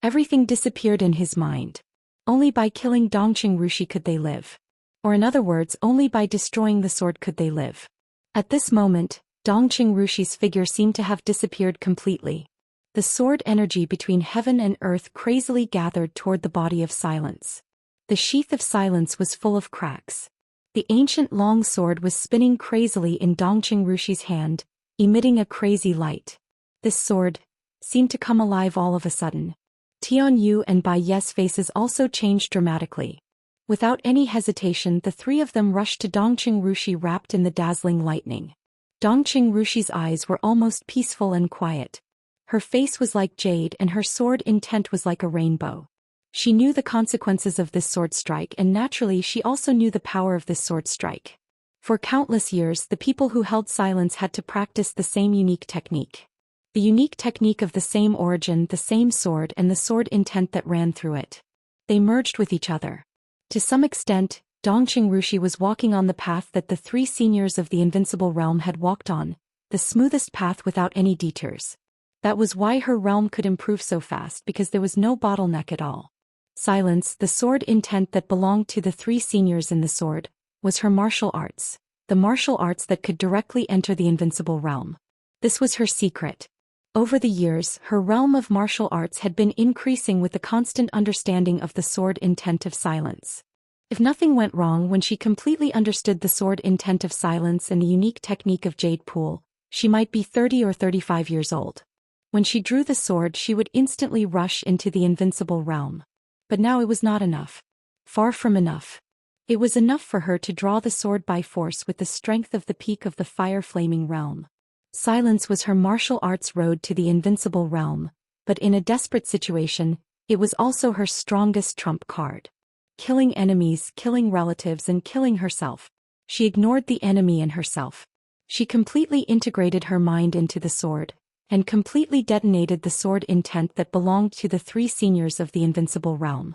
Everything disappeared in his mind. Only by killing Dongqing Rushi could they live. Or in other words, only by destroying the sword could they live. At this moment, Dongqing Rushi's figure seemed to have disappeared completely. The sword energy between heaven and earth crazily gathered toward the body of silence. The sheath of silence was full of cracks. The ancient long sword was spinning crazily in Dongqing Rushi's hand, emitting a crazy light. This sword seemed to come alive all of a sudden. Tian Yu and Bai Ye's faces also changed dramatically. Without any hesitation, the three of them rushed to Dongqing Rushi wrapped in the dazzling lightning. Dongqing Rushi's eyes were almost peaceful and quiet. Her face was like jade and her sword intent was like a rainbow. She knew the consequences of this sword strike, and naturally she also knew the power of this sword strike. For countless years, the people who held silence had to practice the same unique technique. The unique technique of the same origin, the same sword, and the sword intent that ran through it. They merged with each other. To some extent, Dongqing Rushi was walking on the path that the three seniors of the invincible realm had walked on, the smoothest path without any detours. That was why her realm could improve so fast, because there was no bottleneck at all. Silence, the sword intent that belonged to the three seniors in the sword, was her martial arts, the martial arts that could directly enter the invincible realm. This was her secret. Over the years, her realm of martial arts had been increasing with the constant understanding of the sword intent of silence. If nothing went wrong when she completely understood the sword intent of silence and the unique technique of Jade Pool, she might be 30 or 35 years old. When she drew the sword, she would instantly rush into the invincible realm. But now it was not enough. Far from enough. It was enough for her to draw the sword by force with the strength of the peak of the fire-flaming realm. Silence was her martial arts road to the invincible realm, but in a desperate situation, it was also her strongest trump card. Killing enemies, killing relatives, and killing herself. She ignored the enemy and herself. She completely integrated her mind into the sword, and completely detonated the sword intent that belonged to the three seniors of the invincible realm.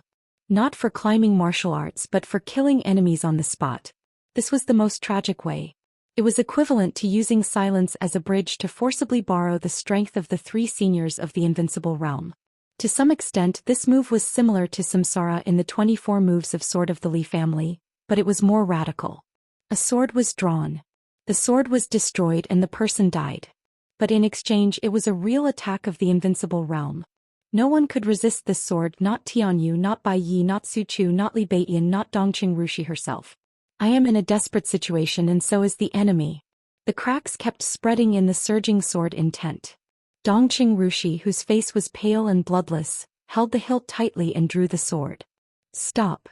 Not for climbing martial arts but for killing enemies on the spot. This was the most tragic way. It was equivalent to using silence as a bridge to forcibly borrow the strength of the three seniors of the invincible realm. To some extent, this move was similar to Samsara in the 24 moves of Sword of the Li family, but it was more radical. A sword was drawn. The sword was destroyed and the person died. But in exchange it was a real attack of the invincible realm. No one could resist this sword, not Tianyu, not Bai Yi, not Su Chu, not Li Beiyan, not Dongqing Rushi herself. I am in a desperate situation and so is the enemy. The cracks kept spreading in the surging sword intent. Dongqing Rushi, whose face was pale and bloodless, held the hilt tightly and drew the sword. Stop.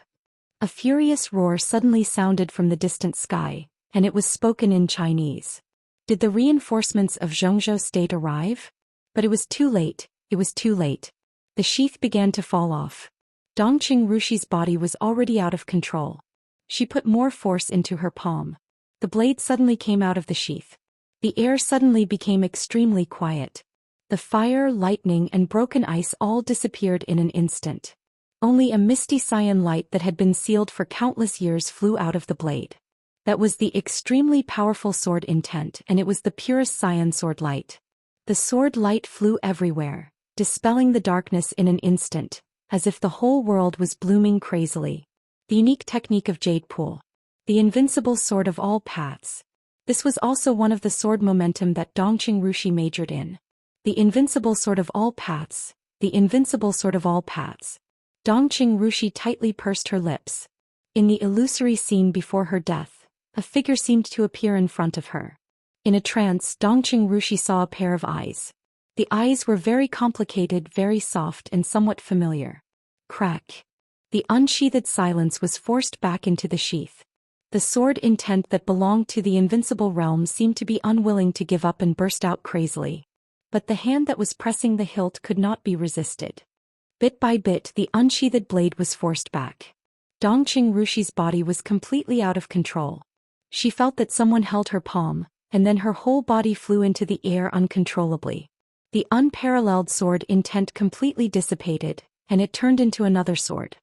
A furious roar suddenly sounded from the distant sky, and it was spoken in Chinese. Did the reinforcements of Zhongzhou state arrive? But it was too late, it was too late. The sheath began to fall off. Dongqing Rushi's body was already out of control. She put more force into her palm. The blade suddenly came out of the sheath. The air suddenly became extremely quiet. The fire, lightning, and broken ice all disappeared in an instant. Only a misty cyan light that had been sealed for countless years flew out of the blade. That was the extremely powerful sword intent, and it was the purest cyan sword light. The sword light flew everywhere, dispelling the darkness in an instant, as if the whole world was blooming crazily. The unique technique of Jade Pool. The invincible sword of all paths. This was also one of the sword momentum that Dongqing Rushi majored in. The invincible sword of all paths. The invincible sword of all paths. Dongqing Rushi tightly pursed her lips. In the illusory scene before her death, a figure seemed to appear in front of her. In a trance, Dongqing Rushi saw a pair of eyes. The eyes were very complicated, very soft, and somewhat familiar. Crack. The unsheathed silence was forced back into the sheath. The sword intent that belonged to the invincible realm seemed to be unwilling to give up and burst out crazily. But the hand that was pressing the hilt could not be resisted. Bit by bit, the unsheathed blade was forced back. Dongqing Rushi's body was completely out of control. She felt that someone held her palm, and then her whole body flew into the air uncontrollably. The unparalleled sword intent completely dissipated, and it turned into another sword.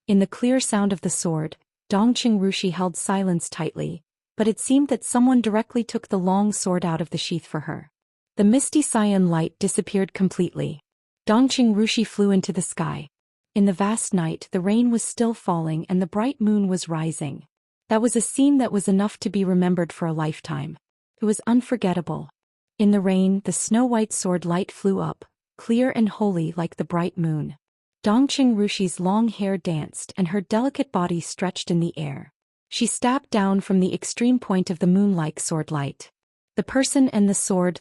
In the clear sound of the sword, Dongqing Rushi held silence tightly, but it seemed that someone directly took the long sword out of the sheath for her. The misty cyan light disappeared completely. Dongqing Rushi flew into the sky. In the vast night, the rain was still falling and the bright moon was rising. That was a scene that was enough to be remembered for a lifetime. It was unforgettable. In the rain, the snow-white sword light flew up, clear and holy like the bright moon. Dongqing Rushi's long hair danced and her delicate body stretched in the air. She stabbed down from the extreme point of the moon-like sword light. The person and the sword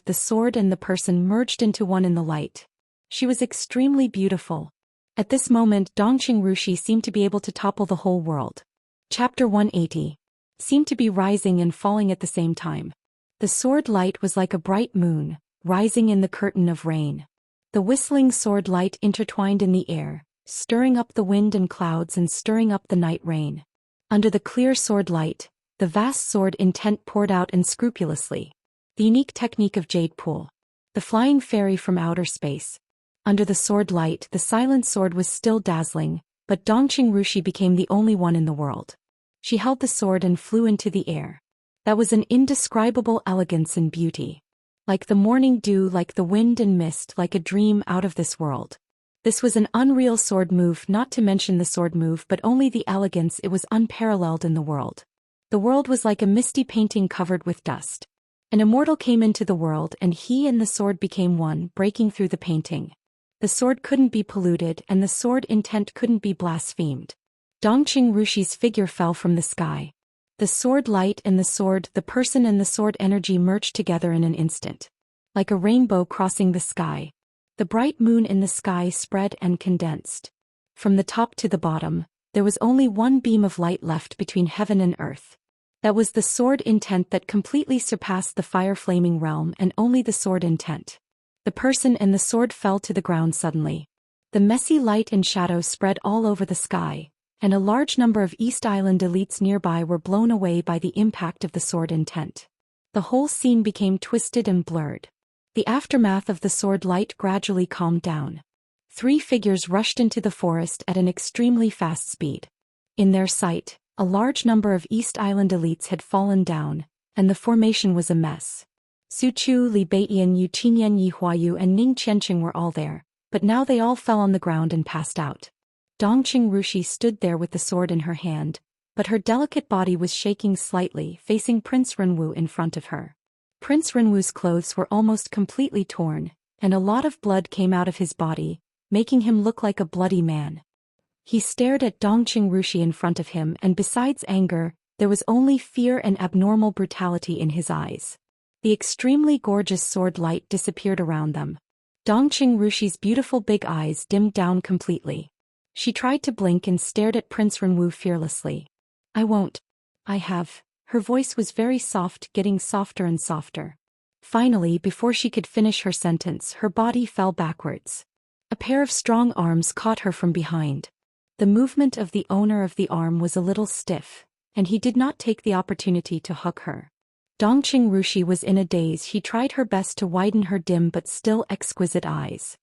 and the person merged into one in the light. She was extremely beautiful. At this moment, Dongqing Rushi seemed to be able to topple the whole world. Chapter 180. Seemed to be rising and falling at the same time. The sword light was like a bright moon, rising in the curtain of rain. The whistling sword light intertwined in the air, stirring up the wind and clouds and stirring up the night rain. Under the clear sword light, the vast sword intent poured out unscrupulously. The unique technique of Jade Pool. The flying fairy from outer space. Under the sword light, the silent sword was still dazzling, but Dongqing Rushi became the only one in the world. She held the sword and flew into the air. That was an indescribable elegance and beauty. Like the morning dew, like the wind and mist, like a dream out of this world. This was an unreal sword move, not to mention the sword move, but only the elegance. It was unparalleled in the world. The world was like a misty painting covered with dust. An immortal came into the world and he and the sword became one, breaking through the painting. The sword couldn't be polluted and the sword intent couldn't be blasphemed. Dongqing Rushi's figure fell from the sky. The sword light and the person and the sword energy merged together in an instant. Like a rainbow crossing the sky. The bright moon in the sky spread and condensed. From the top to the bottom, there was only one beam of light left between heaven and earth. That was the sword intent that completely surpassed the fire-flaming realm and only the sword intent. The person and the sword fell to the ground suddenly. The messy light and shadow spread all over the sky, and a large number of East Island elites nearby were blown away by the impact of the sword intent. The whole scene became twisted and blurred. The aftermath of the sword light gradually calmed down. 3 figures rushed into the forest at an extremely fast speed. In their sight, A large number of East Island elites had fallen down, and the formation was a mess. Su Chu, Li Beiyan, Yu Qinyan, Yi Huayu and Ning Qianqing were all there, but now they all fell on the ground and passed out. Dongqing Rushi stood there with the sword in her hand, but her delicate body was shaking slightly, facing Prince Renwu in front of her. Prince Renwu's clothes were almost completely torn, and a lot of blood came out of his body, making him look like a bloody man. He stared at Dongqing Rushi in front of him, and besides anger, there was only fear and abnormal brutality in his eyes. The extremely gorgeous sword light disappeared around them. Dongqing Rushi's beautiful big eyes dimmed down completely. She tried to blink and stared at Prince Renwu fearlessly. I won't. I have. Her voice was very soft, getting softer and softer. Finally, before she could finish her sentence, her body fell backwards. A pair of strong arms caught her from behind. The movement of the owner of the arm was a little stiff, and he did not take the opportunity to hug her. Dongqing Rushi was in a daze. She tried her best to widen her dim but still exquisite eyes.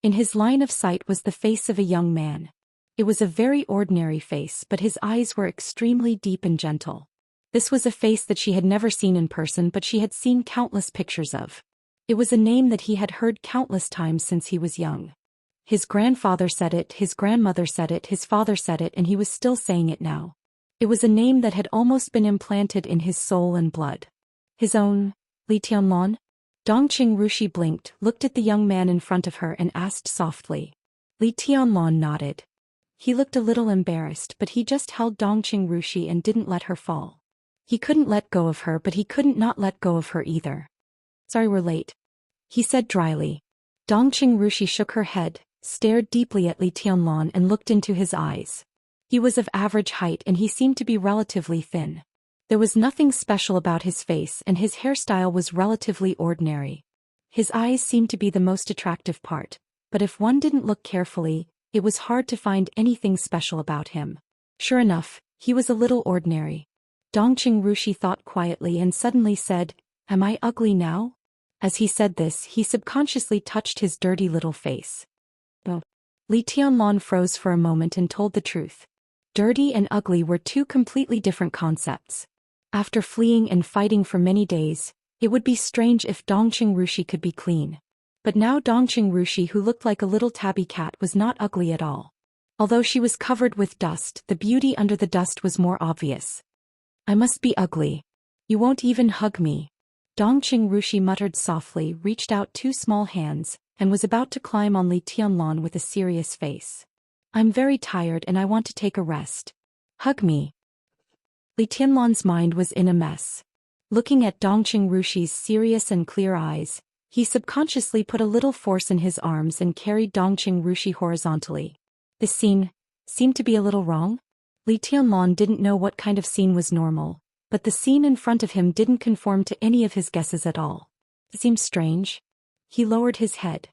In his line of sight was the face of a young man. It was a very ordinary face, but his eyes were extremely deep and gentle. This was a face that she had never seen in person, but she had seen countless pictures of. It was a name that he had heard countless times since he was young. His grandfather said it, his grandmother said it, his father said it, and he was still saying it now. It was a name that had almost been implanted in his soul and blood. His own, Li Tianlon? Dongqing Rushi blinked, looked at the young man in front of her and asked softly. Li Tianlon nodded. He looked a little embarrassed, but he just held Dongqing Rushi and didn't let her fall. He couldn't let go of her, but he couldn't not let go of her either. Sorry we're late, he said dryly. Dongqing Rushi shook her head, stared deeply at Li Tianlon and looked into his eyes. He was of average height and he seemed to be relatively thin. There was nothing special about his face and his hairstyle was relatively ordinary. His eyes seemed to be the most attractive part, but if one didn't look carefully, it was hard to find anything special about him. Sure enough, he was a little ordinary. Dongqing Rushi thought quietly and suddenly said, "Am I ugly now?" As he said this, he subconsciously touched his dirty little face. Oh. Li Tianlon froze for a moment and told the truth. Dirty and ugly were two completely different concepts. After fleeing and fighting for many days, it would be strange if Dongqing Rushi could be clean. But now Dongqing Rushi, who looked like a little tabby cat, was not ugly at all. Although she was covered with dust, the beauty under the dust was more obvious. I must be ugly. You won't even hug me. Dongqing Rushi muttered softly, reached out two small hands, and was about to climb on Li Tianlon with a serious face. I'm very tired and I want to take a rest. Hug me. Li Tianlon's mind was in a mess. Looking at Dongqing Rushi's serious and clear eyes, he subconsciously put a little force in his arms and carried Dongqing Rushi horizontally. This scene seemed to be a little wrong. Li Tianlon didn't know what kind of scene was normal, but the scene in front of him didn't conform to any of his guesses at all. It seemed strange. He lowered his head.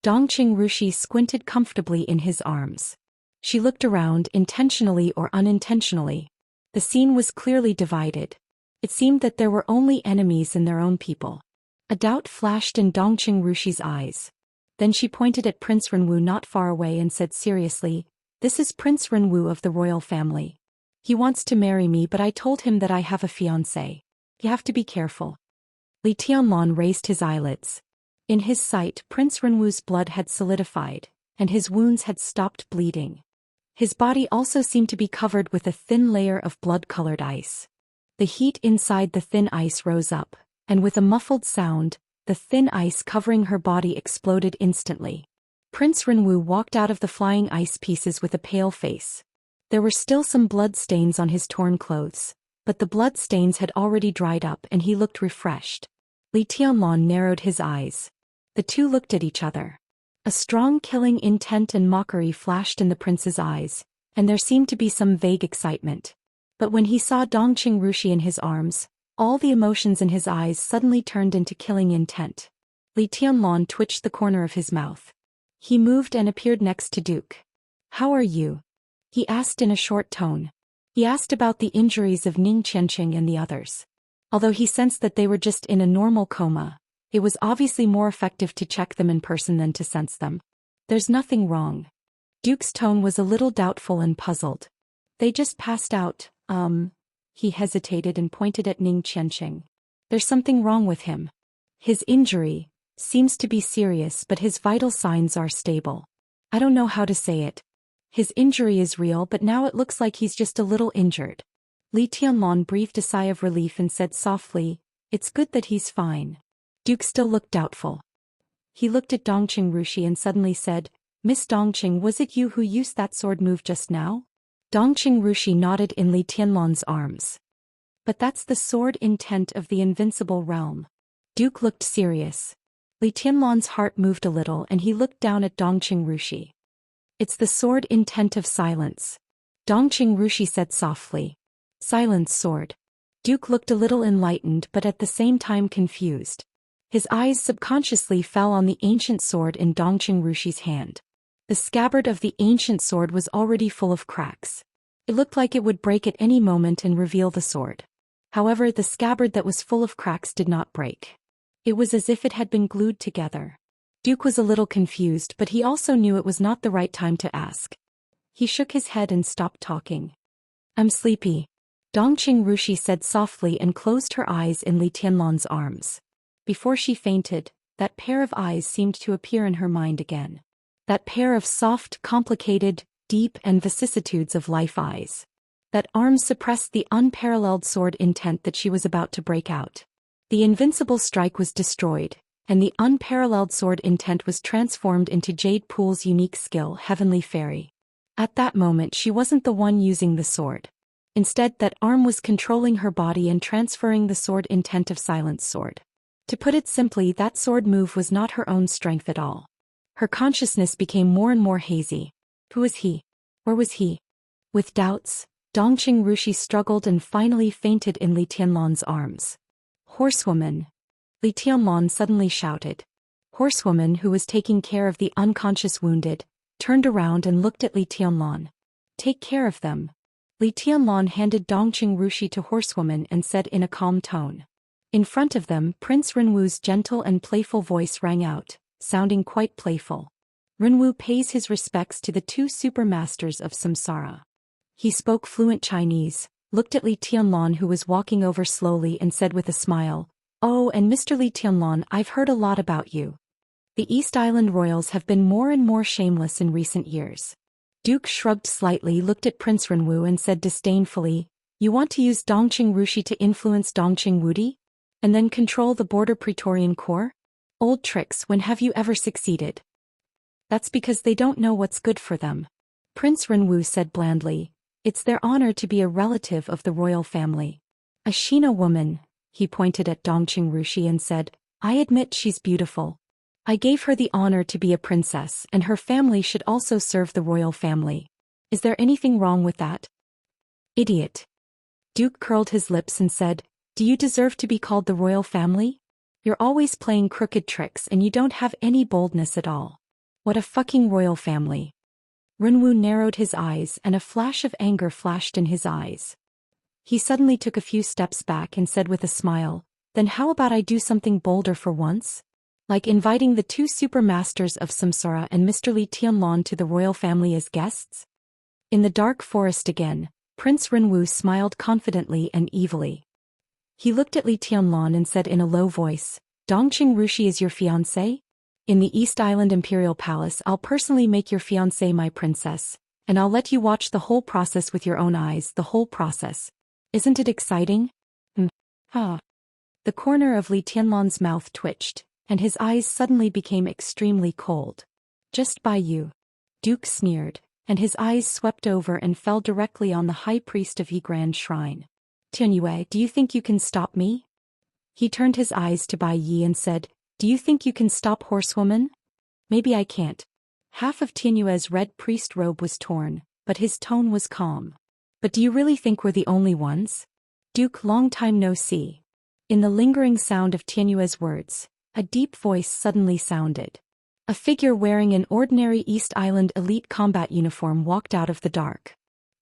Dongqing Rushi squinted comfortably in his arms. She looked around, intentionally or unintentionally. The scene was clearly divided. It seemed that there were only enemies in their own people. A doubt flashed in Dongqing Rushi's eyes. Then she pointed at Prince Renwu not far away and said seriously, "This is Prince Renwu of the royal family. He wants to marry me, but I told him that I have a fiancé. You have to be careful." Li Tianlon raised his eyelids. In his sight, Prince Renwu's blood had solidified, and his wounds had stopped bleeding. His body also seemed to be covered with a thin layer of blood-colored ice. The heat inside the thin ice rose up, and with a muffled sound, the thin ice covering her body exploded instantly. Prince Renwu walked out of the flying ice pieces with a pale face. There were still some blood stains on his torn clothes, but the blood stains had already dried up and he looked refreshed. Li Tianlon narrowed his eyes. The two looked at each other. A strong killing intent and mockery flashed in the prince's eyes, and there seemed to be some vague excitement. But when he saw Dongqing Rushi in his arms, all the emotions in his eyes suddenly turned into killing intent. Li Tianlon twitched the corner of his mouth. He moved and appeared next to Duke. "How are you?" he asked in a short tone. He asked about the injuries of Ning Qianqing and the others. Although he sensed that they were just in a normal coma, it was obviously more effective to check them in person than to sense them. "There's nothing wrong." Duke's tone was a little doubtful and puzzled. "They just passed out, He hesitated and pointed at Ning Qianqing. There's something wrong with him. His injury seems to be serious, but his vital signs are stable. I don't know how to say it. His injury is real, but now it looks like he's just a little injured. Li Tianlan breathed a sigh of relief and said softly, "It's good that he's fine." Duke still looked doubtful. He looked at Dongqing Rushi and suddenly said, "Miss Dongqing, was it you who used that sword move just now?" Dongqing Rushi nodded in Li Tianlan's arms. "But that's the sword intent of the invincible realm." Duke looked serious. Li Tianlan's heart moved a little and he looked down at Dongqing Rushi. "It's the sword intent of silence," Dongqing Rushi said softly. "Silence sword." Duke looked a little enlightened but at the same time confused. His eyes subconsciously fell on the ancient sword in Dongqing Rushi's hand. The scabbard of the ancient sword was already full of cracks. It looked like it would break at any moment and reveal the sword. However, the scabbard that was full of cracks did not break. It was as if it had been glued together. Duke was a little confused, but he also knew it was not the right time to ask. He shook his head and stopped talking. "I'm sleepy," Dongqing Rushi said softly and closed her eyes in Li Tianlan's arms. Before she fainted, that pair of eyes seemed to appear in her mind again. That pair of soft, complicated, deep and vicissitudes of life eyes. That arm suppressed the unparalleled sword intent that she was about to break out. The invincible strike was destroyed, and the unparalleled sword intent was transformed into Jade Pool's unique skill, Heavenly Fairy. At that moment she wasn't the one using the sword. Instead, that arm was controlling her body and transferring the sword intent of Silence Sword. To put it simply, that sword move was not her own strength at all. Her consciousness became more and more hazy. Who was he? Where was he? With doubts, Dongqing Rushi struggled and finally fainted in Li Tianlan's arms. "Horsewoman!" Li Tianlan suddenly shouted. Horsewoman, who was taking care of the unconscious wounded, turned around and looked at Li Tianlan. "Take care of them." Li Tianlan handed Dongqing Rushi to Horsewoman and said in a calm tone. In front of them, Prince Renwu's gentle and playful voice rang out, sounding quite playful. Renwu pays his respects to the two super masters of samsara. He spoke fluent Chinese, looked at Li Tianlan who was walking over slowly and said with a smile, "Oh, and Mr. Li Tianlan, I've heard a lot about you. The East Island royals have been more and more shameless in recent years." Duke shrugged slightly, looked at Prince Renwu and said disdainfully, "You want to use Dongqing Rushi to influence Dongqing Wudi? And then control the border Praetorian Corps? Old tricks, when have you ever succeeded?" "That's because they don't know what's good for them," Prince Renwu said blandly. "It's their honor to be a relative of the royal family. A Shina woman," he pointed at Dongqing Rushi and said, "I admit she's beautiful. I gave her the honor to be a princess, and her family should also serve the royal family. Is there anything wrong with that?" "Idiot." Duke curled his lips and said, "Do you deserve to be called the royal family? You're always playing crooked tricks and you don't have any boldness at all. What a fucking royal family." Renwu narrowed his eyes and a flash of anger flashed in his eyes. He suddenly took a few steps back and said with a smile, "Then how about I do something bolder for once? Like inviting the two super masters of samsara and Mr. Li Tianlan to the royal family as guests?" In the dark forest again, Prince Renwu smiled confidently and evilly. He looked at Li Tianlan and said in a low voice, "Dongqing Rushi is your fiancé? In the East Island Imperial Palace I'll personally make your fiancé my princess, and I'll let you watch the whole process with your own eyes, the whole process. Isn't it exciting?" "Ha." The corner of Li Tianlan's mouth twitched, and his eyes suddenly became extremely cold. "Just by you," Duke sneered, and his eyes swept over and fell directly on the high priest of Yi Grand Shrine. "Tianyue, do you think you can stop me?" He turned his eyes to Bai Yi and said, "Do you think you can stop Horsewoman?" "Maybe I can't." Half of Tianyue's red priest robe was torn, but his tone was calm. "But do you really think we're the only ones? Duke, long time no see." In the lingering sound of Tianyue's words, a deep voice suddenly sounded. A figure wearing an ordinary East Island elite combat uniform walked out of the dark.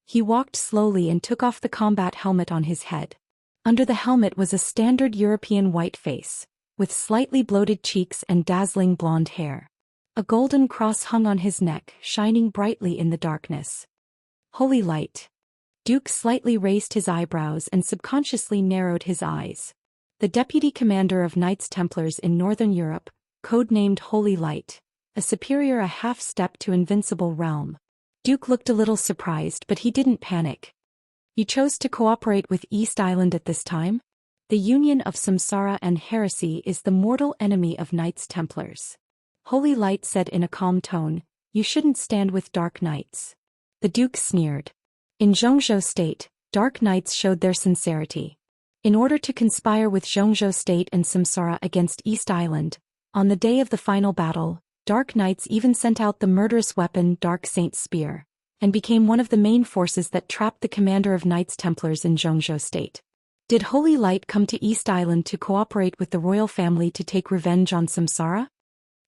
He walked slowly and took off the combat helmet on his head. Under the helmet was a standard European white face, with slightly bloated cheeks and dazzling blonde hair. A golden cross hung on his neck, shining brightly in the darkness. "Holy light!" Duke slightly raised his eyebrows and subconsciously narrowed his eyes. The deputy commander of Knights Templars in Northern Europe, codenamed Holy Light, a superior a half-step to Invincible Realm. Duke looked a little surprised, but he didn't panic. You chose to cooperate with East Island at this time? The union of samsara and heresy is the mortal enemy of Knights Templars. Holy Light said in a calm tone, you shouldn't stand with Dark Knights. The Duke sneered. In Xianxia State, Dark Knights showed their sincerity. In order to conspire with Xianxia State and samsara against East Island, on the day of the final battle, Dark Knights even sent out the murderous weapon Dark Saint's Spear, and became one of the main forces that trapped the commander of Knights Templars in Xianxia State. Did Holy Light come to East Island to cooperate with the royal family to take revenge on samsara?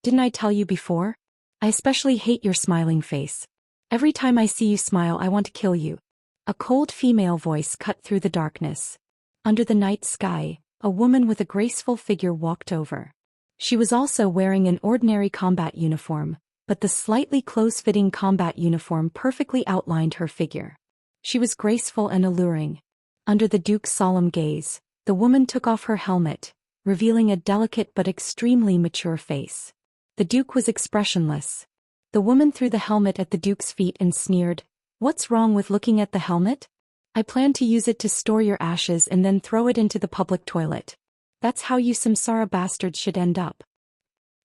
Didn't I tell you before? I especially hate your smiling face. Every time I see you smile I want to kill you. A cold female voice cut through the darkness. Under the night sky, a woman with a graceful figure walked over. She was also wearing an ordinary combat uniform, but the slightly close-fitting combat uniform perfectly outlined her figure. She was graceful and alluring. Under the Duke's solemn gaze, the woman took off her helmet, revealing a delicate but extremely mature face. The Duke was expressionless. The woman threw the helmet at the Duke's feet and sneered, "What's wrong with looking at the helmet? I plan to use it to store your ashes and then throw it into the public toilet. That's how you samsara bastards should end up."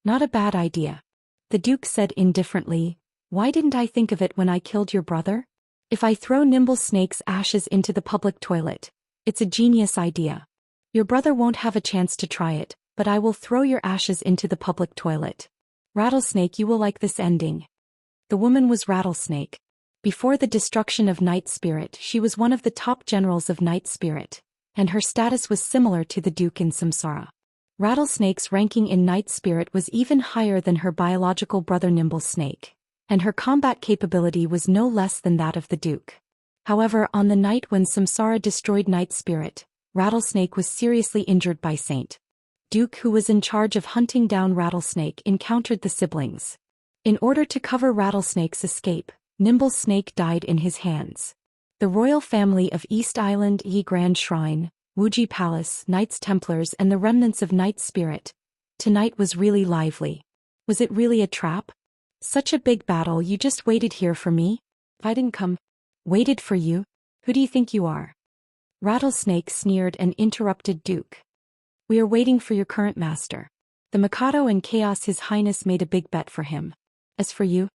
Not a bad idea. The Duke said indifferently, "Why didn't I think of it when I killed your brother? If I throw Nimble Snake's ashes into the public toilet, it's a genius idea. Your brother won't have a chance to try it, but I will throw your ashes into the public toilet. Rattlesnake, you will like this ending." The woman was Rattlesnake. Before the destruction of Night Spirit, she was one of the top generals of Night Spirit, and her status was similar to the Duke in samsara. Rattlesnake's ranking in Night Spirit was even higher than her biological brother Nimble Snake, and her combat capability was no less than that of the Duke. However, on the night when samsara destroyed Night Spirit, Rattlesnake was seriously injured by Saint. Duke, who was in charge of hunting down Rattlesnake, encountered the siblings. In order to cover Rattlesnake's escape, Nimble Snake died in his hands. The royal family of East Island, Yi Grand Shrine, Wuji Palace, Knights Templars and the remnants of Night Spirit. Tonight was really lively. Was it really a trap? Such a big battle, you just waited here for me? I didn't come. Waited for you? Who do you think you are? Rattlesnake sneered and interrupted Duke. We are waiting for your current master. The Mikado and Chaos, His Highness made a big bet for him. As for you,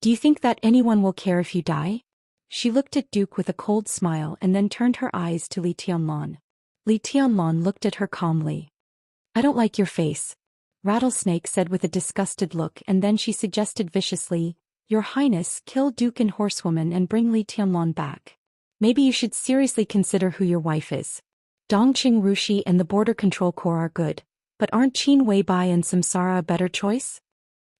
do you think that anyone will care if you die? She looked at Duke with a cold smile and then turned her eyes to Li Tianlan. Li Tianlan looked at her calmly. I don't like your face, Rattlesnake said with a disgusted look, and then she suggested viciously, Your Highness, kill Duke and Horsewoman and bring Li Tianlan back. Maybe you should seriously consider who your wife is. Dongqing Rushi and the Border Control Corps are good, but aren't Qin Weibai and Samsara a better choice?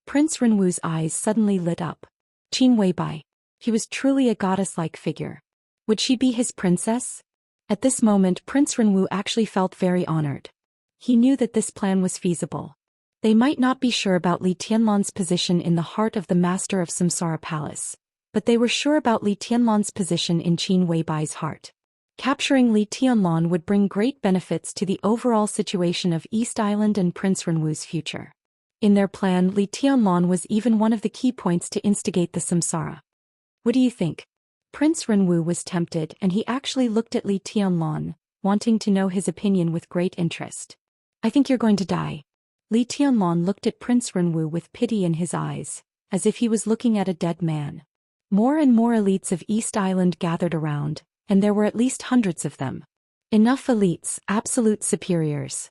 Prince Renwu's eyes suddenly lit up. Qin Weibai. He was truly a goddess-like figure. Would she be his princess? At this moment Prince Renwu actually felt very honored. He knew that this plan was feasible. They might not be sure about Li Tianlan's position in the heart of the Master of Samsara Palace, but they were sure about Li Tianlan's position in Qin Weibai's heart. Capturing Li Tianlan would bring great benefits to the overall situation of East Island and Prince Renwu's future. In their plan, Li Tianlan was even one of the key points to instigate the samsara. What do you think? Prince Renwu was tempted, and he actually looked at Li Tianlan, wanting to know his opinion with great interest. I think you're going to die. Li Tianlan looked at Prince Renwu with pity in his eyes, as if he was looking at a dead man. More and more elites of East Island gathered around, and there were at least hundreds of them. Enough elites, absolute superiors.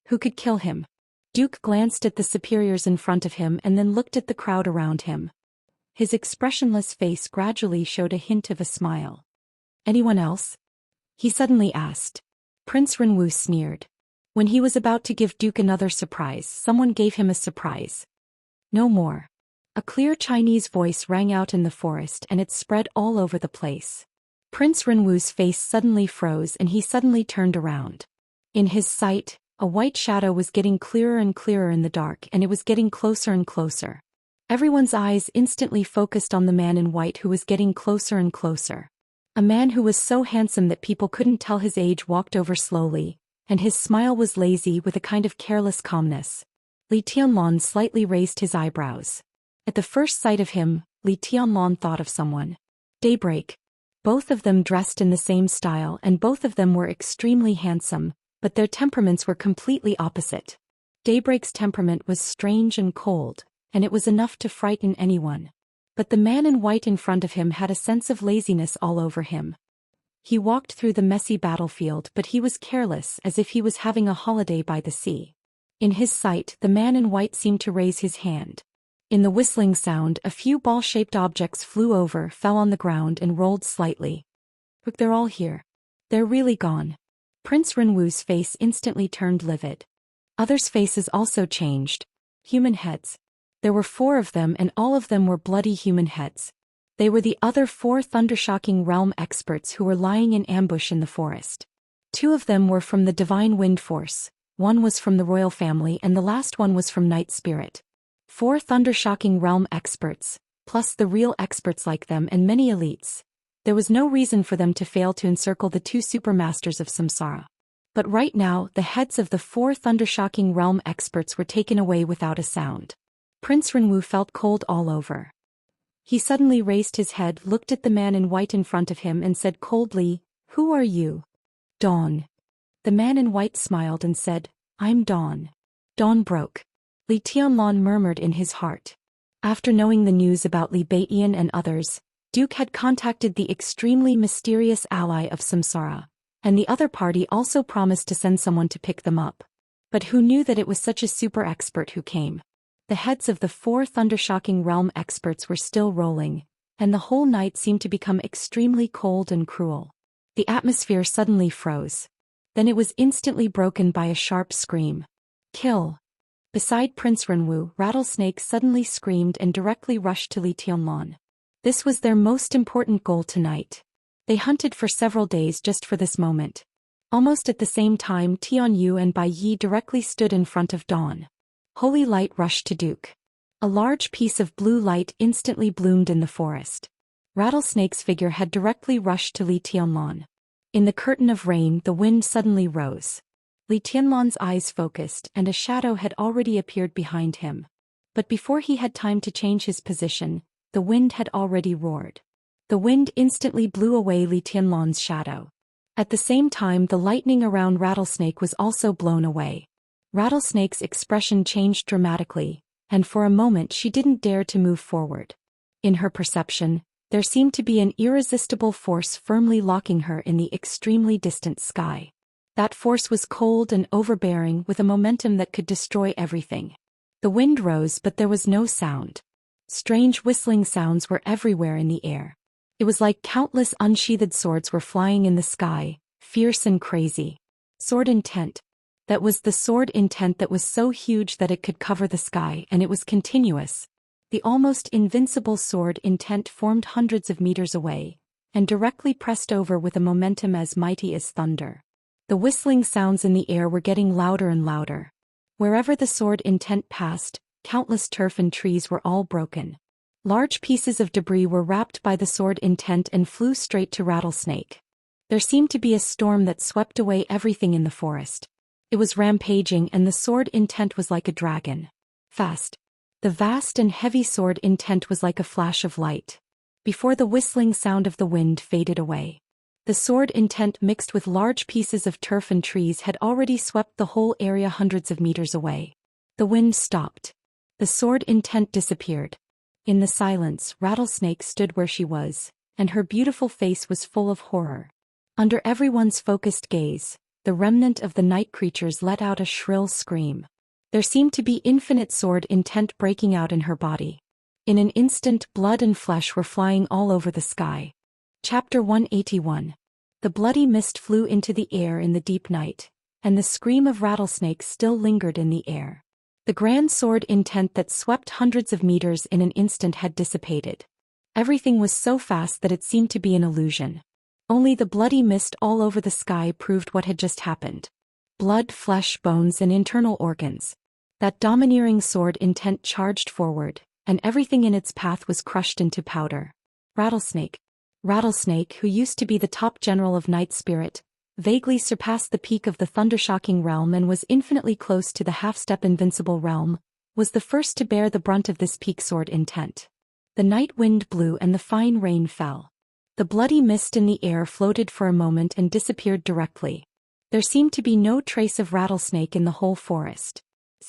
Who could kill him? Duke glanced at the superiors in front of him and then looked at the crowd around him. His expressionless face gradually showed a hint of a smile. Anyone else? He suddenly asked. Prince Renwu sneered. When he was about to give Duke another surprise, someone gave him a surprise. No more. A clear Chinese voice rang out in the forest and it spread all over the place. Prince Renwu's face suddenly froze and he suddenly turned around. In his sight, a white shadow was getting clearer and clearer in the dark, and it was getting closer and closer. Everyone's eyes instantly focused on the man in white who was getting closer and closer. A man who was so handsome that people couldn't tell his age walked over slowly, and his smile was lazy with a kind of careless calmness. Li Tianlan slightly raised his eyebrows. At the first sight of him, Li Tianlan thought of someone. Daybreak. Both of them dressed in the same style and both of them were extremely handsome, but their temperaments were completely opposite. Daybreak's temperament was strange and cold, and it was enough to frighten anyone. But the man in white in front of him had a sense of laziness all over him. He walked through the messy battlefield but he was careless as if he was having a holiday by the sea. In his sight, the man in white seemed to raise his hand. In the whistling sound, a few ball-shaped objects flew over, fell on the ground and rolled slightly. Look, they're all here. They're really gone. Prince Renwu's face instantly turned livid. Others' faces also changed. Human heads. There were 4 of them and all of them were bloody human heads. They were the other 4 Thundershocking Realm experts who were lying in ambush in the forest. 2 of them were from the Divine Wind Force, 1 was from the royal family and the last one was from Night Spirit. 4 Thundershocking Realm experts, plus the real experts like them and many elites. There was no reason for them to fail to encircle the 2 supermasters of Samsara. But right now, the heads of the 4 Thundershocking Realm experts were taken away without a sound. Prince Renwu felt cold all over. He suddenly raised his head, looked at the man in white in front of him and said coldly, "Who are you?" "Dawn." The man in white smiled and said, "I'm Dawn." Dawn broke. Li Tianlan murmured in his heart. After knowing the news about Li Baiyan and others, Duke had contacted the extremely mysterious ally of Samsara, and the other party also promised to send someone to pick them up. But who knew that it was such a super expert who came? The heads of the 4 Thundershocking Realm experts were still rolling, and the whole night seemed to become extremely cold and cruel. The atmosphere suddenly froze. Then it was instantly broken by a sharp scream. "Kill!" Beside Prince Renwu, Rattlesnake suddenly screamed and directly rushed to Li Tianlan. This was their most important goal tonight. They hunted for several days just for this moment. Almost at the same time, Tian Yu and Bai Yi directly stood in front of Dawn. Holy light rushed to Duke. A large piece of blue light instantly bloomed in the forest. Rattlesnake's figure had directly rushed to Li Tianlan. In the curtain of rain, the wind suddenly rose. Li Tianlan's eyes focused and a shadow had already appeared behind him. But before he had time to change his position, the wind had already roared. The wind instantly blew away Li Tianlan's shadow. At the same time, the lightning around Rattlesnake was also blown away. Rattlesnake's expression changed dramatically, and for a moment she didn't dare to move forward. In her perception, there seemed to be an irresistible force firmly locking her in the extremely distant sky. That force was cold and overbearing with a momentum that could destroy everything. The wind rose but there was no sound. Strange whistling sounds were everywhere in the air. It was like countless unsheathed swords were flying in the sky, fierce and crazy. Sword intent. That was the sword intent that was so huge that it could cover the sky and it was continuous. The almost invincible sword intent formed hundreds of meters away, and directly pressed over with a momentum as mighty as thunder. The whistling sounds in the air were getting louder and louder. Wherever the sword intent passed, countless turf and trees were all broken. Large pieces of debris were wrapped by the sword intent and flew straight to Rattlesnake. There seemed to be a storm that swept away everything in the forest. It was rampaging and the sword intent was like a dragon. Fast. The vast and heavy sword intent was like a flash of light. Before the whistling sound of the wind faded away. The sword intent mixed with large pieces of turf and trees had already swept the whole area hundreds of meters away. The wind stopped. The sword intent disappeared. In the silence, Rattlesnake stood where she was, and her beautiful face was full of horror. Under everyone's focused gaze, the remnant of the night creatures let out a shrill scream. There seemed to be infinite sword intent breaking out in her body. In an instant, blood and flesh were flying all over the sky. Chapter 181. The bloody mist flew into the air in the deep night, and the scream of Rattlesnake still lingered in the air. The grand sword intent that swept hundreds of meters in an instant had dissipated. Everything was so fast that it seemed to be an illusion. Only the bloody mist all over the sky proved what had just happened. Blood, flesh, bones and internal organs. That domineering sword intent charged forward, and everything in its path was crushed into powder. Rattlesnake. Rattlesnake, who used to be the top general of Night Spirit, vaguely surpassed the peak of the Thundershocking realm and was infinitely close to the half-step invincible realm, was the first to bear the brunt of this peak sword intent. The night wind blew and the fine rain fell. The bloody mist in the air floated for a moment and disappeared directly. There seemed to be no trace of Rattlesnake in the whole forest.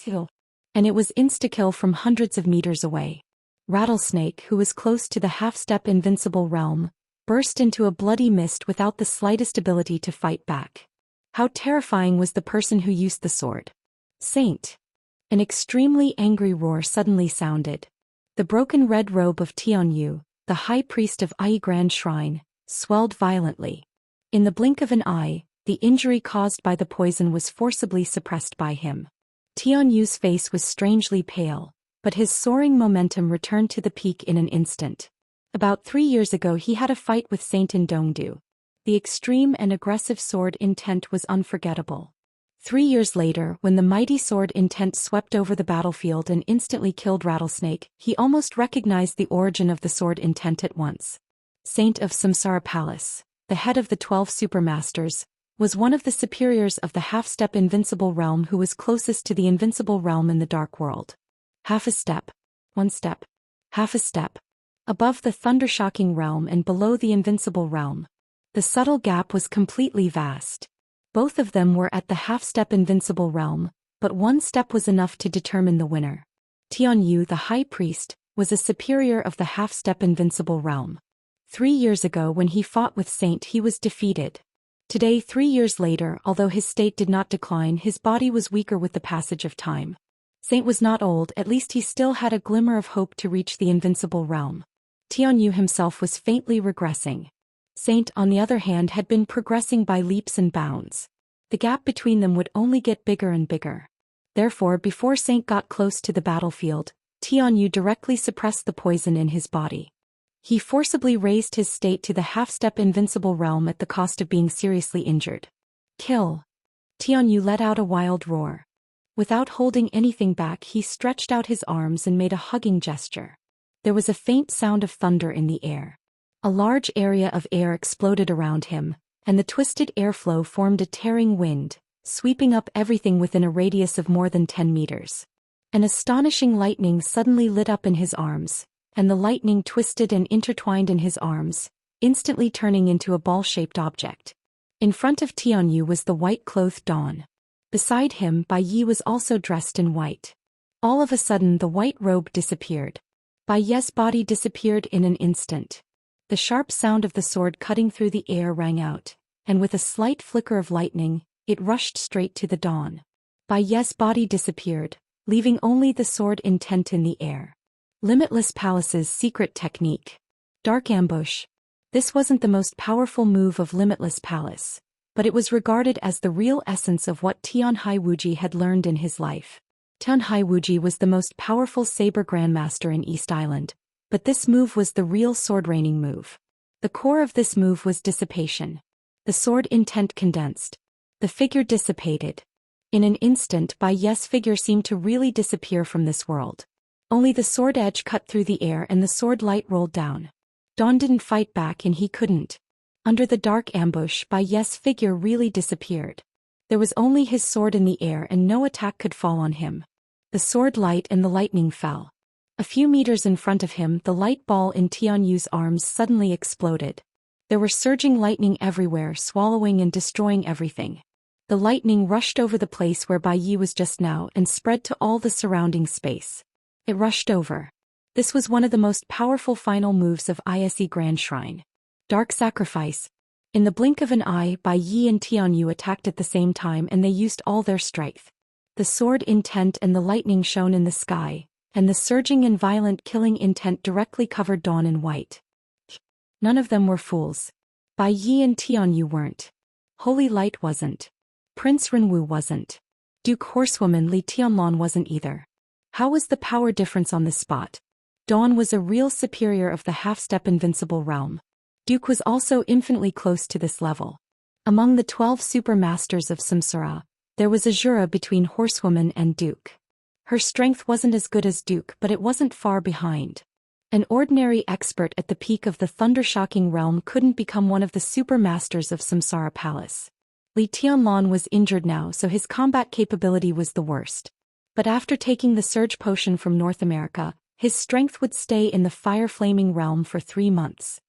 And it was insta-kill from hundreds of meters away. Rattlesnake, who was close to the half-step invincible realm, burst into a bloody mist without the slightest ability to fight back. How terrifying was the person who used the sword. Saint! An extremely angry roar suddenly sounded. The broken red robe of Tianyu, the high priest of Ai Grand Shrine, swelled violently. In the blink of an eye, the injury caused by the poison was forcibly suppressed by him. Tianyu's face was strangely pale, but his soaring momentum returned to the peak in an instant. About 3 years ago he had a fight with Saint in Dongdu. The extreme and aggressive sword intent was unforgettable. 3 years later, when the mighty sword intent swept over the battlefield and instantly killed Rattlesnake, he almost recognized the origin of the sword intent at once. Saint of Samsara Palace, the head of the 12 Supermasters, was one of the superiors of the half-step invincible realm who was closest to the invincible realm in the dark world. Half a step. 1 step. Half a step. Above the Thundershocking realm and below the invincible realm. The subtle gap was completely vast. Both of them were at the half-step invincible realm, but 1 step was enough to determine the winner. Tianyu, the high priest, was a superior of the half-step invincible realm. 3 years ago when he fought with Saint he was defeated. Today, 3 years later, although his state did not decline, his body was weaker with the passage of time. Saint was not old, at least he still had a glimmer of hope to reach the invincible realm. Tianyu himself was faintly regressing. Saint, on the other hand, had been progressing by leaps and bounds. The gap between them would only get bigger and bigger. Therefore, before Saint got close to the battlefield, Tianyu directly suppressed the poison in his body. He forcibly raised his state to the half-step invincible realm at the cost of being seriously injured. Kill! Tianyu let out a wild roar. Without holding anything back, he stretched out his arms and made a hugging gesture. There was a faint sound of thunder in the air. A large area of air exploded around him, and the twisted airflow formed a tearing wind, sweeping up everything within a radius of more than 10 meters. An astonishing lightning suddenly lit up in his arms, and the lightning twisted and intertwined in his arms, instantly turning into a ball-shaped object. In front of Tianyu was the white-clothed Dawn. Beside him, Bai Yi was also dressed in white. All of a sudden the white robe disappeared. Bai Ye's body disappeared in an instant. The sharp sound of the sword cutting through the air rang out, and with a slight flicker of lightning, it rushed straight to the Dawn. Bai Ye's body disappeared, leaving only the sword intent in the air. Limitless Palace's secret technique. Dark ambush. This wasn't the most powerful move of Limitless Palace, but it was regarded as the real essence of what Tianhai Wuji had learned in his life. Tianhai Wuji was the most powerful saber grandmaster in East Island, but this move was the real sword raining move. The core of this move was dissipation. The sword intent condensed. The figure dissipated. In an instant, Bai Ye's figure seemed to really disappear from this world. Only the sword edge cut through the air and the sword light rolled down. Dawn didn't fight back and he couldn't. Under the dark ambush, Bai Ye's figure really disappeared. There was only his sword in the air and no attack could fall on him. The sword light and the lightning fell. A few meters in front of him, the light ball in Tianyu's arms suddenly exploded. There were surging lightning everywhere, swallowing and destroying everything. The lightning rushed over the place where Bai Yi was just now and spread to all the surrounding space. It rushed over. This was one of the most powerful final moves of ISE Grand Shrine. Dark Sacrifice. In the blink of an eye, Bai Yi and Tianyu attacked at the same time and they used all their strength. The sword intent and the lightning shone in the sky, and the surging and violent killing intent directly covered Dawn in white. None of them were fools. Bai Yi and Tianyu weren't. Holy Light wasn't. Prince Renwu wasn't. Duke Horsewoman Li Tianlan wasn't either. How was the power difference on this spot? Dawn was a real superior of the half-step invincible realm. Duke was also infinitely close to this level. Among the 12 supermasters of Samsara, there was a jura between Horsewoman and Duke. Her strength wasn't as good as Duke, but it wasn't far behind. An ordinary expert at the peak of the thunder-shocking realm couldn't become one of the super masters of Samsara Palace. Li Tianlan was injured now, so his combat capability was the worst. But after taking the Surge Potion from North America, his strength would stay in the fire-flaming realm for 3 months.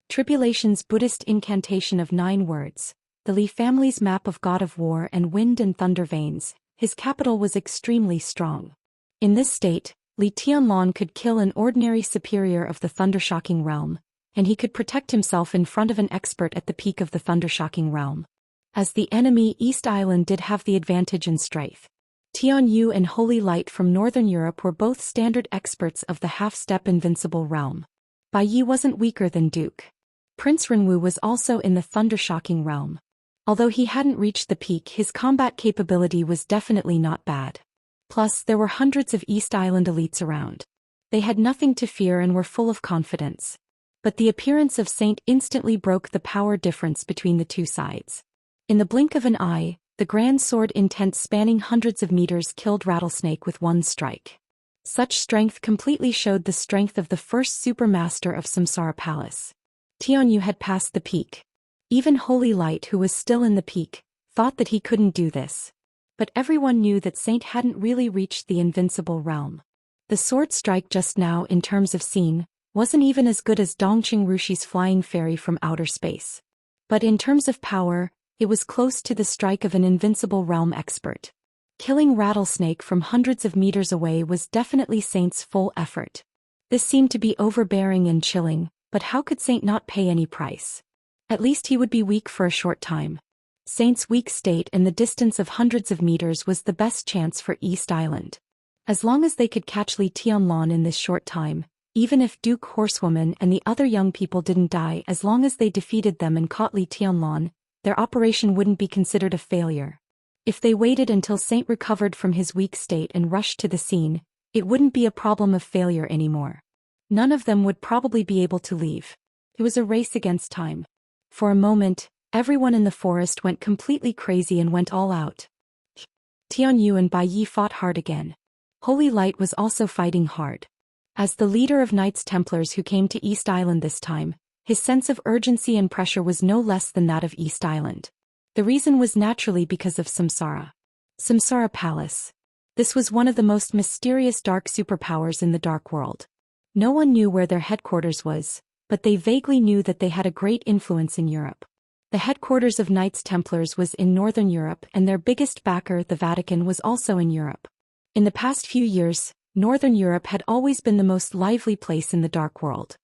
Tribulation's Buddhist incantation of 9 words, the Li family's map of God of War and Wind and Thunder veins, his capital was extremely strong. In this state, Li Tianlan could kill an ordinary superior of the thunder-shocking realm, and he could protect himself in front of an expert at the peak of the thunder-shocking realm. As the enemy, East Island did have the advantage in strength. Tian Yu and Holy Light from Northern Europe were both standard experts of the half-step invincible realm. Bai Yi wasn't weaker than Duke. Prince Renwu was also in the thunder-shocking realm. Although he hadn't reached the peak, his combat capability was definitely not bad. Plus, there were hundreds of East Island elites around. They had nothing to fear and were full of confidence. But the appearance of Saint instantly broke the power difference between the two sides. In the blink of an eye, the grand sword intent spanning hundreds of meters killed Rattlesnake with one strike. Such strength completely showed the strength of the first supermaster of Samsara Palace. Tianyu had passed the peak. Even Holy Light, who was still in the peak, thought that he couldn't do this. But everyone knew that Saint hadn't really reached the invincible realm. The sword strike just now, in terms of scene, wasn't even as good as Dongqing Rushi's flying fairy from outer space. But in terms of power, it was close to the strike of an invincible realm expert. Killing Rattlesnake from hundreds of meters away was definitely Saint's full effort. This seemed to be overbearing and chilling, but how could Saint not pay any price? At least he would be weak for a short time. Saint's weak state and the distance of hundreds of meters was the best chance for East Island. As long as they could catch Li Tianlan in this short time, even if Duke Horsewoman and the other young people didn't die, as long as they defeated them and caught Li Tianlan, their operation wouldn't be considered a failure. If they waited until Saint recovered from his weak state and rushed to the scene, it wouldn't be a problem of failure anymore. None of them would probably be able to leave. It was a race against time. For a moment, everyone in the forest went completely crazy and went all out. Tian Yu and Bai Yi fought hard again. Holy Light was also fighting hard. As the leader of Knights Templars who came to East Island this time, his sense of urgency and pressure was no less than that of East Island. The reason was naturally because of Samsara. Samsara Palace. This was one of the most mysterious dark superpowers in the dark world. No one knew where their headquarters was, but they vaguely knew that they had a great influence in Europe. The headquarters of Knights Templars was in Northern Europe, and their biggest backer, the Vatican, was also in Europe. In the past few years, Northern Europe had always been the most lively place in the dark world.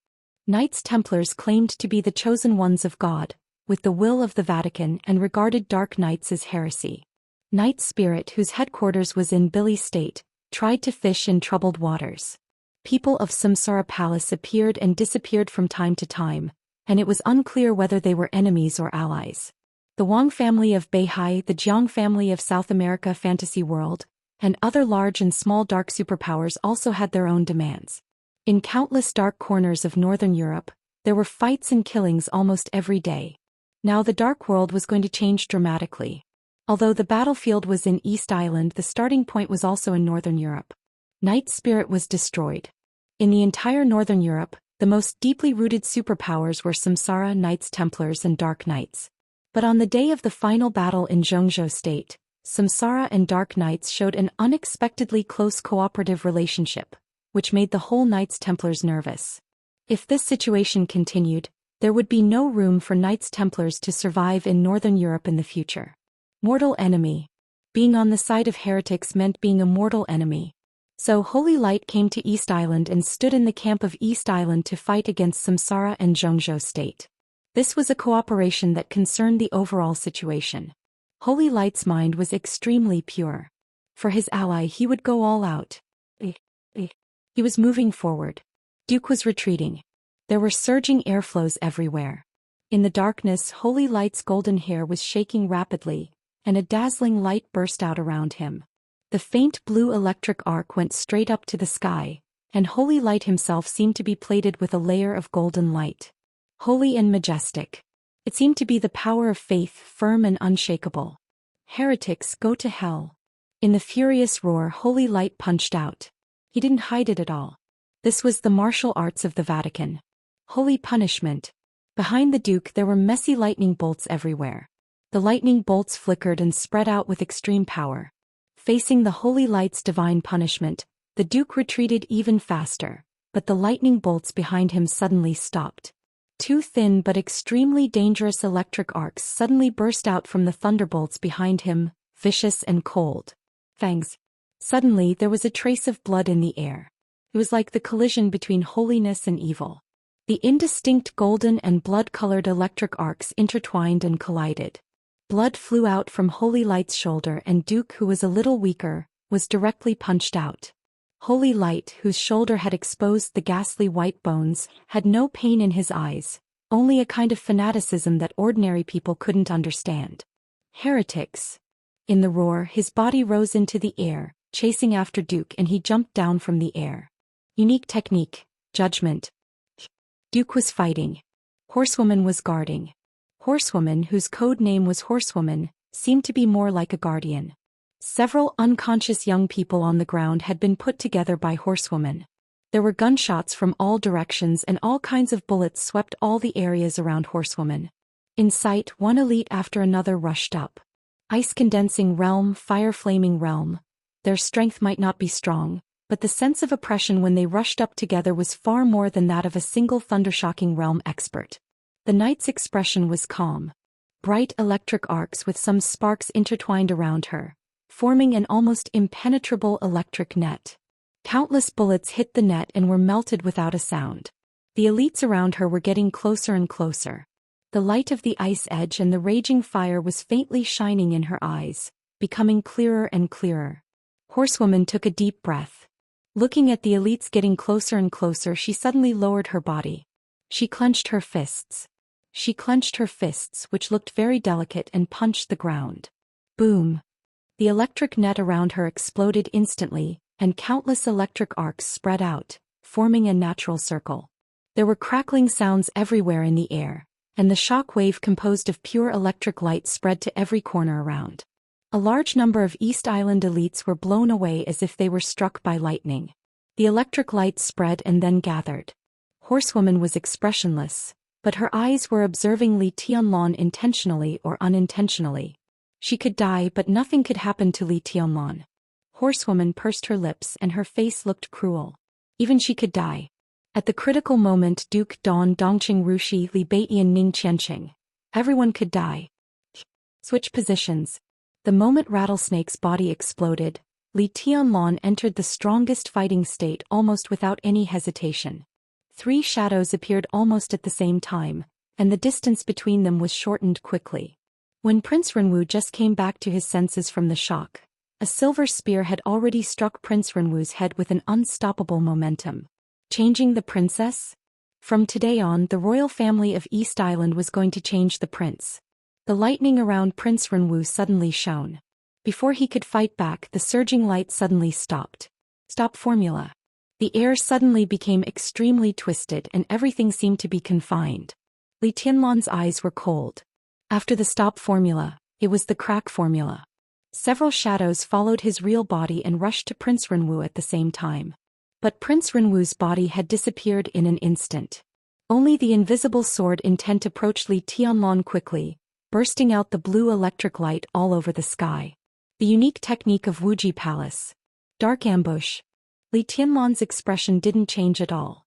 Knights Templars claimed to be the chosen ones of God, with the will of the Vatican, and regarded dark knights as heresy. Knight Spirit, whose headquarters was in Billy State, tried to fish in troubled waters. People of Samsara Palace appeared and disappeared from time to time, and it was unclear whether they were enemies or allies. The Wang family of Beihai, the Jiang family of South America Fantasy World, and other large and small dark superpowers also had their own demands. In countless dark corners of Northern Europe, there were fights and killings almost every day. Now the dark world was going to change dramatically. Although the battlefield was in East Island, the starting point was also in Northern Europe. Knight Spirit was destroyed. In the entire Northern Europe, the most deeply rooted superpowers were Samsara, Knights Templars and Dark Knights. But on the day of the final battle in Zhongzhou State, Samsara and Dark Knights showed an unexpectedly close cooperative relationship, which made the whole Knights Templars nervous. If this situation continued, there would be no room for Knights Templars to survive in Northern Europe in the future. Mortal enemy. Being on the side of heretics meant being a mortal enemy. So Holy Light came to East Island and stood in the camp of East Island to fight against Samsara and Zhongzhou State. This was a cooperation that concerned the overall situation. Holy Light's mind was extremely pure. For his ally, he would go all out. He was moving forward. Duke was retreating. There were surging airflows everywhere. In the darkness, Holy Light's golden hair was shaking rapidly, and a dazzling light burst out around him. The faint blue electric arc went straight up to the sky, and Holy Light himself seemed to be plated with a layer of golden light. Holy and majestic. It seemed to be the power of faith, firm and unshakable. Heretics, go to hell. In the furious roar, Holy Light punched out. He didn't hide it at all. This was the martial arts of the Vatican. Holy punishment. Behind the Duke there were messy lightning bolts everywhere. The lightning bolts flickered and spread out with extreme power. Facing the holy light's divine punishment, the Duke retreated even faster, but the lightning bolts behind him suddenly stopped. Two thin but extremely dangerous electric arcs suddenly burst out from the thunderbolts behind him, vicious and cold. Fangs. Suddenly there was a trace of blood in the air. It was like the collision between holiness and evil. The indistinct golden and blood-colored electric arcs intertwined and collided. Blood flew out from Holy Light's shoulder and Duke, who was a little weaker, was directly punched out. Holy Light, whose shoulder had exposed the ghastly white bones, had no pain in his eyes, only a kind of fanaticism that ordinary people couldn't understand. Heretics. In the roar, his body rose into the air, chasing after Duke, and he jumped down from the air. Unique technique, judgment. Duke was fighting. Horsewoman was guarding. Horsewoman, whose code name was Horsewoman, seemed to be more like a guardian. Several unconscious young people on the ground had been put together by Horsewoman. There were gunshots from all directions and all kinds of bullets swept all the areas around Horsewoman. In sight, one elite after another rushed up. Ice-condensing realm, fire-flaming realm. Their strength might not be strong, but the sense of oppression when they rushed up together was far more than that of a single thundershocking realm expert. The knight's expression was calm. Bright electric arcs with some sparks intertwined around her, forming an almost impenetrable electric net. Countless bullets hit the net and were melted without a sound. The elites around her were getting closer and closer. The light of the ice edge and the raging fire was faintly shining in her eyes, becoming clearer and clearer. Horsewoman took a deep breath. Looking at the elites getting closer and closer, she suddenly lowered her body. She clenched her fists. She clenched her fists, which looked very delicate, and punched the ground. Boom! The electric net around her exploded instantly, and countless electric arcs spread out, forming a natural circle. There were crackling sounds everywhere in the air, and the shock wave composed of pure electric light spread to every corner around. A large number of East Island elites were blown away as if they were struck by lightning. The electric light spread and then gathered. Horsewoman was expressionless, but her eyes were observing Li Tianlan intentionally or unintentionally. She could die, but nothing could happen to Li Tianlan. Horsewoman pursed her lips and her face looked cruel. Even she could die. At the critical moment, Duke Don Dongqing Rushi Li Beiyan Ning Qianqing. Everyone could die. Switch positions. The moment Rattlesnake's body exploded, Li Tianlan entered the strongest fighting state almost without any hesitation. Three shadows appeared almost at the same time, and the distance between them was shortened quickly. When Prince Renwu just came back to his senses from the shock, a silver spear had already struck Prince Renwu's head with an unstoppable momentum. Changing the princess? From today on, the royal family of East Island was going to change the prince. The lightning around Prince Renwu suddenly shone. Before he could fight back, the surging light suddenly stopped. Stop formula. The air suddenly became extremely twisted and everything seemed to be confined. Li Tianlan's eyes were cold. After the stop formula, it was the crack formula. Several shadows followed his real body and rushed to Prince Renwu at the same time. But Prince Renwu's body had disappeared in an instant. Only the invisible sword intent approached Li Tianlan quickly, bursting out the blue electric light all over the sky. The unique technique of Wuji Palace. Dark ambush. Li Tianlan's expression didn't change at all.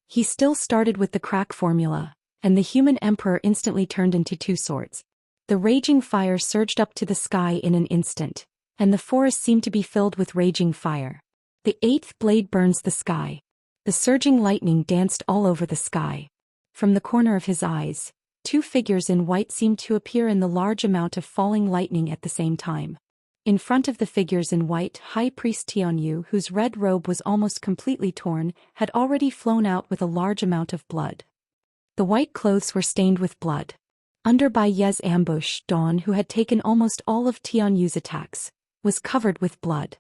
He still started with the crack formula, and the human emperor instantly turned into two swords. The raging fire surged up to the sky in an instant, and the forest seemed to be filled with raging fire. The eighth blade burns the sky. The surging lightning danced all over the sky. From the corner of his eyes, two figures in white seemed to appear in the large amount of falling lightning at the same time. In front of the figures in white, High Priest Tianyu, whose red robe was almost completely torn, had already flown out with a large amount of blood. The white clothes were stained with blood. Under Bai Ye's ambush, Dawn, who had taken almost all of Tianyu's attacks, was covered with blood.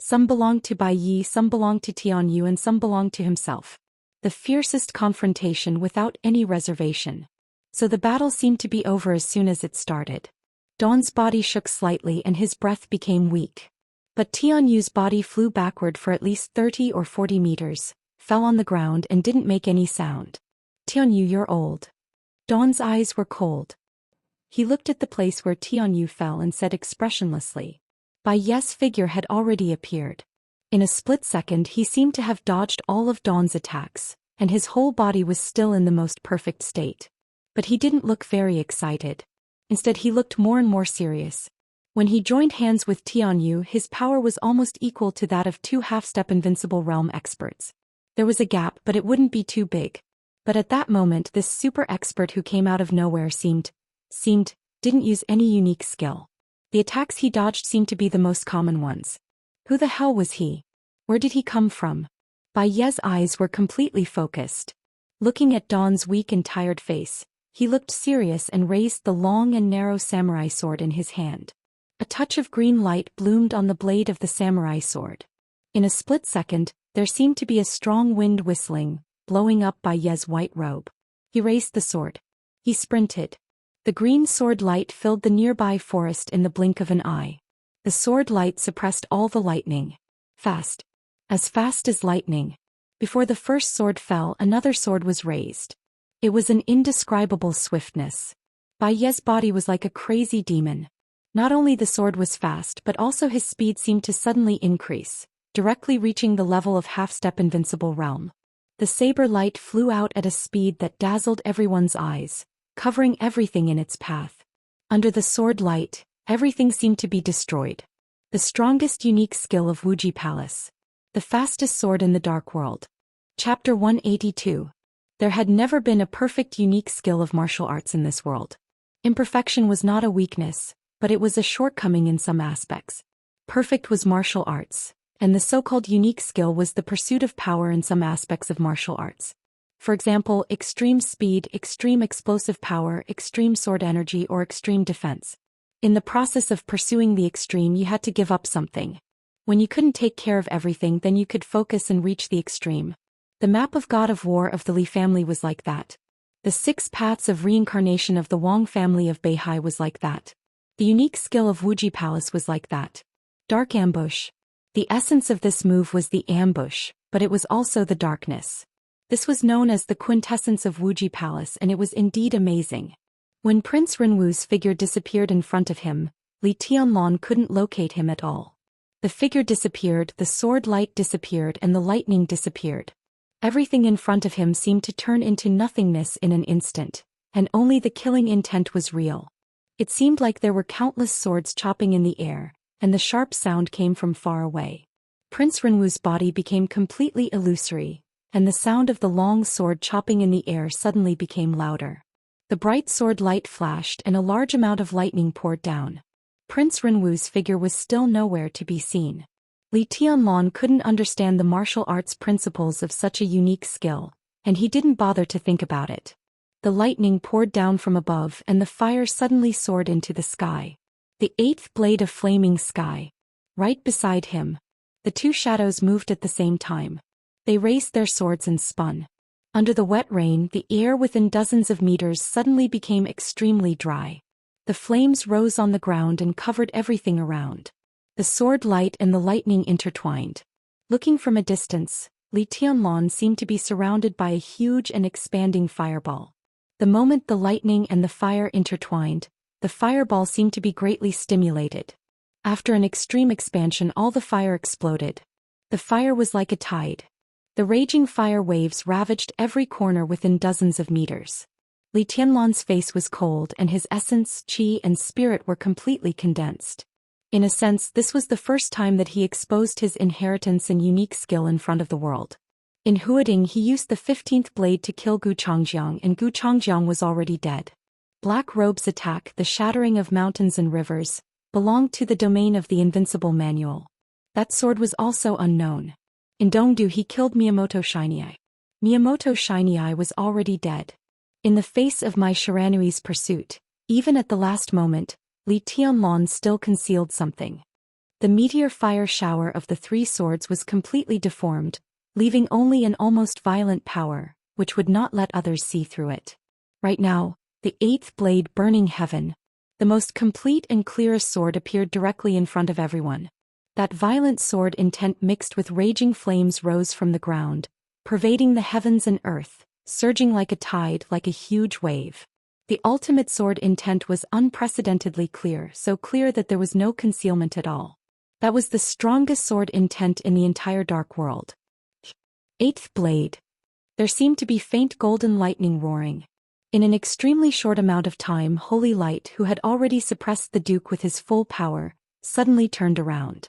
Some belonged to Bai Yi, some belonged to Tianyu, and some belonged to himself. The fiercest confrontation without any reservation. So the battle seemed to be over as soon as it started. Dawn's body shook slightly and his breath became weak. But Tianyu's body flew backward for at least 30 or 40 meters, fell on the ground and didn't make any sound. Tianyu, you're old. Dawn's eyes were cold. He looked at the place where Tianyu fell and said expressionlessly. Bai Ye's figure had already appeared. In a split second he seemed to have dodged all of Dawn's attacks, and his whole body was still in the most perfect state. But he didn't look very excited. Instead he looked more and more serious. When he joined hands with Tianyu, his power was almost equal to that of 2 half-step invincible realm experts. There was a gap, but it wouldn't be too big. But at that moment this super expert who came out of nowhere didn't use any unique skill. The attacks he dodged seemed to be the most common ones. Who the hell was he? Where did he come from? Bai Ye's eyes were completely focused. Looking at Dawn's weak and tired face, he looked serious and raised the long and narrow samurai sword in his hand. A touch of green light bloomed on the blade of the samurai sword. In a split second, there seemed to be a strong wind whistling, blowing up Bai Ye's white robe. He raised the sword. He sprinted. The green sword light filled the nearby forest in the blink of an eye. The sword light suppressed all the lightning. Fast. As fast as lightning. Before the first sword fell, another sword was raised. It was an indescribable swiftness. Bai Ye's body was like a crazy demon. Not only the sword was fast, but also his speed seemed to suddenly increase, directly reaching the level of half-step invincible realm. The saber light flew out at a speed that dazzled everyone's eyes, covering everything in its path. Under the sword light, everything seemed to be destroyed. The strongest unique skill of Wuji Palace. The fastest sword in the Dark World. Chapter 182. There had never been a perfect unique skill of martial arts in this world. Imperfection was not a weakness, but it was a shortcoming in some aspects. Perfect was martial arts, and the so-called unique skill was the pursuit of power in some aspects of martial arts. For example, extreme speed, extreme explosive power, extreme sword energy, or extreme defense. In the process of pursuing the extreme, you had to give up something. When you couldn't take care of everything, then you could focus and reach the extreme. The map of God of War of the Li family was like that. The 6 paths of reincarnation of the Wang family of Beihai was like that. The unique skill of Wuji Palace was like that. Dark ambush. The essence of this move was the ambush, but it was also the darkness. This was known as the quintessence of Wuji Palace, and it was indeed amazing. When Prince Renwu's figure disappeared in front of him, Li Tianlan couldn't locate him at all. The figure disappeared, the sword light disappeared, and the lightning disappeared. Everything in front of him seemed to turn into nothingness in an instant, and only the killing intent was real. It seemed like there were countless swords chopping in the air, and the sharp sound came from far away. Prince Renwu's body became completely illusory, and the sound of the long sword chopping in the air suddenly became louder. The bright sword light flashed and a large amount of lightning poured down. Prince Renwu's figure was still nowhere to be seen. Li Tianlan couldn't understand the martial arts principles of such a unique skill, and he didn't bother to think about it. The lightning poured down from above and the fire suddenly soared into the sky. The 8th blade of flaming sky. Right beside him. The 2 shadows moved at the same time. They raised their swords and spun. Under the wet rain, the air within dozens of meters suddenly became extremely dry. The flames rose on the ground and covered everything around. The sword light and the lightning intertwined. Looking from a distance, Li Tianlan seemed to be surrounded by a huge and expanding fireball. The moment the lightning and the fire intertwined, the fireball seemed to be greatly stimulated. After an extreme expansion, all the fire exploded. The fire was like a tide. The raging fire waves ravaged every corner within dozens of meters. Li Tianlan's face was cold and his essence, qi, and spirit were completely condensed. In a sense, this was the first time that he exposed his inheritance and unique skill in front of the world. In Huading, he used the 15th blade to kill Gu Changjiang, and Gu Changjiang was already dead. Black Robe's attack, the shattering of mountains and rivers, belonged to the domain of the Invincible Manual. That sword was also unknown. In Dongdu he killed Miyamoto Xianxia. Miyamoto Xianxia was already dead. In the face of Mai Shiranui's pursuit, even at the last moment, Li Tianlan still concealed something. The meteor fire shower of the 3 swords was completely deformed, leaving only an almost violent power, which would not let others see through it. Right now, the 8th blade burning heaven, the most complete and clearest sword appeared directly in front of everyone. That violent sword intent mixed with raging flames rose from the ground, pervading the heavens and earth, surging like a tide, like a huge wave. The ultimate sword intent was unprecedentedly clear, so clear that there was no concealment at all. That was the strongest sword intent in the entire dark world. Eighth blade. There seemed to be faint golden lightning roaring. In an extremely short amount of time, Holy Light, who had already suppressed the Duke with his full power, suddenly turned around.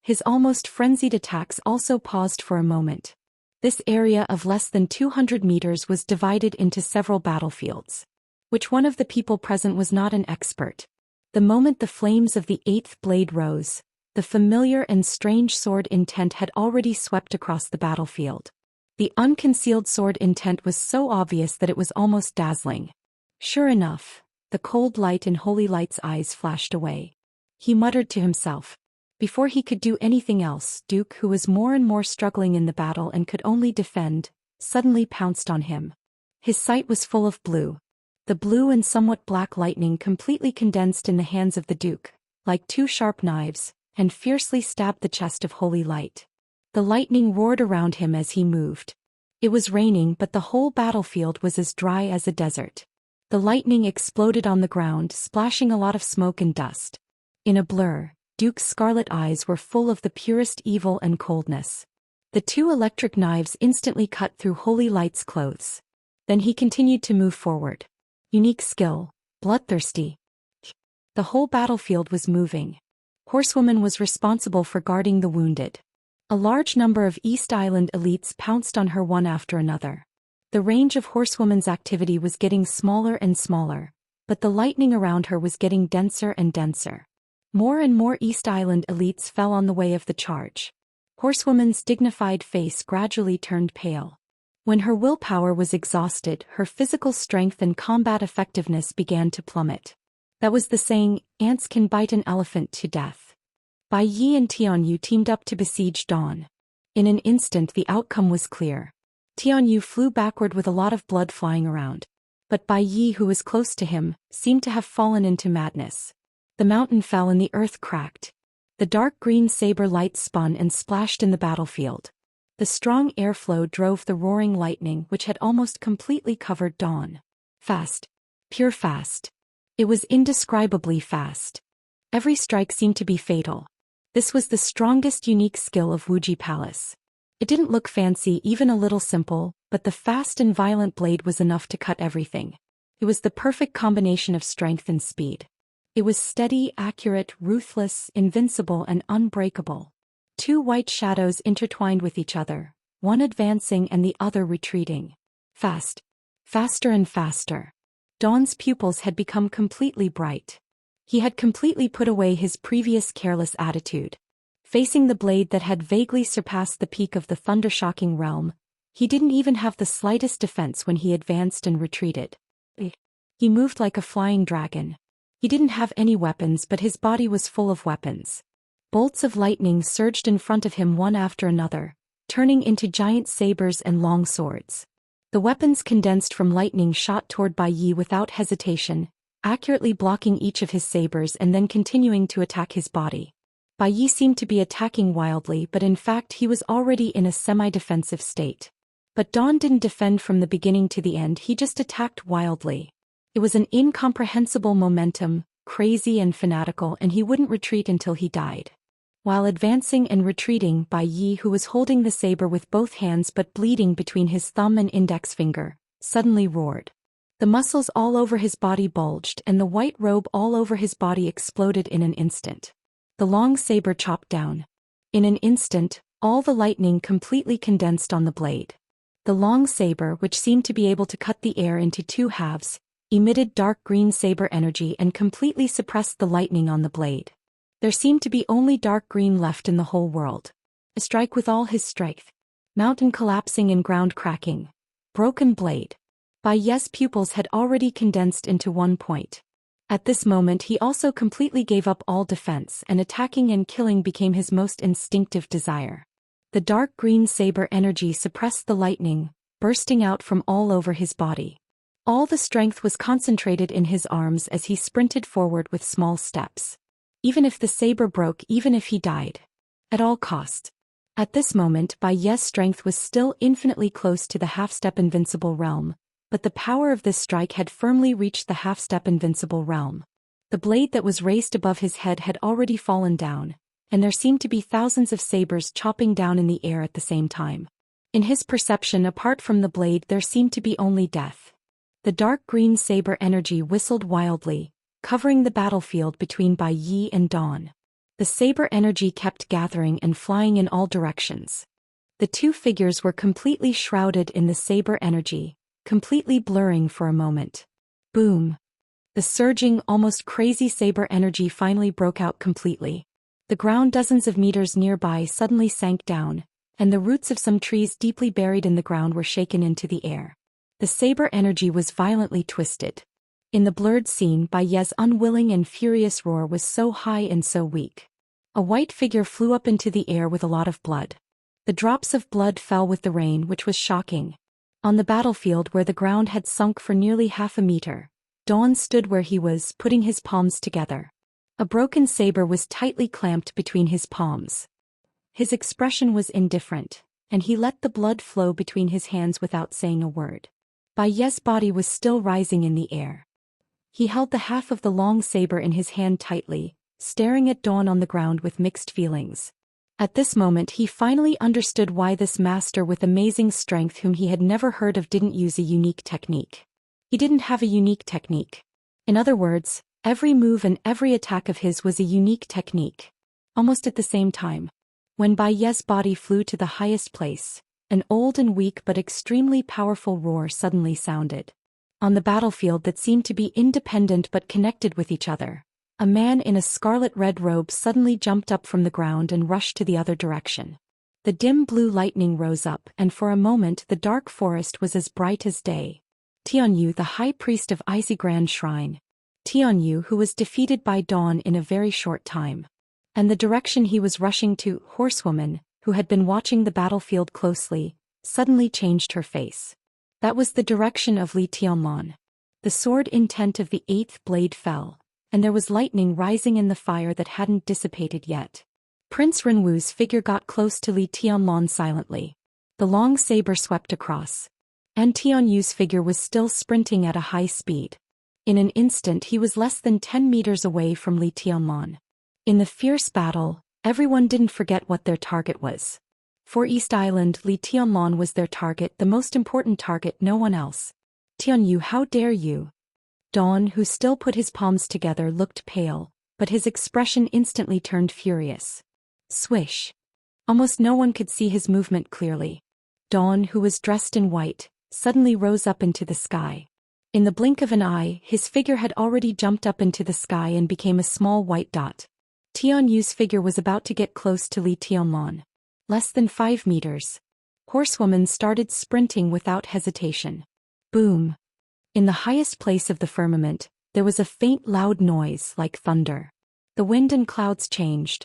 His almost frenzied attacks also paused for a moment. This area of less than 200 meters was divided into several battlefields. Which one of the people present was not an expert? The moment the flames of the eighth blade rose, the familiar and strange sword intent had already swept across the battlefield. The unconcealed sword intent was so obvious that it was almost dazzling. Sure enough, the cold light in Holy Light's eyes flashed away. He muttered to himself. Before he could do anything else, Duke, who was more and more struggling in the battle and could only defend, suddenly pounced on him. His sight was full of blue. The blue and somewhat black lightning completely condensed in the hands of the Duke, like two sharp knives, and fiercely stabbed the chest of Holy Light. The lightning roared around him as he moved. It was raining, but the whole battlefield was as dry as a desert. The lightning exploded on the ground, splashing a lot of smoke and dust. In a blur, Duke's scarlet eyes were full of the purest evil and coldness. The two electric knives instantly cut through Holy Light's clothes. Then he continued to move forward. Unique skill, bloodthirsty. The whole battlefield was moving. Horsewoman was responsible for guarding the wounded. A large number of East Island elites pounced on her one after another. The range of Horsewoman's activity was getting smaller and smaller, but the lightning around her was getting denser and denser. More and more East Island elites fell on the way of the charge. Horsewoman's dignified face gradually turned pale. When her willpower was exhausted, her physical strength and combat effectiveness began to plummet. That was the saying, ants can bite an elephant to death. Bai Yi and Tianyu teamed up to besiege Dawn. In an instant the outcome was clear. Tianyu flew backward with a lot of blood flying around. But Bai Yi, who was close to him, seemed to have fallen into madness. The mountain fell and the earth cracked. The dark green saber light spun and splashed in the battlefield. The strong airflow drove the roaring lightning which had almost completely covered Dawn. Fast. Pure fast. It was indescribably fast. Every strike seemed to be fatal. This was the strongest unique skill of Wuji Palace. It didn't look fancy, even a little simple, but the fast and violent blade was enough to cut everything. It was the perfect combination of strength and speed. It was steady, accurate, ruthless, invincible, and unbreakable. Two white shadows intertwined with each other, one advancing and the other retreating. Fast. Faster and faster. Dawn's pupils had become completely bright. He had completely put away his previous careless attitude. Facing the blade that had vaguely surpassed the peak of the thunder-shocking realm, he didn't even have the slightest defense when he advanced and retreated. He moved like a flying dragon. He didn't have any weapons, but his body was full of weapons. Bolts of lightning surged in front of him one after another, turning into giant sabers and long swords. The weapons condensed from lightning shot toward Bai Yi without hesitation, accurately blocking each of his sabers and then continuing to attack his body. Bai Yi seemed to be attacking wildly, but in fact he was already in a semi-defensive state. But Dawn didn't defend from the beginning to the end, he just attacked wildly. It was an incomprehensible momentum, crazy and fanatical, and he wouldn't retreat until he died. While advancing and retreating, Bai Yi, who was holding the saber with both hands but bleeding between his thumb and index finger, suddenly roared. The muscles all over his body bulged and the white robe all over his body exploded in an instant. The long saber chopped down. In an instant, all the lightning completely condensed on the blade. The long saber, which seemed to be able to cut the air into two halves, emitted dark green saber energy and completely suppressed the lightning on the blade. There seemed to be only dark green left in the whole world. A strike with all his strength. Mountain collapsing and ground cracking. Broken blade. Bai Yi's pupils had already condensed into one point. At this moment he also completely gave up all defense, and attacking and killing became his most instinctive desire. The dark green saber energy suppressed the lightning, bursting out from all over his body. All the strength was concentrated in his arms as he sprinted forward with small steps. Even if the saber broke, even if he died. At all cost. At this moment Bai Ye's strength was still infinitely close to the half-step invincible realm, but the power of this strike had firmly reached the half-step invincible realm. The blade that was raised above his head had already fallen down, and there seemed to be thousands of sabers chopping down in the air at the same time. In his perception, apart from the blade, there seemed to be only death. The dark green saber energy whistled wildly, covering the battlefield between Bai Yi and Dawn. The saber energy kept gathering and flying in all directions. The two figures were completely shrouded in the saber energy, completely blurring for a moment. Boom! The surging, almost crazy saber energy finally broke out completely. The ground dozens of meters nearby suddenly sank down, and the roots of some trees deeply buried in the ground were shaken into the air. The saber energy was violently twisted. In the blurred scene, Bai Ye's unwilling and furious roar was so high and so weak. A white figure flew up into the air with a lot of blood. The drops of blood fell with the rain, which was shocking. On the battlefield where the ground had sunk for nearly half a meter, Dawn stood where he was, putting his palms together. A broken saber was tightly clamped between his palms. His expression was indifferent, and he let the blood flow between his hands without saying a word. Bai Ye's body was still rising in the air. He held the half of the long saber in his hand tightly, staring at Dawn on the ground with mixed feelings. At this moment he finally understood why this master with amazing strength whom he had never heard of didn't use a unique technique. He didn't have a unique technique. In other words, every move and every attack of his was a unique technique. Almost at the same time, when Bai Ye's body flew to the highest place, an old and weak but extremely powerful roar suddenly sounded. On the battlefield that seemed to be independent but connected with each other, a man in a scarlet-red robe suddenly jumped up from the ground and rushed to the other direction. The dim blue lightning rose up, and for a moment the dark forest was as bright as day. Tianyu, the high priest of Icy Grand Shrine. Tianyu, who was defeated by Dawn in a very short time. And the direction he was rushing to, Horsewoman, who had been watching the battlefield closely, suddenly changed her face. That was the direction of Li Tianlan. The sword intent of the eighth blade fell, and there was lightning rising in the fire that hadn't dissipated yet. Prince Renwu's figure got close to Li Tianlan silently. The long saber swept across. And Tianyu's figure was still sprinting at a high speed. In an instant he was less than 10 meters away from Li Tianlan. In the fierce battle, everyone didn't forget what their target was. For East Island, Li Tianlan was their target, the most important target, no one else. Tianyu, how dare you? Dawn, who still put his palms together, looked pale, but his expression instantly turned furious. Swish. Almost no one could see his movement clearly. Dawn, who was dressed in white, suddenly rose up into the sky. In the blink of an eye, his figure had already jumped up into the sky and became a small white dot. Tianyu's figure was about to get close to Li Tianlan. Less than 5 meters. Horsewoman started sprinting without hesitation. Boom. In the highest place of the firmament, there was a faint loud noise like thunder. The wind and clouds changed.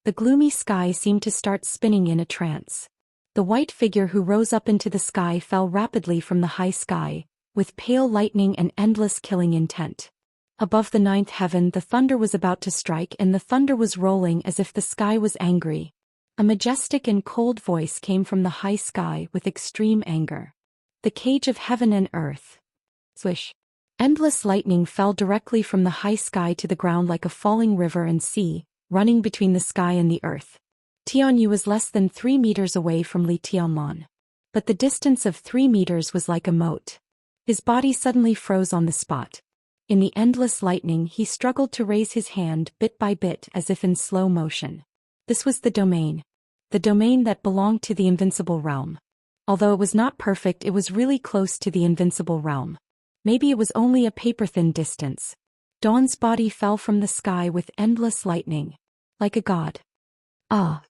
The gloomy sky seemed to start spinning in a trance. The white figure who rose up into the sky fell rapidly from the high sky, with pale lightning and endless killing intent. Above the 9th heaven the thunder was about to strike, and the thunder was rolling as if the sky was angry. A majestic and cold voice came from the high sky with extreme anger. The cage of heaven and earth. Swish. Endless lightning fell directly from the high sky to the ground like a falling river and sea, running between the sky and the earth. Tianyu was less than 3 meters away from Li Tianlan. But the distance of 3 meters was like a moat. His body suddenly froze on the spot. In the endless lightning he struggled to raise his hand bit by bit as if in slow motion. This was the domain. The domain that belonged to the invincible realm. Although it was not perfect, it was really close to the invincible realm. Maybe it was only a paper-thin distance. Dawn's body fell from the sky with endless lightning. Like a god. Ah!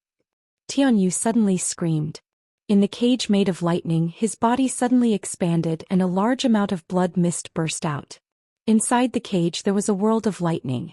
Tianyu suddenly screamed. In the cage made of lightning his body suddenly expanded and a large amount of blood mist burst out. Inside the cage there was a world of lightning.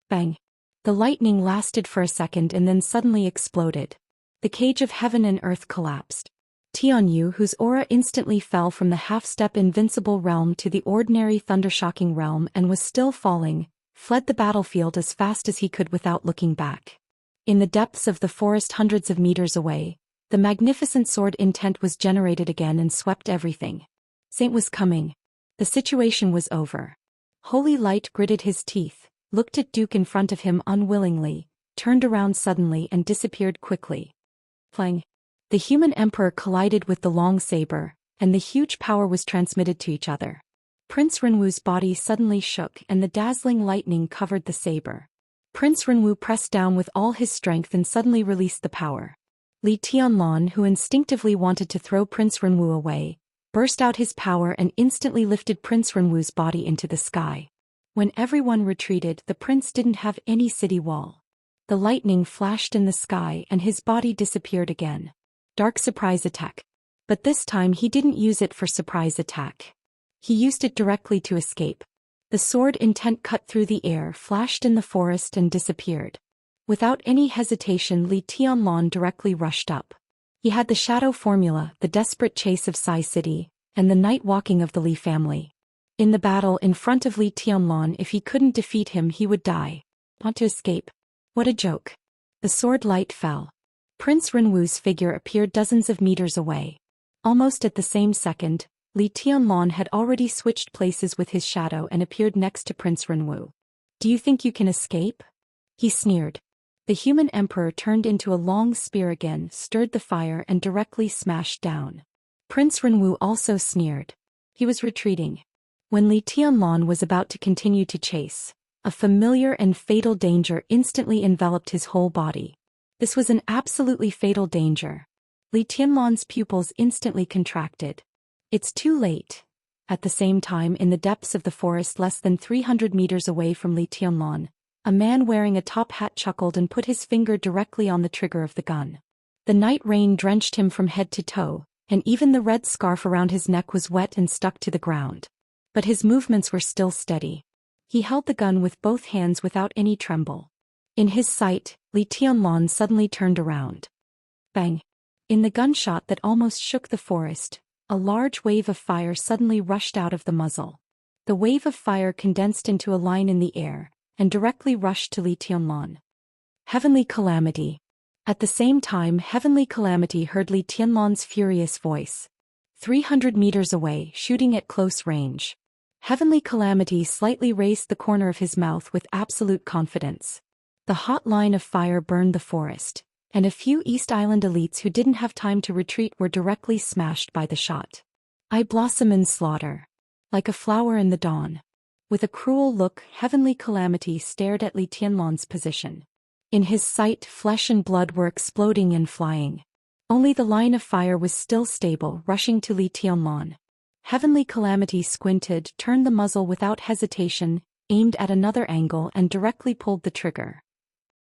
Bang! The lightning lasted for a second and then suddenly exploded. The cage of heaven and earth collapsed. Tianyu, whose aura instantly fell from the half-step invincible realm to the ordinary thundershocking realm and was still falling, fled the battlefield as fast as he could without looking back. In the depths of the forest hundreds of meters away, the magnificent sword intent was generated again and swept everything. Saint was coming. The situation was over. Holy Light gritted his teeth, looked at Duke in front of him unwillingly, turned around suddenly and disappeared quickly. Clang. The human emperor collided with the long saber, and the huge power was transmitted to each other. Prince Renwu's body suddenly shook and the dazzling lightning covered the saber. Prince Renwu pressed down with all his strength and suddenly released the power. Li Tianlan, who instinctively wanted to throw Prince Renwu away, burst out his power and instantly lifted Prince Renwu's body into the sky. When everyone retreated, the prince didn't have any city wall. The lightning flashed in the sky and his body disappeared again. Dark surprise attack. But this time he didn't use it for surprise attack. He used it directly to escape. The sword intent cut through the air, flashed in the forest and disappeared. Without any hesitation, Li Tianlan directly rushed up. He had the shadow formula, the desperate chase of Sai City, and the night walking of the Li family. In the battle in front of Li Tianlan, if he couldn't defeat him he would die. Want to escape? What a joke. The sword light fell. Prince Renwu's figure appeared dozens of meters away. Almost at the same second, Li Tianlan had already switched places with his shadow and appeared next to Prince Renwu. Do you think you can escape? He sneered. The human emperor turned into a long spear again, stirred the fire and directly smashed down. Prince Renwu also sneered. He was retreating. When Li Tianlan was about to continue to chase, a familiar and fatal danger instantly enveloped his whole body. This was an absolutely fatal danger. Li Tianlan's pupils instantly contracted. It's too late. At the same time, in the depths of the forest less than 300 meters away from Li Tianlan, a man wearing a top hat chuckled and put his finger directly on the trigger of the gun. The night rain drenched him from head to toe, and even the red scarf around his neck was wet and stuck to the ground. But his movements were still steady. He held the gun with both hands without any tremble. In his sight, Li Tianlan suddenly turned around. Bang! In the gunshot that almost shook the forest, a large wave of fire suddenly rushed out of the muzzle. The wave of fire condensed into a line in the air, and directly rushed to Li Tianlan. Heavenly Calamity. At the same time, Heavenly Calamity heard Li Tianlan's furious voice. 300 meters away, shooting at close range. Heavenly Calamity slightly raised the corner of his mouth with absolute confidence. The hot line of fire burned the forest, and a few East Island elites who didn't have time to retreat were directly smashed by the shot. I blossom in slaughter. Like a flower in the dawn. With a cruel look, Heavenly Calamity stared at Li Tianlan's position. In his sight, flesh and blood were exploding and flying. Only the line of fire was still stable, rushing to Li Tianlan. Heavenly Calamity squinted, turned the muzzle without hesitation, aimed at another angle and directly pulled the trigger.